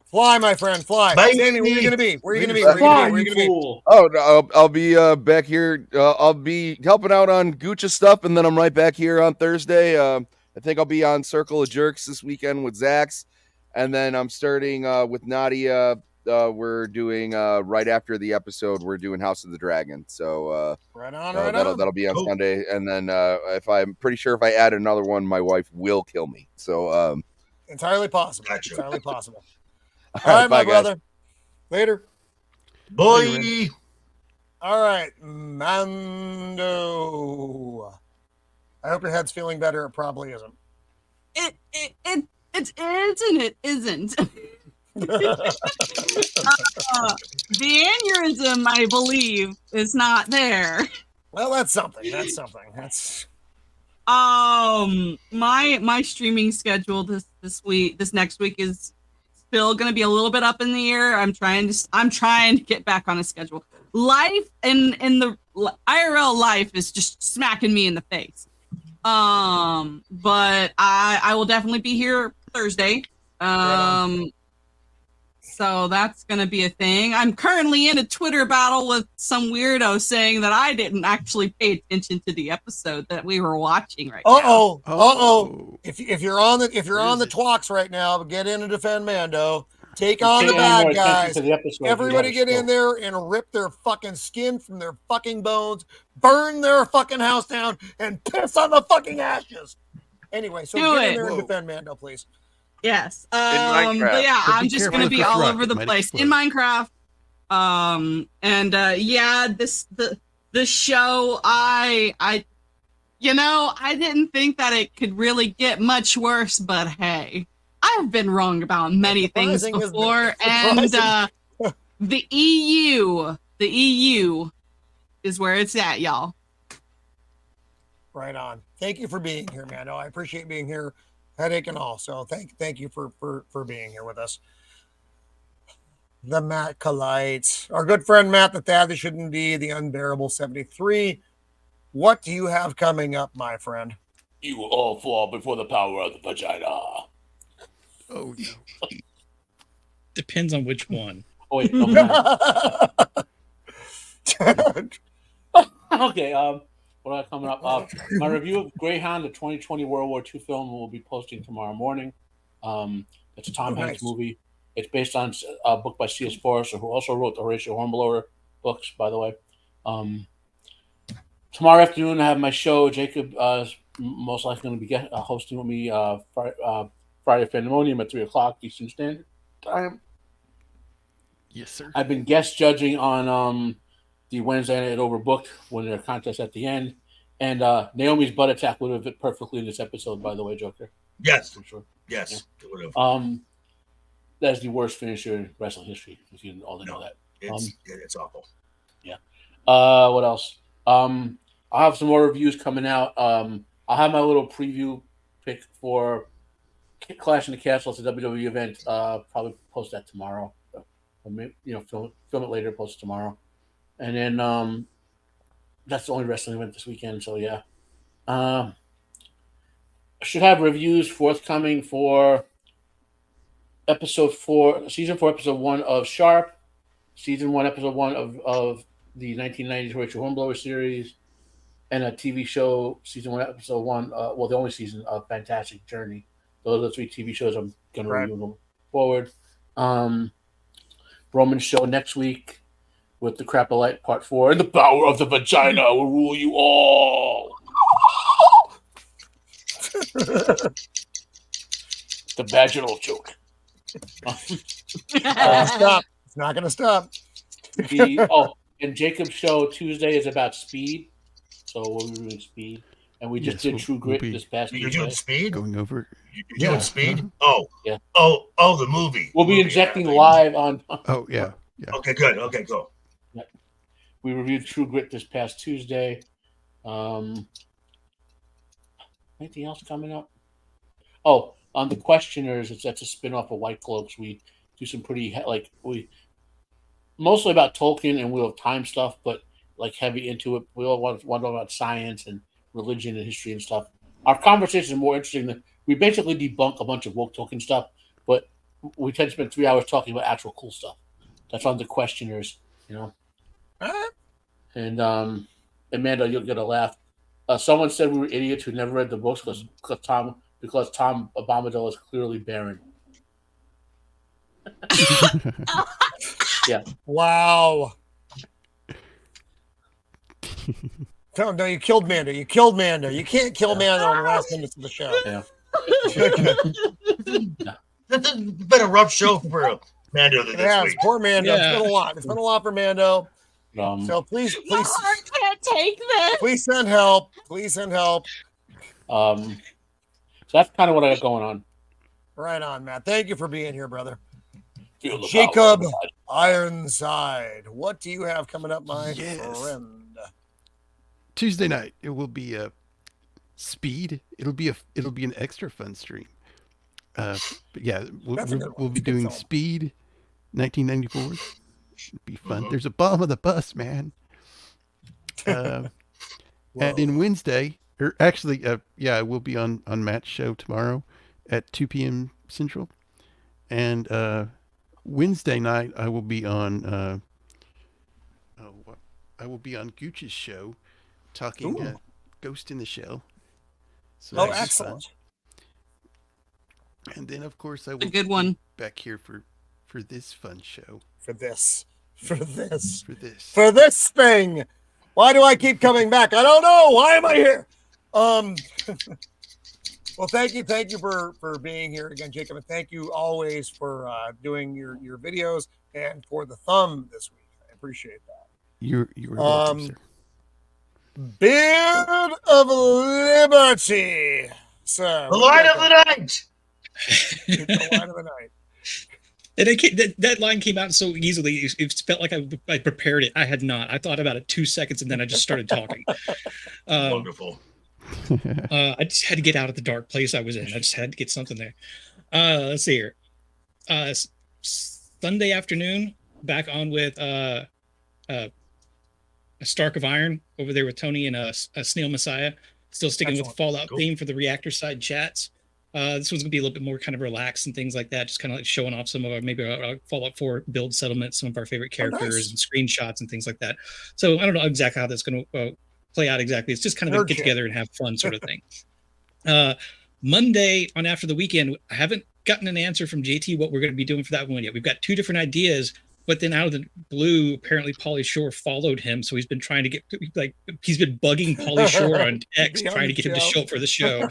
Fly, my friend, fly. Bye. Sammy, where are you going to be? Where are you going to be? Where are you Fly, going to you be? fool. Oh, no, I'll be back here. I'll be helping out on Gucci stuff, and then I'm right back here on Thursday. I think I'll be on Circle of Jerks this weekend with Zax, and then I'm starting with Nadia. We're doing right after the episode. We're doing House of the Dragon. So Right on, that'll be on Cool. Sunday, and then if I'm pretty sure if I add another one, my wife will kill me. So Entirely possible. Gotcha. Entirely possible. all All right, bye, my guys. brother. Later. Boy. All right, Mando. I hope your head's feeling better. It probably isn't. It isn't. It isn't. The aneurysm, I believe, is not there. Well, that's something. That's something. That's My streaming schedule this next week is still going to be a little bit up in the air. I'm trying to get back on a schedule. Life in the IRL life is just smacking me in the face. But I will definitely be here Thursday. So that's going to be a thing. I'm currently in a Twitter battle with some weirdo saying that I didn't actually pay attention to the episode that we were watching right now. If you're on the twalks right now, get in and defend Mando. Take on the Pay any more bad attention guys. to the episode, Everybody you get gotta in there and rip their fucking skin from their fucking bones, burn their fucking house down, and piss on the fucking ashes. Anyway, so Do get in it. there and defend Mando, please. Yes. Minecraft. But yeah, But be I'm just careful gonna with be the all truck, over it the might place explode. in Minecraft. The show I didn't think that it could really get much worse, but hey, I've been wrong about many things Surprising, isn't it? before, and Surprising. the EU is where it's at, y'all. Right on. Thank you for being here, Mando. I appreciate being here, headache and all. So thank you for being here with us. The ACOLYTE, our good friend Matt the Thad that shouldn't be, the Unbearable 73. What do you have coming up, my friend? You will all fall before the power of the vagina. Oh no. Depends on which one. Oh, wait, okay. What do I coming up? My review of Greyhound, the 2020 World War II film, will be posting tomorrow morning. It's a Tom Hanks movie. It's based on a book by C.S. Forrester, who also wrote the Horatio Hornblower books, by the way. Tomorrow afternoon, I have my show. Jacob is most likely going to be hosting with me Friday Pandemonium at 3 o'clock Eastern Standard Time. Yes, sir. I've been guest judging on the Wednesday night Overbooked when their contest at the end. And Naomi's butt attack would have fit perfectly in this episode, by the way, Joker. Yes. For sure. Yes. It would have. That's the worst finisher in wrestling history, if you all know that. It's awful. Yeah. What else? I'll have some more reviews coming out. I'll have my little preview pick for Clash in the Castle. It's a WWE event. Probably post that tomorrow. Or maybe, film it later, post it tomorrow. And then that's the only wrestling event this weekend. So yeah. I should have reviews forthcoming for season 4, episode 1 of Sharp, season 1, episode 1 of the 1990s Horatio Hornblower series, and a TV show, season 1, episode 1, the only season of Fantastic Journey. Those are the 3 TV shows I'm going to review going forward. Roman's show next week with the ACOLYTE Part 4, and the power of the vagina will rule you all. The vaginal joke. Stop. It's not going to stop. And Jacob's show Tuesday is about speed. So we'll be doing speed. And we just did True Grit this past Tuesday. You're doing speed? Going over. You're doing speed? Uh-huh. Yeah. Oh, the movie. We'll be injecting live on. Oh, yeah. Okay, good. Okay, go. Yeah. We reviewed True Grit this past Tuesday. Anything else coming up? Oh, on the Questioners, that's a spin-off of White Cloaks. We do some pretty mostly about Tolkien and Wheel of Time stuff, but like heavy into it. We all want to know about science and religion and history and stuff. Our conversation is more interesting than we basically debunk a bunch of woke Tolkien stuff, but we tend to spend 3 hours talking about actual cool stuff. That's on the Questioners, And Amanda, you'll get a laugh. Someone said we were idiots who never read the books because Tom Bombadil is clearly barren. Yeah. Wow. No, you killed Mando. You killed Mando. You can't kill Mando in the last minutes of the show. Yeah. It's been a rough show for Mando this week. Poor Mando. Yeah. It's been a lot. It's been a lot for Mando. So please, I can't take this. please send help. Please send help. So that's kind of what I got going on. Right on, Matt. Thank you for being here, brother. Feel the Jacob power. Ironside, what do you have coming up, my Yes. friend? Tuesday night, it will be speed. It'll be an extra fun stream. But yeah, we'll be doing Speed 1994. It'll be fun. There's a bomb on the bus, man. And in Wednesday, or actually, I will be on Matt's show tomorrow at 2 p.m. Central. And Wednesday night, I will be on Gooch's show talking Ghost in the Shell. So excellent. Fun. And then, of course, I will a good one. Back here for this fun show. For this thing. Why do I keep coming back? I don't know. Why am I here? Well, thank you for being here again, Jacob, and thank you always for doing your videos and for the thumb this week. I appreciate that. You were welcome, sir. Beard of Liberty. So the light of the night. The light of the night. And that line came out so easily. It felt like I prepared it. I had not. I thought about it 2 seconds and then I just started talking. Wonderful. I just had to get out of the dark place I was in. I just had to get something there. Let's see here. Sunday afternoon, back on with a Stark of Iron over there with Tony and a Snail Messiah. Still sticking with the Fallout theme for the reactor side chats. This one's gonna be a little bit more kind of relaxed and things like that, just kind of like showing off some of our maybe Fallout 4 build settlements, some of our favorite characters and screenshots and things like that. So I don't know exactly how that's gonna play out exactly. It's just kind of a get together and have fun sort of thing. Monday on After the Weekend, I haven't gotten an answer from JT what we're going to be doing for that one yet. We've got 2 different ideas, but then out of the blue, apparently Pauly Shore followed him, so he's been trying to get he's been bugging Pauly Shore on text, trying to get him to show up for the show.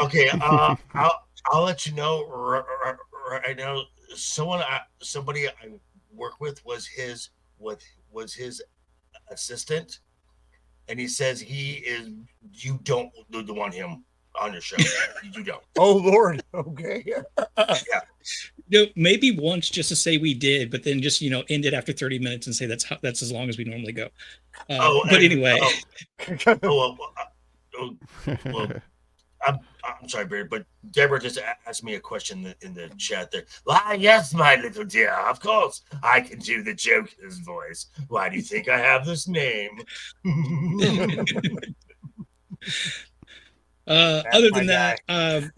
Okay, I'll let you know right now. Somebody I work with was his assistant, and he says you don't want him on your show. You don't. Oh Lord. Okay. Yeah. Maybe once just to say we did, but then just end it after 30 minutes and say that's as long as we normally go. But anyway. I'm sorry, Barry, but Deborah just asked me a question in the chat there. Why, yes, my little dear, of course, I can do the Joker's voice. Why do you think I have this name? Other than that, I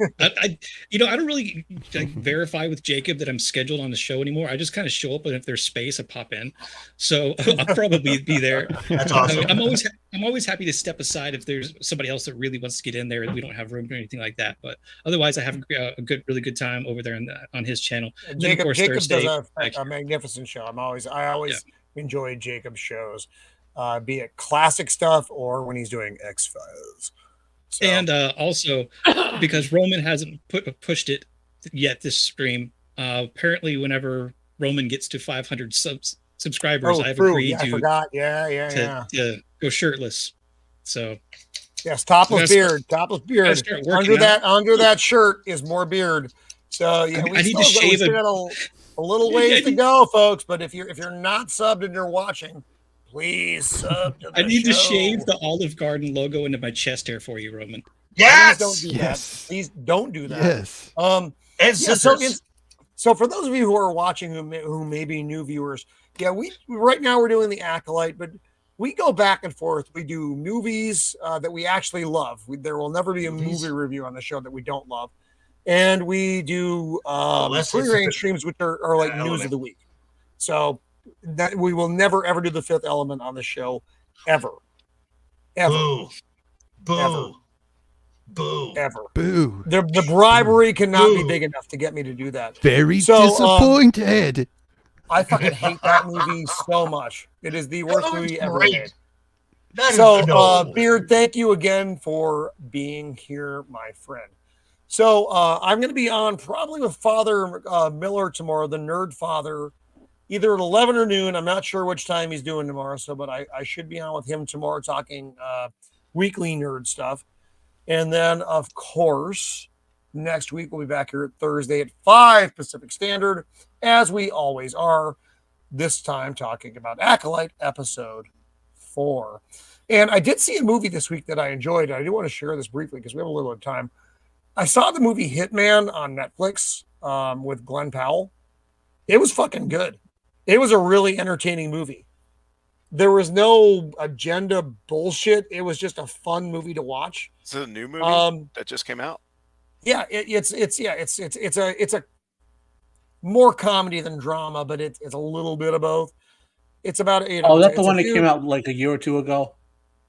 don't really verify with Jacob that I'm scheduled on the show anymore. I just kind of show up, and if there's space, I pop in. So I'll probably be there. That's awesome. I'm always happy to step aside if there's somebody else that really wants to get in there and we don't have room or anything like that. But otherwise, I have a really good time over there on his channel. And Jacob, then, of course, Jacob Thursday, does a magnificent show. I always enjoy Jacob's shows, be it classic stuff or when he's doing X-Files. So. And also, because Roman hasn't pushed it yet this stream, apparently whenever Roman gets to 500 subscribers, I've agreed I forgot. Yeah. to go shirtless. So yes, topless beard. Under that shirt is more beard. So yeah, I need to shave a little ways to go, folks. But if you're not subbed and you're watching, please sub to the I need to show. shave the Olive Garden logo into my chest hair for you, Roman. Yes. Please don't do that. Please don't do that. Yes. So for those of you who are watching who may be new viewers, we right now we're doing the Acolyte, but we go back and forth. We do movies that we actually love. There will never be a movie review on the show that we don't love. And we do free range streams, which are like news of the week. So that we will never ever do the Fifth Element on the show, ever. Boo. Ever. Boo. The bribery cannot be big enough to get me to do that. Very disappointed. I fucking hate that movie so much. It is the worst movie ever made. Beard, thank you again for being here, my friend. So I'm going to be on probably with Father Miller tomorrow, the Nerd Father, either at 11 or noon. I'm not sure which time he's doing tomorrow. But I should be on with him tomorrow talking weekly nerd stuff. And then, of course, next week we'll be back here at Thursday at 5 Pacific Standard, as we always are, this time talking about Acolyte Episode 4. And I did see a movie this week that I enjoyed. I do want to share this briefly because we have a little bit of time. I saw the movie Hitman on Netflix with Glenn Powell. It was fucking good. It was a really entertaining movie. There was no agenda bullshit. It was just a fun movie to watch. Is it a new movie that just came out? Yeah, it's a more comedy than drama, but it's a little bit of both. It's about that's the one that came out like a year or two ago.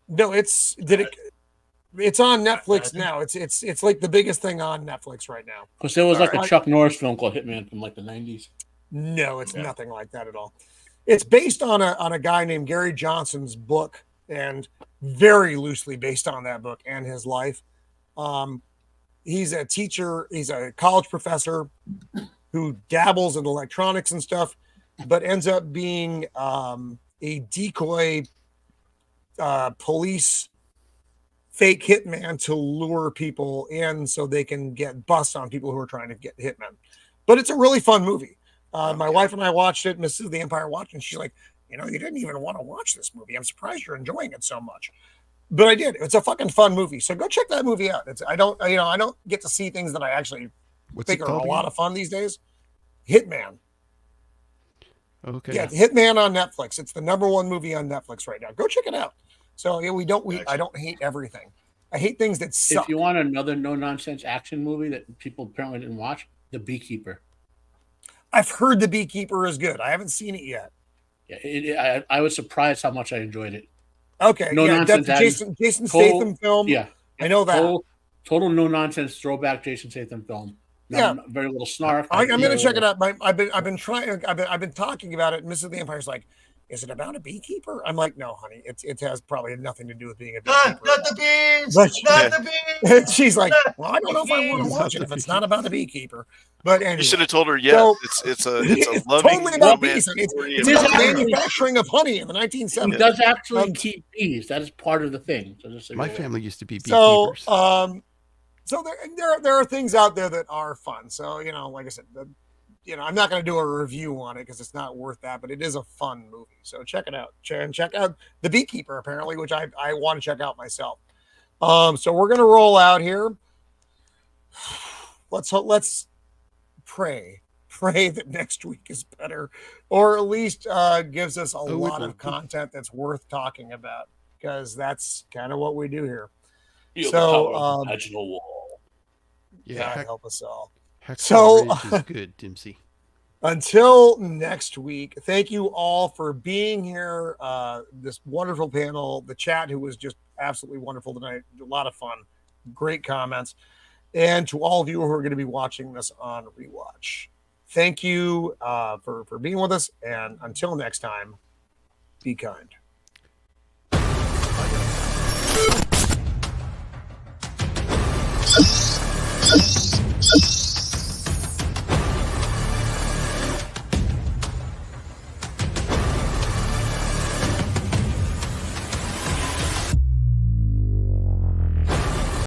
No, it's on Netflix now. It's like the biggest thing on Netflix right now. Because there was a Chuck Norris film called Hitman from like the 90s. No, it's nothing like that at all. It's based on a guy named Gary Johnson's book, and very loosely based on that book and his life. He's a teacher. He's a college professor who dabbles in electronics and stuff, but ends up being a decoy police fake hitman to lure people in so they can get busts on people who are trying to get hitmen. But it's a really fun movie. My wife and I watched it. Mrs. the Empire watched, and she's like, you didn't even want to watch this movie. I'm surprised you're enjoying it so much. But I did. It's a fucking fun movie. So go check that movie out. I don't get to see things that I actually think are a lot of fun these days. Hitman. Okay. Yeah, Hitman on Netflix. It's the #1 movie on Netflix right now. Go check it out. So yeah, I don't hate everything. I hate things that suck. If you want another no-nonsense action movie that people apparently didn't watch, The Beekeeper. I've heard The Beekeeper is good. I haven't seen it yet. Yeah, I was surprised how much I enjoyed it. Okay, nonsense. That's Jason Statham film. Yeah, I know that. Total no-nonsense throwback Jason Statham film. Very little snark. I'm going to check it out. I've been talking about it. Mrs. the Empire's like, is it about a beekeeper? I'm like, no, honey. It has probably nothing to do with being a beekeeper. Not the bees. Not the bees. She's like, well, I don't know if I want to watch it if it's not about a beekeeper. But anyway, you should have told her. Yeah, it's a loving totally about romance bees. story. It's about manufacturing of honey in the 1970s. He does actually keep bees. That is part of the thing. So my family used to be beekeepers. So there are things out there that are fun. So like I said, I'm not going to do a review on it because it's not worth that. But it is a fun movie. So check it out. Check out The Beekeeper, apparently, which I want to check out myself. So we're going to roll out here. Let's pray that next week is better, or at least gives us a lot of content that's worth talking about, because that's kind of what we do here. Feel the power of the vaginal wall. Yeah, God help us all. So is good, Dempsey. Until next week, thank you all for being here. This wonderful panel, the chat, who was just absolutely wonderful tonight. A lot of fun, great comments. And to all of you who are going to be watching this on rewatch, thank you for being with us. And until next time, be kind. Bye.